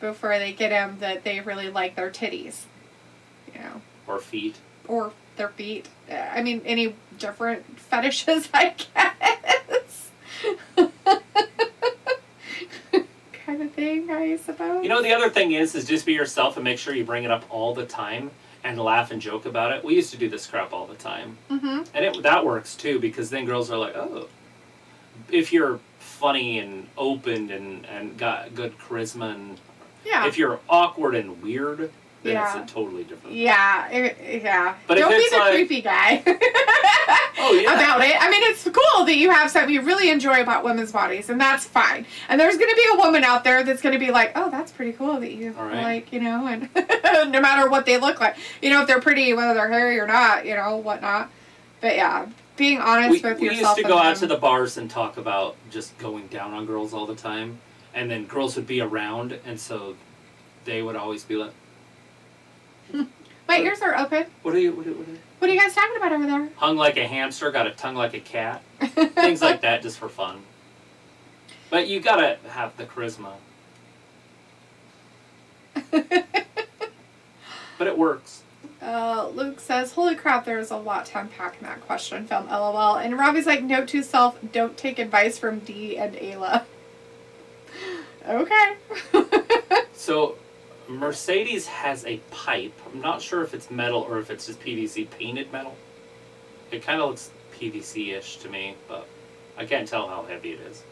before they get them, that they really like their titties. Or feet. Or their feet. I mean, any different fetishes, I guess. Kind of thing, I suppose. The other thing is just be yourself and make sure you bring it up all the time and laugh and joke about it. We used to do this crap all the time. Mm-hmm. And that works too, because then girls are like, oh. If you're funny and open and got good charisma, and if you're awkward and weird, then it's a totally different. Yeah. But don't be the like, creepy guy yeah. about it. I mean, it's cool that you have something you really enjoy about women's bodies, and that's fine. And there's going to be a woman out there that's going to be like, oh, that's pretty cool that you like, and no matter what they look like. If they're pretty, whether they're hairy or not, whatnot. But yeah, being honest with yourself. We used to go out to the bars and talk about just going down on girls all the time, and then girls would be around, and so they would always be like, my ears are open. What are you guys talking about over there? Hung like a hamster, got a tongue like a cat. Things like that, just for fun. But you gotta have the charisma. But it works. Luke says, holy crap, there's a lot to unpack in that question, film LOL. And Robbie's like, note to self, don't take advice from Dee and Ayla. Okay. So, Mercedes has a pipe. I'm not sure if it's metal or if it's just PVC painted metal. It kind of looks PVC-ish to me, but I can't tell how heavy it is.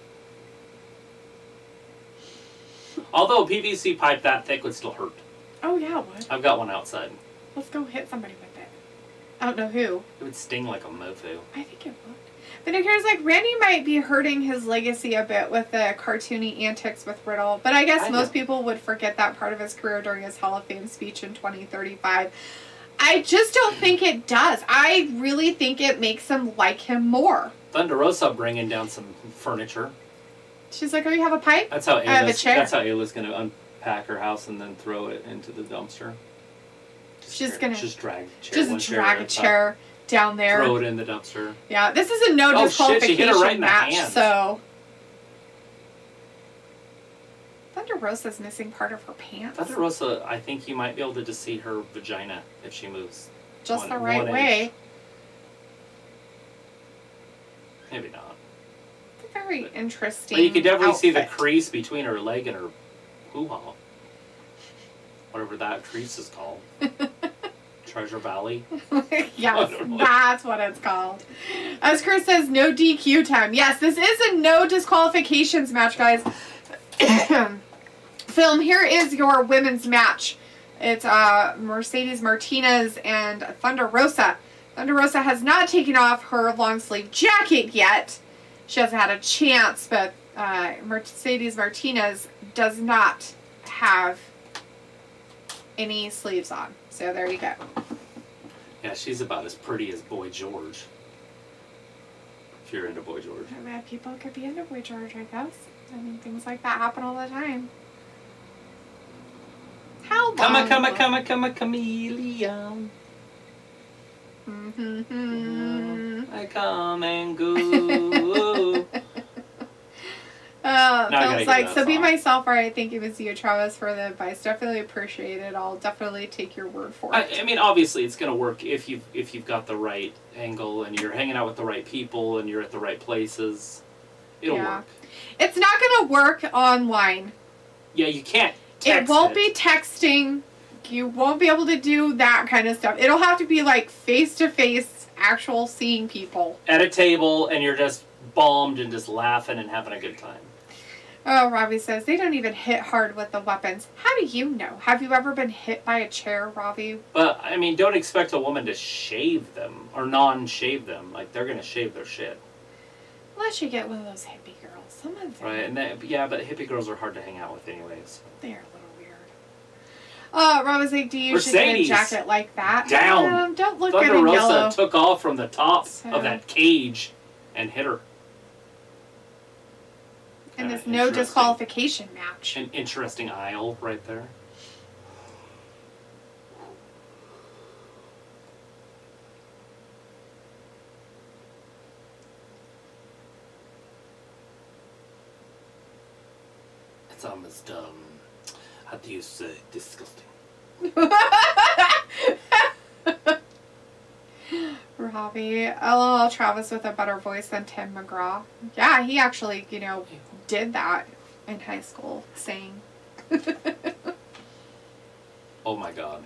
Although a PVC pipe that thick would still hurt. Oh yeah, it would. I've got one outside. Let's go hit somebody with it. I don't know who. It would sting like a mofo. I think it would. But it appears like Randy might be hurting his legacy a bit with the cartoony antics with Riddle. But I guess most people would forget that part of his career during his Hall of Fame speech in 2035. I just don't think it does. I really think it makes them like him more. Thunder Rosa bringing down some furniture. She's like, oh, you have a pipe? That's how I have a chair. That's how Ayla's going to unpack her house and then throw it into the dumpster. She's going to just drag a chair down there. Throw it in the dumpster. Yeah, this is a no disqualification match, so. Thunder Rosa's missing part of her pants. Thunder Rosa, I think you might be able to just see her vagina if she moves. Just the right way. Maybe not. It's a very interesting. But you can definitely see the outfit. crease between her leg and her hoo-ha. Whatever that crease is called. Treasure Valley? Yes, that's what it's called. As Chris says, no DQ time. Yes, this is a no disqualifications match, guys. Film, here is your women's match. It's Mercedes Martinez and Thunder Rosa. Thunder Rosa has not taken off her long sleeve jacket yet. She hasn't had a chance, but Mercedes Martinez does not have any sleeves on. So there you go. Yeah, she's about as pretty as Boy George. If you're into Boy George. People could be into Boy George, I guess. I mean, things like that happen all the time. How long? Chameleon. I come and go. Phil's like, so be myself, or I think it was you, Travis, for the advice. Definitely appreciate it. I'll definitely take your word for it. I mean, obviously, it's going to work if you've got the right angle and you're hanging out with the right people and you're at the right places. It'll work. It's not going to work online. Yeah, you can't text it. Won't be texting. You won't be able to do that kind of stuff. It'll have to be like face-to-face, actual seeing people. At a table, and you're just bombed and just laughing and having a good time. Oh, Robbie says, they don't even hit hard with the weapons. How do you know? Have you ever been hit by a chair, Robbie? But, I mean, don't expect a woman to shave them, or non-shave them. Like, they're going to shave their shit. Unless you get one of those hippie girls. Some of them. Right, and but hippie girls are hard to hang out with anyways. They're a little weird. Rob was like, do you should get a jacket like that? Down. Don't look Thunder good in Rosa yellow. took off from the top of that cage and hit her. And there's no disqualification match. An interesting aisle right there. It's almost, how do you say, disgusting. Robbie. LOL, Travis with a better voice than Tim McGraw. Yeah, he actually, did that in high school, saying. Oh my god.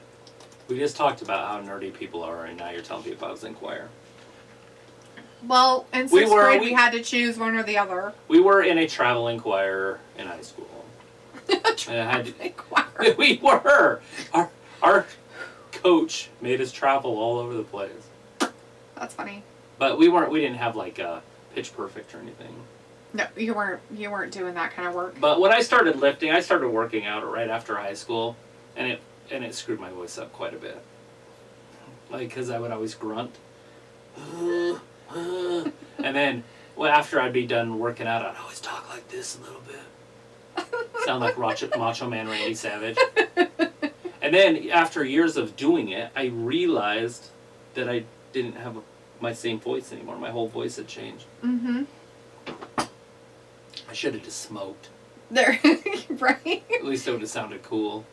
We just talked about how nerdy people are, and now you're telling me about Buzz Inquire. Well, in sixth grade, we had to choose one or the other. We were in a traveling choir in high school. Choir. We were. Our coach made us travel all over the place. That's funny. But we didn't have like Pitch Perfect or anything. No, you weren't doing that kind of work. But when I started lifting, I started working out right after high school, and it screwed my voice up quite a bit. Like, because I would always grunt. And then after I'd be done working out, I'd always talk like this a little bit. Sound like Macho Man Randy Savage. And then after years of doing it, I realized that I didn't have my same voice anymore. My whole voice had changed. Mm-hmm. I should have just smoked. There, right? At least it would have sounded cool.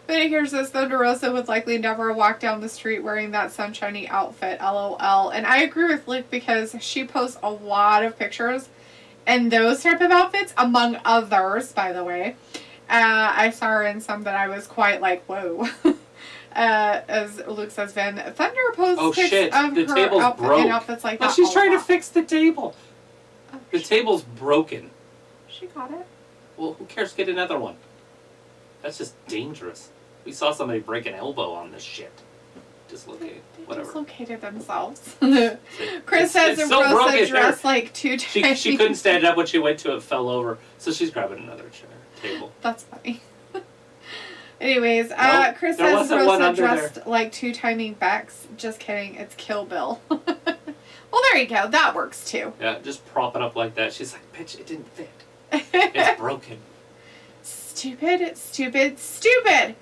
Vinegar says Thunder Rosa would likely never walk down the street wearing that sunshiny outfit, LOL. And I agree with Luke because she posts a lot of pictures in those type of outfits, among others, by the way. I saw her in some that I was quite like, whoa. As Luke says, Thunder posts pics of the her table's in outfits like that. Well, she's trying to fix the table. Oh, the table's broken. She got it. Well, who cares? Get another one. That's just dangerous. We saw somebody break an elbow on this shit. Dislocate. Whatever. Dislocated themselves. Chris says it's Rosa broken. dressed like 2 times. She couldn't stand up when she went to it, fell over. So she's grabbing another table. That's funny. Anyways, Chris there says wasn't one Rosa under dressed there. like 2 timing Bex. Just kidding. It's Kill Bill. Well, there you go. That works too. Yeah, just prop it up like that. She's like, bitch, it didn't fit. It's broken. Stupid, stupid, stupid.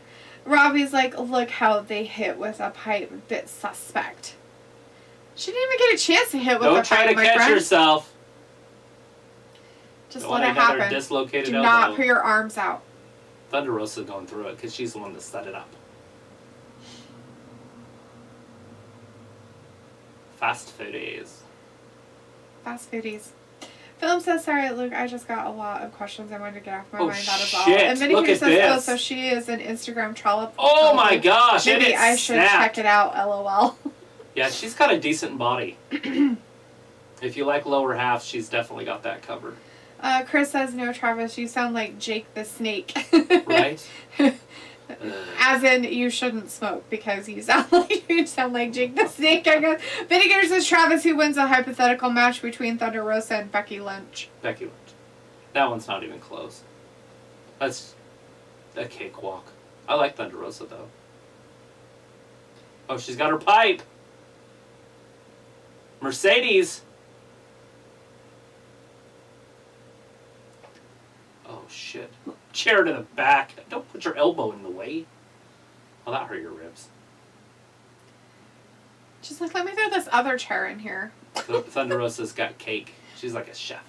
Robbie's like, look how they hit with a pipe. Bit suspect. She didn't even get a chance to hit with a pipe, Don't try to my catch friend. yourself. Just Don't let want it another happen. dislocated Do elbow. not put your arms out. Thunder Rosa's going through it because she's the one that set it up. Fast foodies. Fast foodies. Film says, sorry, Luke, I just got a lot of questions I wanted to get off my mind. That is all. Shit. And Minnie Look here at says, this. oh, so she is an Instagram trollop. Oh my gosh, and Maybe it I should snapped. check it out, LOL. Yeah, she's got a decent body. If you like lower half, she's definitely got that covered. Chris says, no, Travis, you sound like Jake the Snake. Right? As in, you shouldn't smoke because you sound like Jake the Snake, I guess. Vinegar says, Travis, who wins a hypothetical match between Thunder Rosa and Becky Lynch? Becky Lynch. That one's not even close. That's a cakewalk. I like Thunder Rosa, though. Oh, she's got her pipe. Mercedes. Oh, shit. Chair to the back. Don't put your elbow in the way. Oh, that hurt your ribs. She's like, let me throw this other chair in here. Thunder Rosa's got cake. She's like a chef.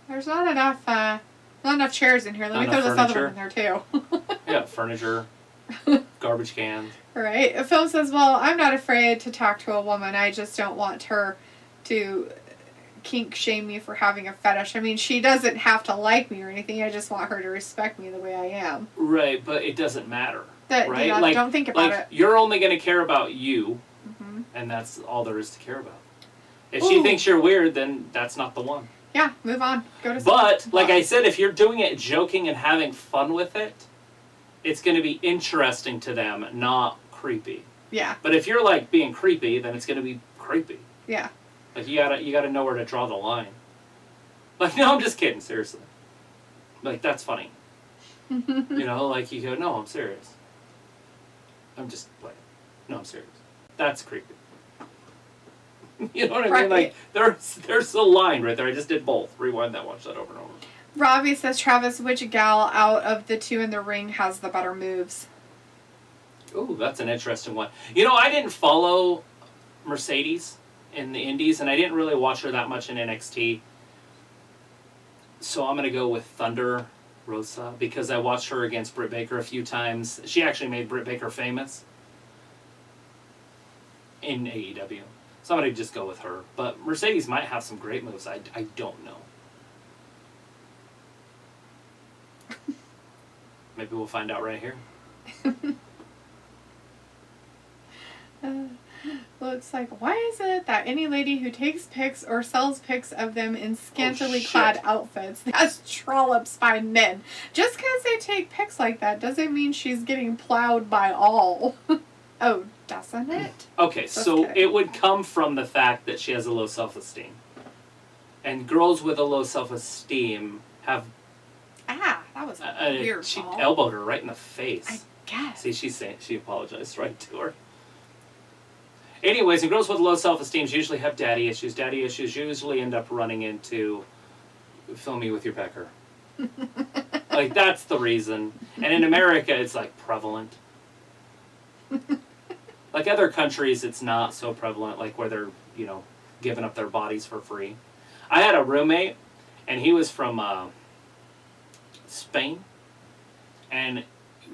There's not enough chairs in here. Let me throw this other one in there too. Yeah, furniture, garbage cans. Right. Phil says, well, I'm not afraid to talk to a woman. I just don't want her to kink shame me for having a fetish. I mean, she doesn't have to like me or anything. I just want her to respect me the way I am. Right, but it doesn't matter. That, right? you know, Like, don't think about it. You're only going to care about you, and that's all there is to care about. If she thinks you're weird, then that's not the one. Yeah, move on. Go to But, like I said, if you're doing it joking and having fun with it, it's going to be interesting to them, not creepy. Yeah. But if you're, like, being creepy, then it's going to be creepy. Yeah. Like, you gotta know where to draw the line. Like, no, I'm just kidding, seriously. Like, that's funny. You know, like, you go, no, I'm serious. I'm just playing. No, I'm serious. That's creepy. You know what I mean? Right. Like, there's a line right there. I just did both. Rewind that, watch that over and over. Robbie says, Travis, which gal out of the two in the ring has the better moves? Ooh, that's an interesting one. You know, I didn't follow Mercedes in the Indies, and I didn't really watch her that much in NXT. So I'm going to go with Thunder Rosa, because I watched her against Britt Baker a few times. She actually made Britt Baker famous in AEW. So I'm going to just go with her. But Mercedes might have some great moves. I don't know. Maybe we'll find out right here. Looks like, why is it that any lady who takes pics or sells pics of them in scantily clad outfits has trollops by men? Just because they take pics like that doesn't mean she's getting plowed by all. Oh, doesn't it? Okay, so it would come from the fact that she has a low self-esteem. And girls with a low self-esteem have... Ah, that was a weird She fall. elbowed her right in the face. I guess. See, she apologized right to her. Anyways, and girls with low self-esteem usually have daddy issues. Daddy issues usually end up running into fill me with your pecker. Like, that's the reason. And in America, it's, like, prevalent. Like, other countries, it's not so prevalent, like, where they're, you know, giving up their bodies for free. I had a roommate, and he was from Spain, and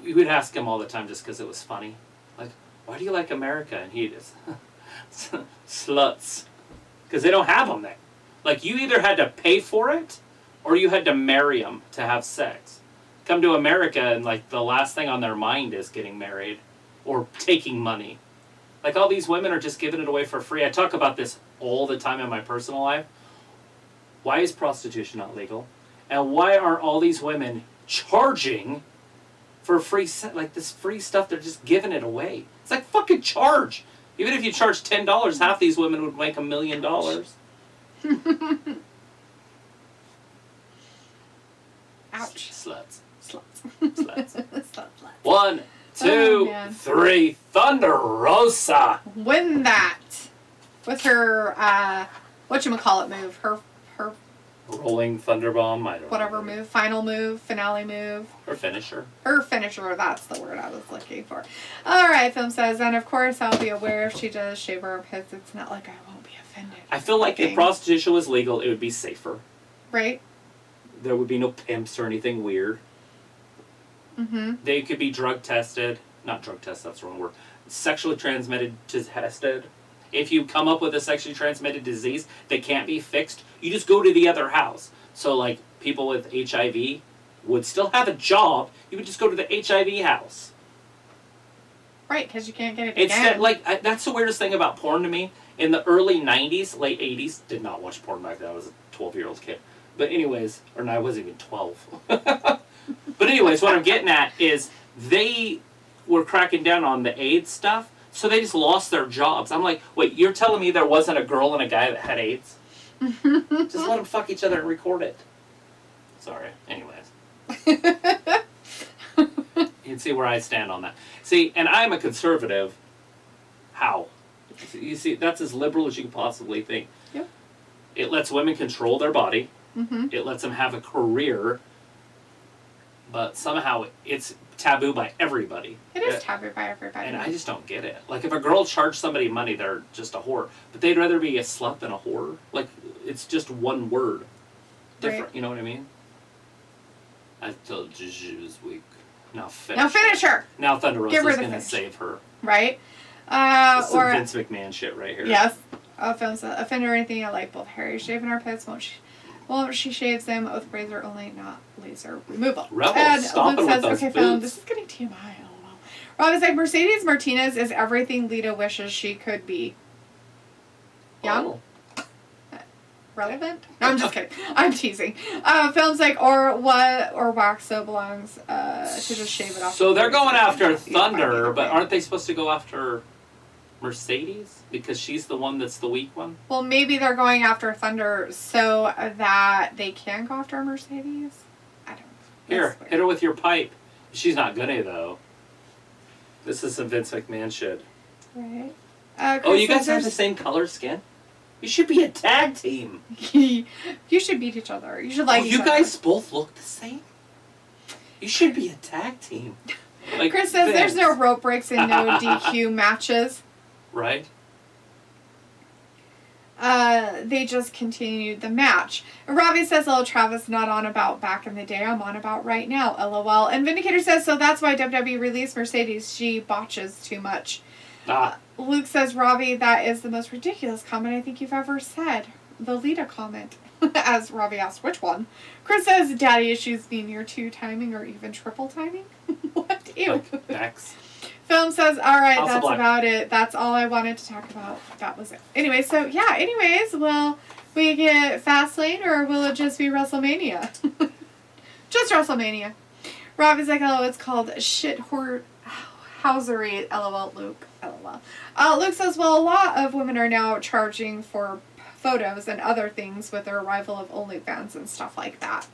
we would ask him all the time just because it was funny. Like, why do you like America? And he just, sluts. Because they don't have them there. Like, you either had to pay for it, or you had to marry them to have sex. Come to America, and, like, the last thing on their mind is getting married, or taking money. Like, all these women are just giving it away for free. I talk about this all the time in my personal life. Why is prostitution not legal? And why aren't all these women charging for free, like this free stuff? They're just giving it away. It's like, fucking charge. Even if you charge $10, half these women would make $1 million. Ouch. Sluts. Sluts. Sluts. Sluts. 1, 2, 3. Thunder Rosa. Win that with her whatchamacallit move. Her Rolling Thunderbomb. I don't whatever know. move, final move, finale move. Her finisher. Her finisher, that's the word I was looking for. Alright, Film says, and of course I'll be aware if she does shave her armpits. It's not like I won't be offended. I feel like if prostitution was legal, it would be safer. Right? There would be no pimps or anything weird. Mm-hmm. They could be drug tested. Not drug test, that's the wrong word. Sexually transmitted tested. If you come up with a sexually transmitted disease that can't be fixed, you just go to the other house. So, like, people with HIV would still have a job. You would just go to the HIV house. Right, because you can't get it It's again. that's the weirdest thing about porn to me. In the early 90s, late 80s, did not watch porn back then. I was a 12-year-old kid. But anyways, or no, I wasn't even 12. But anyways, what I'm getting at is they were cracking down on the AIDS stuff, so they just lost their jobs. I'm like, wait, you're telling me there wasn't a girl and a guy that had AIDS? Just let them fuck each other and record it. Sorry. Anyways. You can see where I stand on that. See, and I'm a conservative. How? You see, that's as liberal as you can possibly think. Yep. It lets women control their body. Mm-hmm. It lets them have a career. But somehow it's taboo by everybody. It is taboo by everybody. And I just don't get it. Like, if a girl charged somebody money, they're just a whore. But they'd rather be a slut than a whore. Like, it's just one word. Different, Right. You know what I mean? I told you she was weak. Now finish her! Now Thunder Give her Rosa's the going to finish. save her. Right? This is some Or Vince McMahon shit right here. yes. Film says, offender or anything I like both Harry shaving our pits won't she shaves them with razor only, not laser removal. Rebel, and stop Luke it says, with those okay, Film, boots. this is getting TMI. Rob is like, Mercedes Martinez is everything Lita wishes she could be. Young? Oh. Relevant? No, I'm just kidding. I'm teasing. Film's like, or what, or wax so belongs to just shave it off. So they're going after Yeah, Thunder, fine, but either aren't they supposed to go after Mercedes? Because she's the one that's the weak one? Well, maybe they're going after Thunder so that they can go after Mercedes? I don't know. Here, hit her with your pipe. She's not gonna, though. This is some Vince McMahon shit. Right. Oh, you guys have the same color skin? You should be a tag team. You should beat each other. You should like each you other. guys both look the same? You should be a tag team. Like Chris says there's no rope breaks and no DQ matches. Right. They just continued the match. Robbie says, "Oh, Travis, not on about back in the day. I'm on about right now. LOL." And Vindicator says, "So that's why WWE released Mercedes. She botches too much." Luke says, "Robbie, that is the most ridiculous comment I think you've ever said." The Lita comment. As Robbie asked, which one? Chris says, "Daddy issues mean you're two timing or even triple timing." What? Ew. X. Film says, "All right, House of that's Black. about it. That's all I wanted to talk about. That was it." Anyway, so yeah, will we get Fastlane or will it just be WrestleMania? Just WrestleMania. Robbie's like, "Oh, it's called housery, LOL, Luke, LOL." Luke says, "Well, a lot of women are now charging for photos and other things with their arrival of OnlyFans and stuff like that.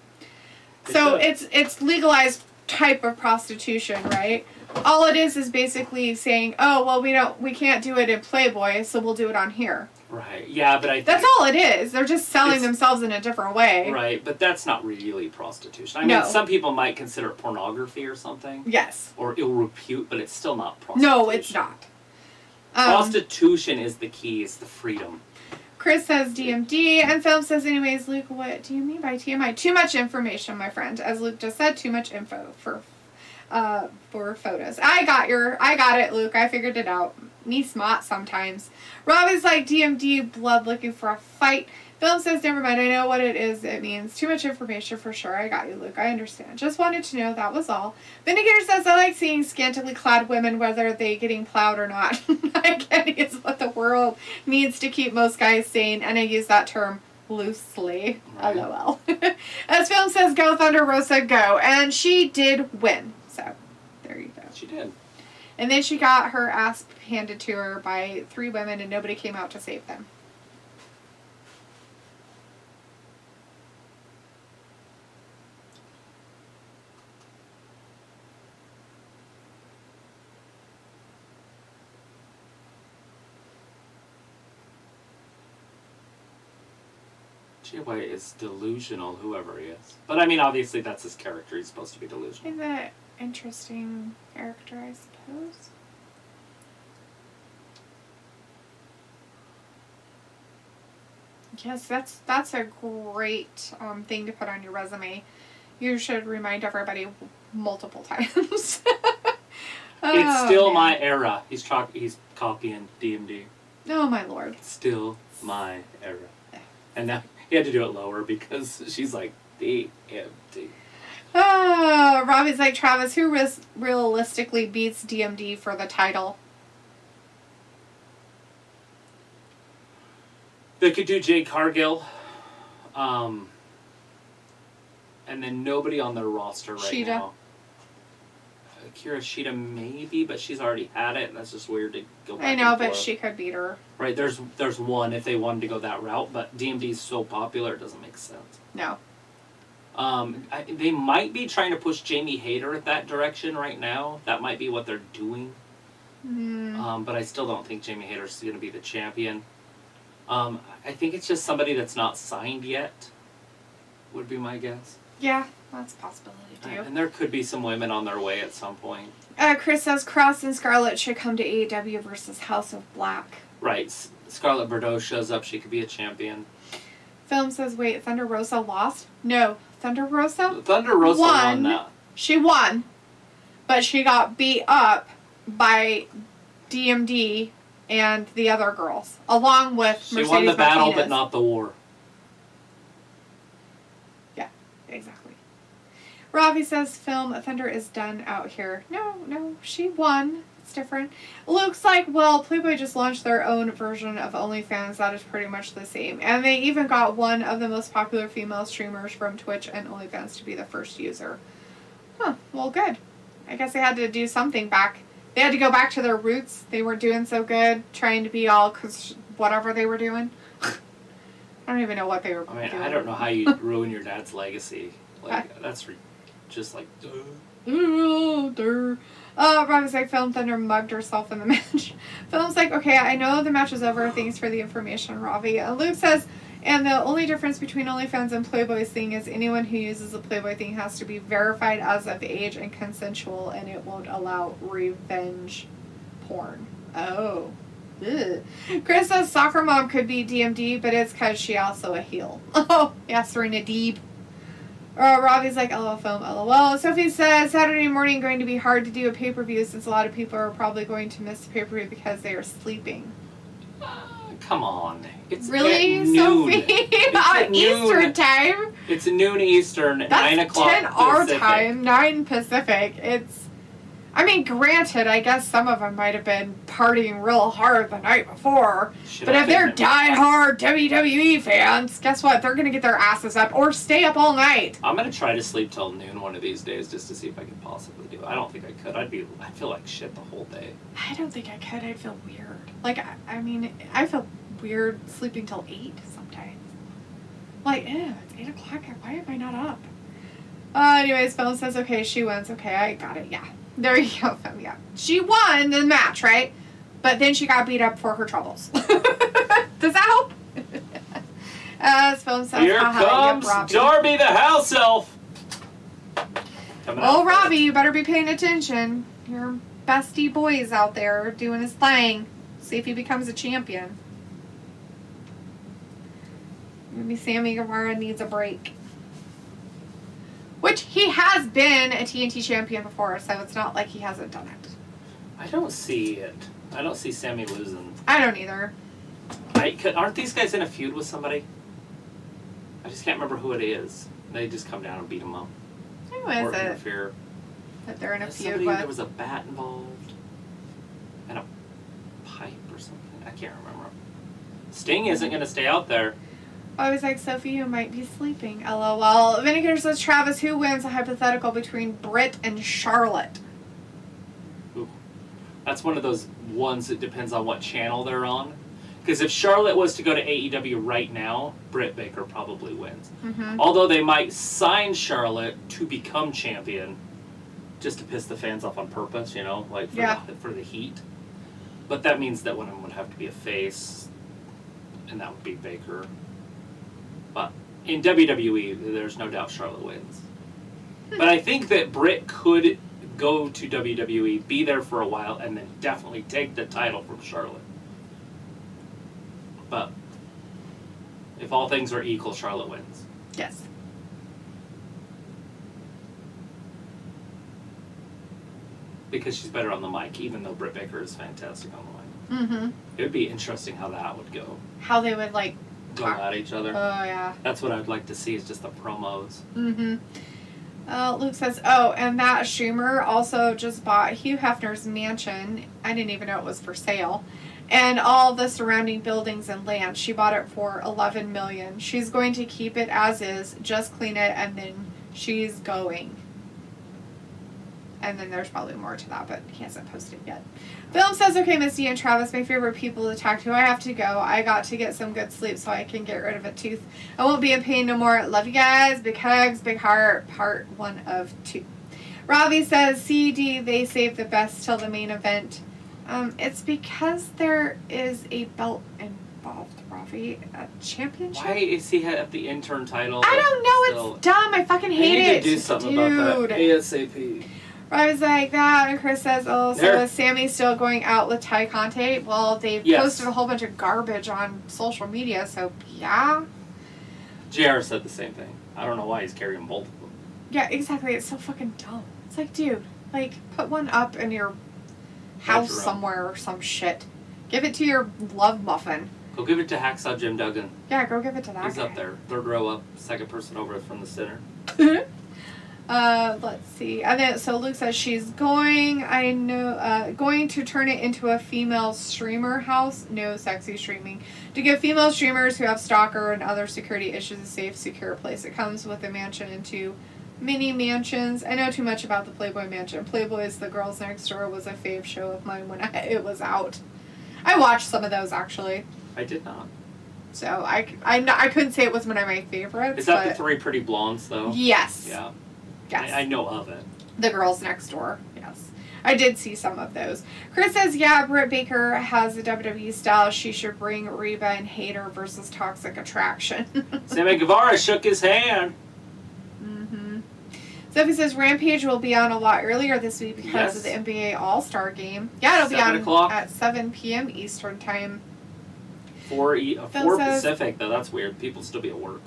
So it's legalized type of prostitution, right? All it is basically saying, oh, well, we can't do it in Playboy, so we'll do it on here. Right. Yeah, but I think that's all it is. They're just selling themselves in a different way. Right, but that's not really prostitution. I mean, some people might consider it pornography or something. Yes. Or ill repute, but it's still not prostitution. No, it's not. Prostitution is the key. It's the freedom. Chris says DMD, and Film says, anyways, Luke, what do you mean by TMI? Too much information, my friend. As Luke just said, too much info for photos. I got it, Luke. I figured it out. Me smart sometimes. Rob is like, DMD, blood looking for a fight. Film says, never mind, I know what it is. It means too much information for sure. I got you, Luke. I understand. Just wanted to know, that was all. Vindicator says, I like seeing scantily clad women, whether they getting plowed or not. I get it. It's what the world needs to keep most guys sane, and I use that term loosely. Right. LOL. As Film says, go Thunder Rosa, go. And she did win. So, there you go. She did. And then she got her ass handed to her by 3 women, and nobody came out to save them. Jay White is delusional, whoever he is. But I mean, obviously that's his character. He's supposed to be delusional. He's an interesting character, I suppose. Yes, that's a great thing to put on your resume. You should remind everybody multiple times. It's still my era. He's copying DMD. Oh my lord. It's still my era. And now he had to do it lower because she's like DMD. Robbie's like, Travis, who realistically beats DMD for the title? They could do Jade Cargill. And then nobody on their roster right now. Akira Shida maybe, but she's already had it, and that's just weird to go back. I know, but she could beat her. Right, there's one if they wanted to go that route, but DMD is so popular it doesn't make sense. No. They might be trying to push Jamie Hayter at that direction right now. That might be what they're doing. But I still don't think Jamie Hayter's going to be the champion. I think it's just somebody that's not signed yet, would be my guess. Yeah, that's a possibility too. And there could be some women on their way at some point. Chris says Cross and Scarlett should come to AEW versus House of Black. Right. Scarlett Bordeaux shows up. She could be a champion. Film says, wait, Thunder Rosa lost? No. Thunder Rosa won that. She won. But she got beat up by DMD and the other girls. Along with Mercedes She won the battle, Martinez. but not the war. Exactly. Robbie says, Film, Thunder is done out here. No, she won. It's different. Luke's like, well, Playboy just launched their own version of OnlyFans that is pretty much the same. And they even got one of the most popular female streamers from Twitch and OnlyFans to be the first user. Huh, well, good. I guess they had to do something back They had to go back to their roots. They weren't doing so good, trying to be all, because whatever they were doing. I don't even know what they were doing. I don't know how you ruin your dad's legacy. Like, that's just like, duh. Robbie's like, Film Thunder mugged herself in the match. Film's like, okay, I know the match is over. Thanks for the information, Robbie. Luke says, and the only difference between OnlyFans and Playboy's thing is anyone who uses the Playboy thing has to be verified as of age and consensual, and it won't allow revenge porn. Oh. Ugh. Chris says soccer mom could be DMD, but it's because she also a heel. Oh, yeah, Serena Deeb. Robbie's like, LOL film, LOL. Sophie says, Saturday morning going to be hard to do a pay-per-view since a lot of people are probably going to miss the pay-per-view because they are sleeping. Come on. It's really, at noon. Sophie? On Eastern time? It's noon Eastern, That's 9 o'clock 10 our Pacific. time, 9 Pacific. I mean, granted, I guess some of them might have been partying real hard the night before. But if they're die-hard WWE fans, guess what? They're going to get their asses up or stay up all night. I'm going to try to sleep till noon one of these days just to see if I can possibly do it. I don't think I could. I'd feel like shit the whole day. I don't think I could. I'd feel weird. Like, I mean, I feel weird sleeping till 8 sometimes. Like, ew, it's 8 o'clock. Why am I not up? Anyways, Phil says, okay, she wins. Okay, I got it. Yeah. There you go, Phil. Yeah. She won the match, right? But then she got beat up for her troubles. Does that help? As Phil says, here comes Darby the house elf. Oh, Robbie, you better be paying attention. Your bestie boy is out there doing his thing. See if he becomes a champion. Maybe Sammy Guevara needs a break. Which he has been a TNT champion before, so it's not like he hasn't done it. I don't see it. I don't see Sammy losing. I don't either. Aren't these guys in a feud with somebody? I just can't remember who it is. They just come down and beat him up. Who is or it? Interfere. That they're in a feud Somebody, with? there was a bat involved. And a pipe or something. I can't remember. Sting isn't going to stay out there. I was like, Sophie, you might be sleeping. LOL. Vinegar says, Travis, who wins a hypothetical between Britt and Charlotte? Ooh. That's one of those ones that depends on what channel they're on. Because if Charlotte was to go to AEW right now, Britt Baker probably wins. Mm-hmm. Although they might sign Charlotte to become champion just to piss the fans off on purpose, you know, like for the heat. But that means that one of them would have to be a face, and that would be Baker. But in WWE, there's no doubt Charlotte wins. But I think that Britt could go to WWE, be there for a while, and then definitely take the title from Charlotte. But if all things are equal, Charlotte wins. Yes. Because she's better on the mic, even though Britt Baker is fantastic on the mic. Mm-hmm. It would be interesting how that would go. How they would, like, go at each other. Oh, yeah. That's what I'd like to see, is just the promos. Mm-hmm. Luke says, oh, and Matt Schumer also just bought Hugh Hefner's mansion. I didn't even know it was for sale. And all the surrounding buildings and land. She bought it for $11 million. She's going to keep it as is, just clean it, and then she's going. And then there's probably more to that, but he hasn't posted yet. Film says, okay, Misty and Travis, my favorite people to talk to. I have to go. I got to get some good sleep so I can get rid of a tooth. I won't be in pain no more. Love you guys. Big hugs, big heart. Part 1 of 2. Robbie says, CD, they saved the best till the main event. It's because there is a belt involved, Robbie. A championship? Why is he at the intern title? I don't know. It's dumb. I fucking hate it. They need to do something about that ASAP. Robbie's like that, and Chris says, oh, so is Sammy still going out with Ty Conte? Well, they've posted a whole bunch of garbage on social media, so yeah. JR said the same thing. I don't know why he's carrying both of them. Yeah, exactly. It's so fucking dumb. It's like, dude, like, put one up in your house somewhere or some shit. Give it to your love muffin. Go give it to Hacksaw Jim Duggan. Yeah, go give it to that He's guy. up there. 3rd row up, second person over from the center. Let's see. And then, so Luke says she's going to turn it into a female streamer house. No sexy streaming. To give female streamers who have stalker and other security issues a safe, secure place. It comes with a mansion and 2 mini mansions. I know too much about the Playboy Mansion. Playboy's The Girls Next Door was a fave show of mine when it was out. I watched some of those, actually. I did not. So I couldn't say it was one of my favorites. Is that the three pretty blondes, though? Yes. Yeah. Yes. I know of it. The Girls Next Door. Yes. I did see some of those. Chris says, yeah, Britt Baker has the WWE style. She should bring Reba and Hayter versus Toxic Attraction. Sammy Guevara shook his hand. Mm-hmm. Sophie says, Rampage will be on a lot earlier this week because Yes. of the NBA All-Star game. Yeah, it'll be 7 on o'clock. at 7 p.m. Eastern Time. 4 Phil says- Pacific, though. That's weird. People still be at work.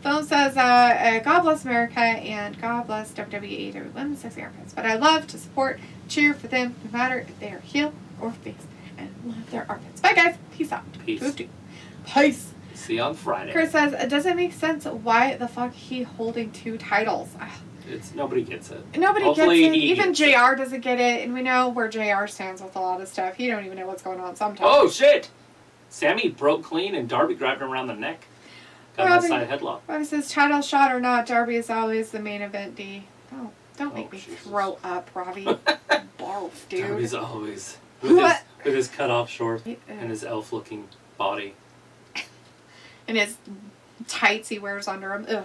Phil says, God bless America and God bless WWE AEW Women's Sexy Armpits. But I love to support, cheer for them, no matter if they are heel or face, and love their armpits. Bye, guys. Peace out. Peace. Peace. See you on Friday. Chris says, does it make sense why the fuck he holding 2 titles? Nobody gets it. Nobody Hopefully gets it. he Even gets JR doesn't get it, and we know where JR stands with a lot of stuff. He don't even know what's going on sometimes. Oh, shit! Sammy broke clean and Darby grabbed him around the neck. Got Robbie- that side headlock. Robbie says, title shot or not, Darby is always the main event, D. Oh, don't make me Jesus. throw up, Robbie. Barf, dude. Darby's always What? with his cut off shorts and And his elf looking body. his tights he wears under him. Ugh,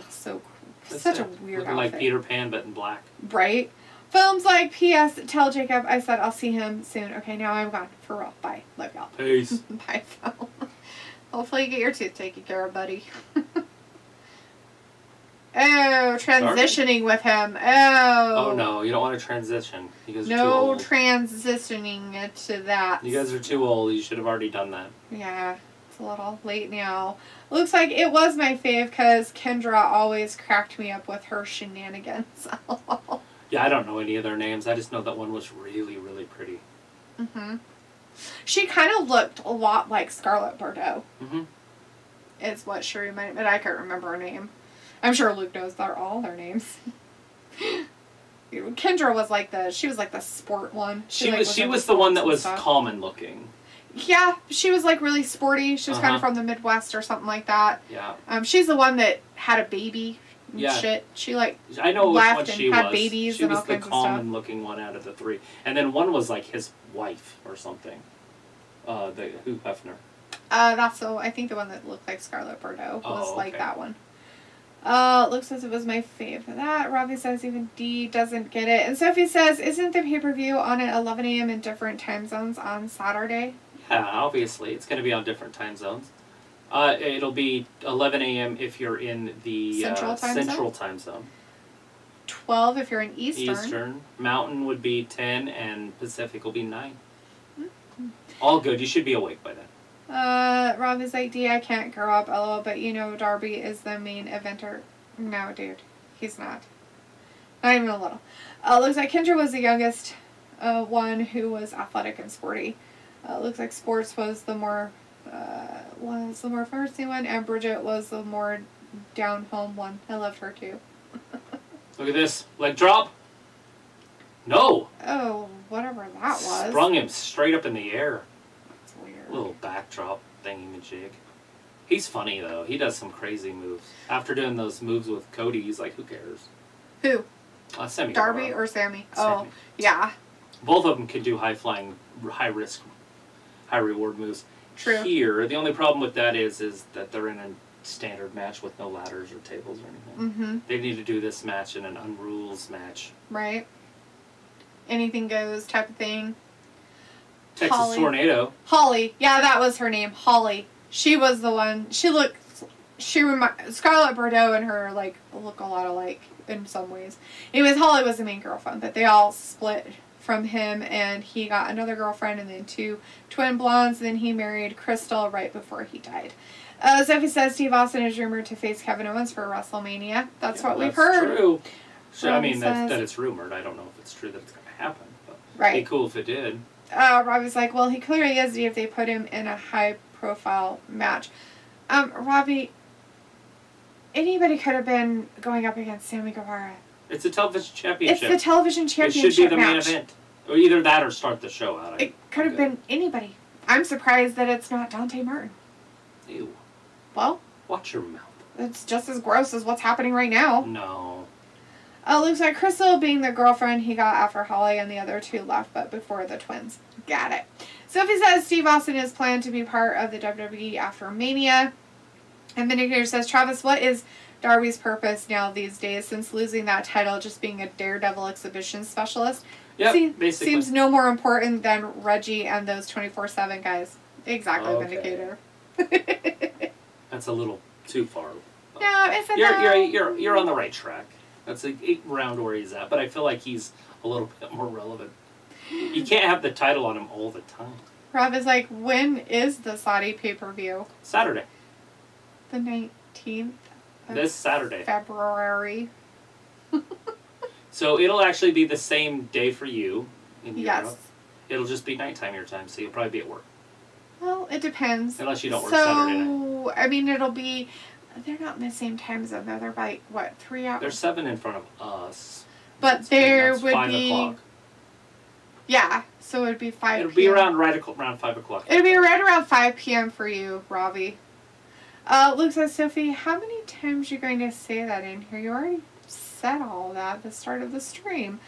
That's such it. a weird Looking outfit. like Peter Pan but in black. Right? Films like P.S. Tell Jacob I said I'll see him soon. Okay, now I'm gone. For real. Bye. Love y'all. Peace. Bye, Phil. Hopefully you get your tooth taken care of, buddy. Oh, transitioning with him. Oh. Oh no, you don't want to transition. You guys are too No old. transitioning to that. You guys are too old. You should have already done that. Yeah, it's a little late now. Looks like it was my fave because Kendra always cracked me up with her shenanigans. Yeah, I don't know any of their names. I just know that one was really, really pretty. Mm-hmm. She kind of looked a lot like Scarlett Bordeaux. Mm-hmm. Is what she reminded me. I can't remember her name. I'm sure Luke knows all their names. Kendra was like the sport one. She like, was into the one that sports and was stuff. common looking. Yeah, she was like really sporty. She was kind of Uh-huh. from the Midwest or something like that. Yeah. She's the one that had a baby and Yeah. shit. She like I know which left one and she had was. babies She and was all the kinds of stuff. common looking one out of the three. And then one was like his wife or something. The Hugh Hefner. I think the one that looked like Scarlett Bordeaux was Oh, like okay. that one. Looks as it was my fave for that. Robbie says even D doesn't get it. And Sophie says, isn't the pay-per-view on at 11 a.m. in different time zones on Saturday? Yeah, obviously. It's going to be on different time zones. It'll be 11 a.m. if you're in the Central time zone. 12 if you're in Eastern. Eastern. Mountain would be 10 and Pacific will be 9. All good. You should be awake by then. Robbie's like, D, I can't grow up, LOL, but you know Darby is the main eventer. No, dude. He's not. Not even a little. Looks like Kendra was the youngest one who was athletic and sporty. Looks like sports was the more fancy one, and Bridget was the more down home one. I loved her too. Look at this. Leg drop. No. Oh, whatever that was. Sprung him straight up in the air. That's weird. Little backdrop thingy-majig. He's funny, though. He does some crazy moves. After doing those moves with Cody, he's like, who cares? Who? Sammy Darby Guevara. or Sammy? Sammy. Oh, yeah. Both of them can do high-flying, high-risk, high-reward moves. True. Here, the only problem with that is that they're in a standard match with no ladders or tables or anything. Mm-hmm. They need to do this match in an unrules match. Right. Anything goes type of thing. Texas Holly. Tornado. Holly. Yeah, that was her name. Holly. She was the one. Scarlett Bordeaux and her, like, look a lot alike in some ways. Anyways, Holly was the main girlfriend, but they all split from him, and he got another girlfriend and then 2 twin blondes. Then he married Crystal right before he died. Sophie says Steve Austin is rumored to face Kevin Owens for WrestleMania. That's what we've heard. True. So, I Robbie mean, says- that it's rumored. I don't know if it's true that it's going to happen. But Right. it'd be cool if it did. Robbie's like, well, he clearly is if they put him in a high-profile match. Robbie, anybody could have been going up against Sammy Guevara. It's a television It's championship. the television It championship should be the match. main event. Or either that or start the show out. It could have been anybody. I'm surprised that it's not Dante Martin. Ew. Well, Watch your mouth. it's just as gross as what's happening right now. No. Looks like Crystal being the girlfriend he got after Holly and the other two left, but before the twins. Got it. Sophie says Steve Austin is planned to be part of the WWE after Mania. And Vindicator says, Travis, what is Darby's purpose now these days since losing that title, just being a Daredevil exhibition specialist? Yeah, basically. Seems no more important than Reggie and those 24/7 guys. Exactly, okay. Vindicator. That's a little too far. No, it's a You're on the right track. That's around where he's at, but I feel like he's a little bit more relevant. You can't have the title on him all the time. Rob is like, when is the Saudi pay-per-view? Saturday. The 19th of This Saturday. February. So it'll actually be the same day for you in Europe. Yes. It'll just be nighttime your time, so you'll probably be at work. Well, it depends. Unless you don't work Saturday night. I mean, it'll be... They're not in the same time zone, though. They're by, what, 3 hours? They're 7 in front of us. But there That's would 5 be... o'clock. Yeah, so it would be 5 It'll p.m. be around 5 o'clock. It'll be right around 5 p.m. for you, Robbie. Luke says, Sophie, how many times are you going to say that in here? You already said all that at the start of the stream.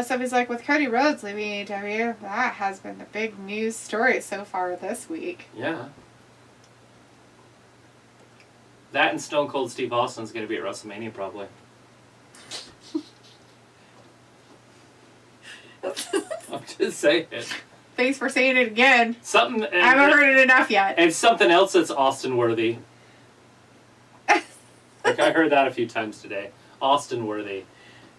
Sophie's like, with Cody Rhodes leaving AEW, that has been the big news story so far this week. Yeah. That and Stone Cold Steve Austin's going to be at WrestleMania, probably. I'm just saying it. Thanks for saying it again. Something. I haven't heard it enough yet. And something else that's Austin-worthy. Like, I heard that a few times today. Austin-worthy.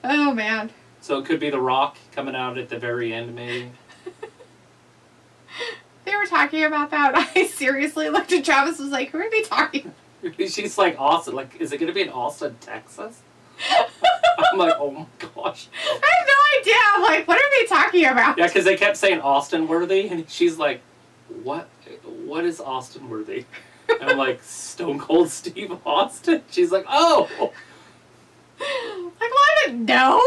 Oh, man. So it could be The Rock coming out at the very end, maybe. They were talking about that. I seriously looked at Travis and was like, who are they talking? She's like, Austin. Like, is it going to be in Austin, Texas? I'm like, oh my gosh. I have no idea. I'm like, what are they talking about? Yeah, because they kept saying Austin-worthy, and she's like, what is Austin-worthy? And I'm like, Stone Cold Steve Austin? She's like, oh! Like, well, I didn't know.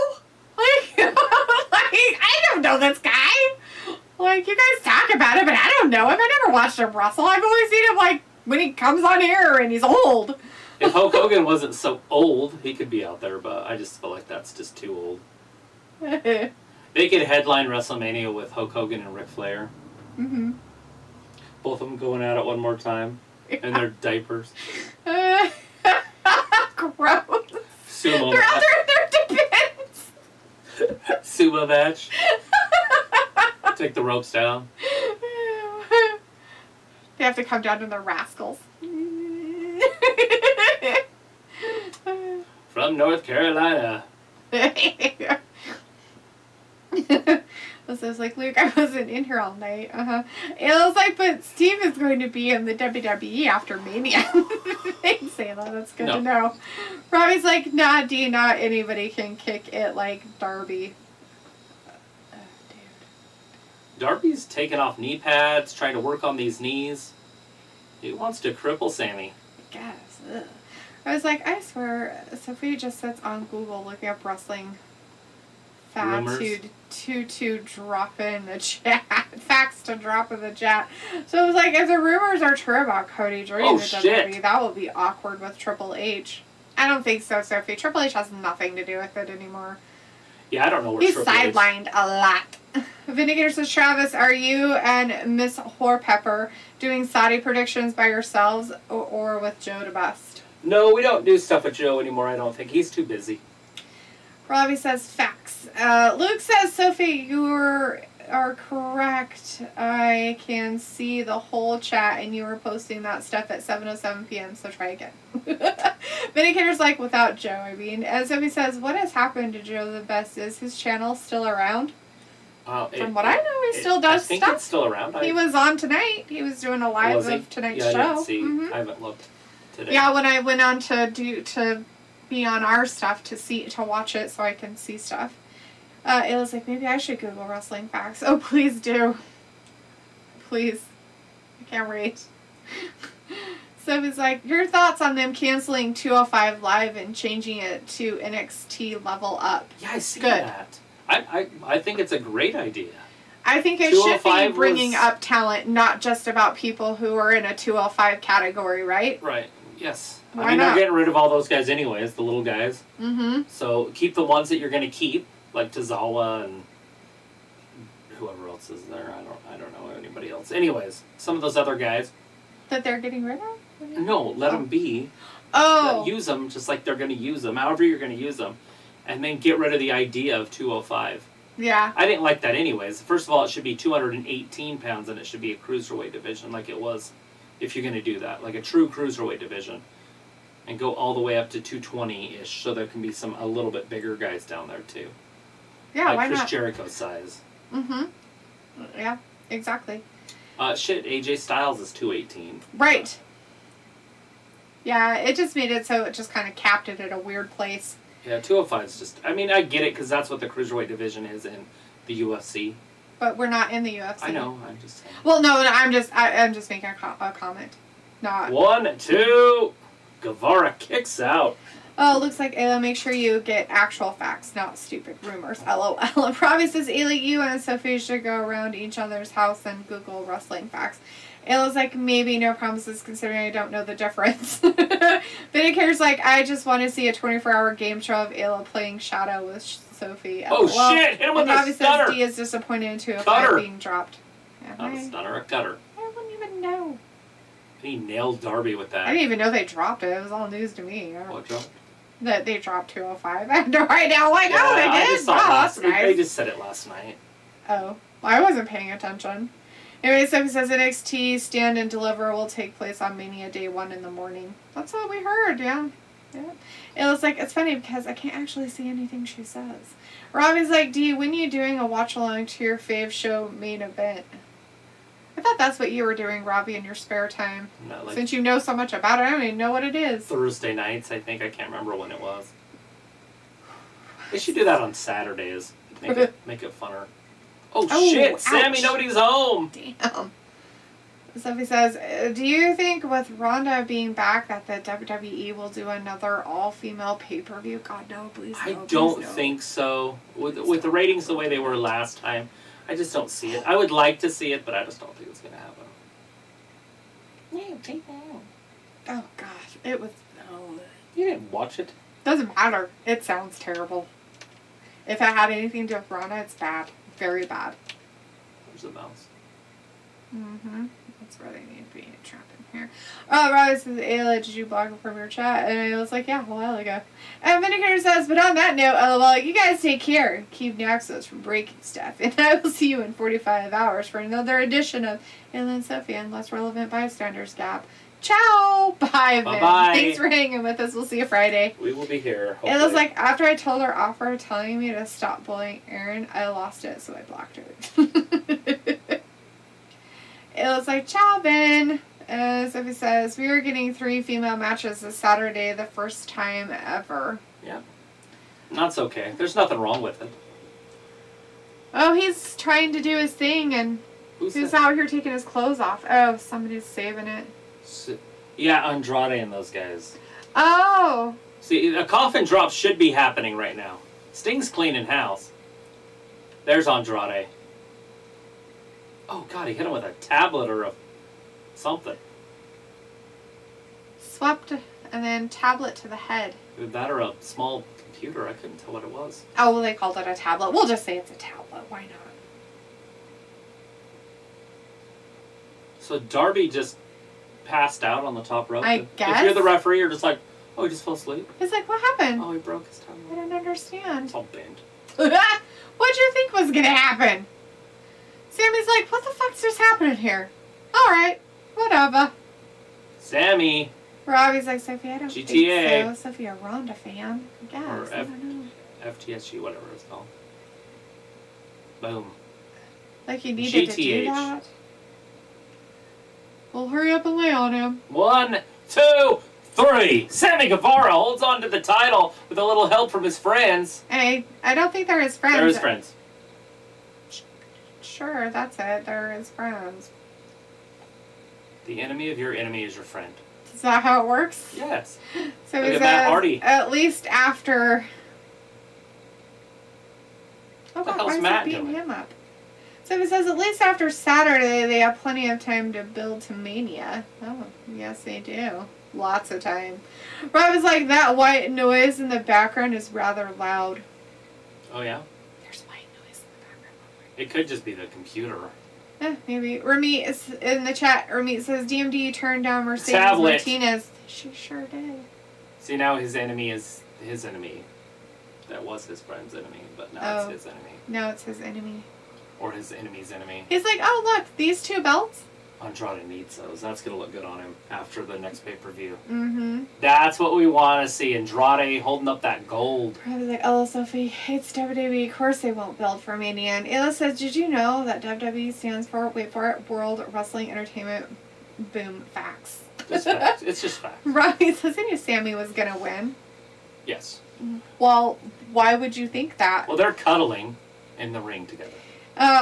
Like, I don't know this guy. Like, you guys talk about it, but I don't know him. I never watched him wrestle. I've only seen him, like, when he comes on air and he's old. If Hulk Hogan wasn't so old, he could be out there, but I just feel like that's just too old. They could headline WrestleMania with Hulk Hogan and Ric Flair. Mm-hmm. Both of them going at it one more time. Yeah. In their diapers. Gross. Sumo They're out match. there in their defense. Sumo match. Take the ropes down. They have to come down to their rascals. From North Carolina. So it's like, Luke, I wasn't in here all night. It was like, but Steve is going to be in the WWE after Mania. They didn't say that. That's good to know. Robbie's like, nah, D, not anybody can kick it like Darby. Dude. Darby's taking off knee pads, trying to work on these knees. He wants to cripple Sammy. I guess. Ugh. I was like, I swear, Sophie just sits on Google looking up wrestling facts to drop in the chat. Facts to drop in the chat. So it was like, if the rumors are true about Cody joining the WWE, that will be awkward with Triple H. I don't think so, Sophie. Triple H has nothing to do with it anymore. Yeah, I don't know where He's Triple H... sidelined a lot. Vindicator says, Travis, are you and Miss Horpepper doing Saudi predictions by yourselves or with Joe DeBest? No, we don't do stuff with Joe anymore, I don't think. He's too busy. Robbie says, facts. Luke says, Sophie, you are correct. I can see the whole chat, and you were posting that stuff at 7:07 p.m., so try again. Vindicator's like, without Joe, I mean. And Sophie says, what has happened to Joe the Best? Is his channel still around? From what I know, he still does stuff. I think it's still around. He was on tonight. He was doing a live of tonight's show. I didn't see. I haven't looked today. Yeah, when I went on to be on our stuff to watch it so I can see stuff. It was like, maybe I should Google wrestling facts. Oh, please do. Please. I can't wait. So it's like, your thoughts on them canceling 205 Live and changing it to NXT Level Up? Yeah, I see that. I think it's a great idea. I think it should be bringing up talent, not just about people who are in a 205 category, right? Right. Yes. Why I mean, not? they're getting rid of all those guys anyways, the little guys. Mm-hmm. So keep the ones that you're going to keep, like Tozawa and whoever else is there. I don't know anybody else. Anyways, some of those other guys. That they're getting rid of? No, let them be. Oh. Use them just like they're going to use them, however you're going to use them. And then get rid of the idea of 205. Yeah. I didn't like that anyways. First of all, it should be 218 pounds and it should be a cruiserweight division like it was if you're going to do that. Like a true cruiserweight division. And go all the way up to 220-ish so there can be a little bit bigger guys down there too. Yeah, like why Chris not? Jericho's size. Mm-hmm. Yeah, exactly. AJ Styles is 218. Right. Yeah, it just made it so it just kind of capped it at a weird place. Yeah, 205 is just... I mean, I get it because that's what the cruiserweight division is in the UFC. But we're not in the UFC. I know, I'm just saying. Well, no, I'm just making a comment. Not... 1, 2... Guevara kicks out. Oh, looks like Ayla, make sure you get actual facts, not stupid rumors. LOL. Robbie says, Ayla, you and Sophie should go around each other's house and Google wrestling facts. Ayla's like, maybe, no promises, considering I don't know the difference. Vindicator's like, I just want to see a 24-hour game show of Ayla playing Shadow with Sophie. Oh, shit! Hit him with a Robbie stunner! says D is disappointed in 205 Cutter. being dropped. Yeah, Not a stunner, a cutter. I wouldn't even know. He nailed Darby with that. I didn't even know they dropped it. It was all news to me. What drop? That they dropped 205. I know right now, like, Yeah, oh, they I did? just saw it Oh, last that's night. nice. They just said it last night. Oh. Well, I wasn't paying attention. Anyway, Sophie says NXT Stand and Deliver will take place on Mania Day 1 in the morning. That's what we heard, yeah. Yeah. It was like, it's funny because I can't actually see anything she says. Robbie's like, D, when are you doing a watch along to your fave show main event? I thought that's what you were doing, Robbie, in your spare time. No, like Since you know so much about it, I don't even know what it is. Thursday nights, I think. I can't remember when it was. They should do that on Saturdays. Make it funner. Oh, shit! Ouch. Sammy, nobody's home! Damn. Sophie says, do you think with Ronda being back that the WWE will do another all-female pay-per-view? God, no, please no. I please don't no. think so. With the ratings the way they were last time, I just don't see it. I would like to see it, but I just don't think it's going to happen. Yeah, take that. Oh, gosh. It was... Oh. You didn't watch it. Doesn't matter. It sounds terrible. If it had anything to do with Ronda, it's bad. Very bad. There's a mouse. Mm-hmm. That's where they need to be trapped in here. Oh, Robbie says, Ayla, did you block it from your chat? And I was like, yeah, a while ago. And Vindicator says, but on that note, LOL, you guys take care. Keep Naxos from breaking stuff. And I will see you in 45 hours for another edition of Ayla and Sophie and Less Relevant Bystanders Gap. Ciao! Bye, Vin. Bye-bye. Thanks for hanging with us. We'll see you Friday. We will be here. It was like, after I told her off for telling me to stop bullying Aaron, I lost it, so I blocked her. It was like, ciao, Ben. Sophie says, we are getting 3 female matches this Saturday, the first time ever. Yeah. That's okay. There's nothing wrong with it. Oh, he's trying to do his thing, and who's out here taking his clothes off? Oh, somebody's saving it. Yeah, Andrade and those guys. Oh! See, a coffin drop should be happening right now. Sting's cleaning house. There's Andrade. Oh, God, he hit him with a tablet or a something. Swept and then tablet to the head. Either that or a small computer. I couldn't tell what it was. Oh, well, they called it a tablet. We'll just say it's a tablet. Why not? So Darby just passed out on the top rope. I guess. If you're the referee, you're just like, oh, he just fell asleep. He's like, what happened? Oh, he broke his I tablet. don't understand. It's all bent. What'd you think was gonna happen? Sammy's like, what the fuck's just happening here? Alright, whatever. Sammy. Robbie's like, Sophie, I don't GTA. think so. Sophie, a Ronda fan. I guess. Or I don't know. FTSG, whatever it's called. Boom. Like you needed to do GTH. that? Well, hurry up and lay on him. 1, 2, 3. Sammy Guevara holds on to the title with a little help from his friends. Hey, I don't think they're his friends. They're his friends. Sure, that's it. They're his friends. The enemy of your enemy is your friend. Is that how it works? Yes. So Look he at Matt says, Hardy. at least after... Oh, What the God, hell's why is Matt he beating doing? him up? So he says, at least after Saturday, they have plenty of time to build to Mania. Oh, yes, they do. Lots of time. Rob is like, that white noise in the background is rather loud. Oh, yeah? There's white noise in the background. It could just be the computer. Maybe. Remy is in the chat. Remy says, DMD turned down Mercedes Martinez. She sure did. See, now his enemy is his enemy. That was his friend's enemy, but now it's his enemy. Now it's his enemy. Or his enemy's enemy. He's like, oh, look, these 2 belts. Andrade needs those. That's going to look good on him after the next pay-per-view. Mm-hmm. That's what we want to see. Andrade holding up that gold. Probably like, oh, Sophie, it's WWE. Of course they won't build for Mania. And Ayla says, did you know that WWE stands for, wait for it, World Wrestling Entertainment? Boom, facts. Just facts. It's just facts. Robbie says, I knew Sami was going to win. Yes. Well, why would you think that? Well, they're cuddling in the ring together.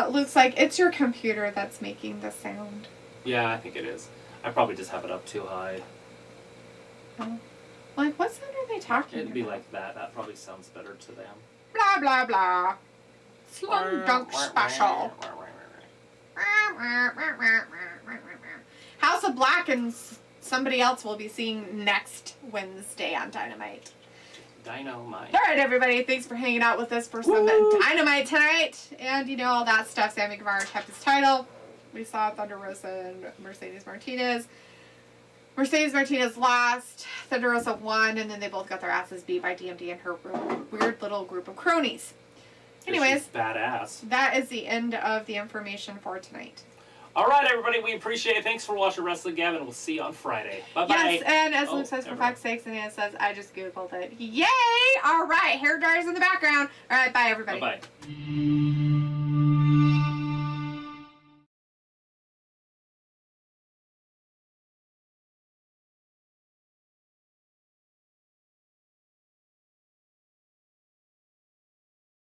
Looks like it's your computer that's making the sound. Yeah, I think it is. I probably just have it up too high. Oh. Like, what sound are they talking It'd be about? like that. That probably sounds better to them. Blah, blah, blah. Slum Dunk Special. House of Black and somebody else we'll be seeing next Wednesday on Dynamite. Dynamite. All right, everybody. Thanks for hanging out with us for some Dynamite tonight. And, you know, all that stuff. Sammy Guevara kept his title. We saw Thunder Rosa and Mercedes Martinez. Mercedes Martinez lost. Thunder Rosa won. And then they both got their asses beat by DMD and her weird little group of cronies. Anyways. She's badass. That is the end of the information for tonight. All right, everybody. We appreciate it. Thanks for watching Wrestling Gavin. We'll see you on Friday. Bye-bye. Yes, and as Luke says, for fuck's sakes, and Anna says, I just Googled it. Yay! All right, hair dryers in the background. All right, bye, everybody. Bye-bye.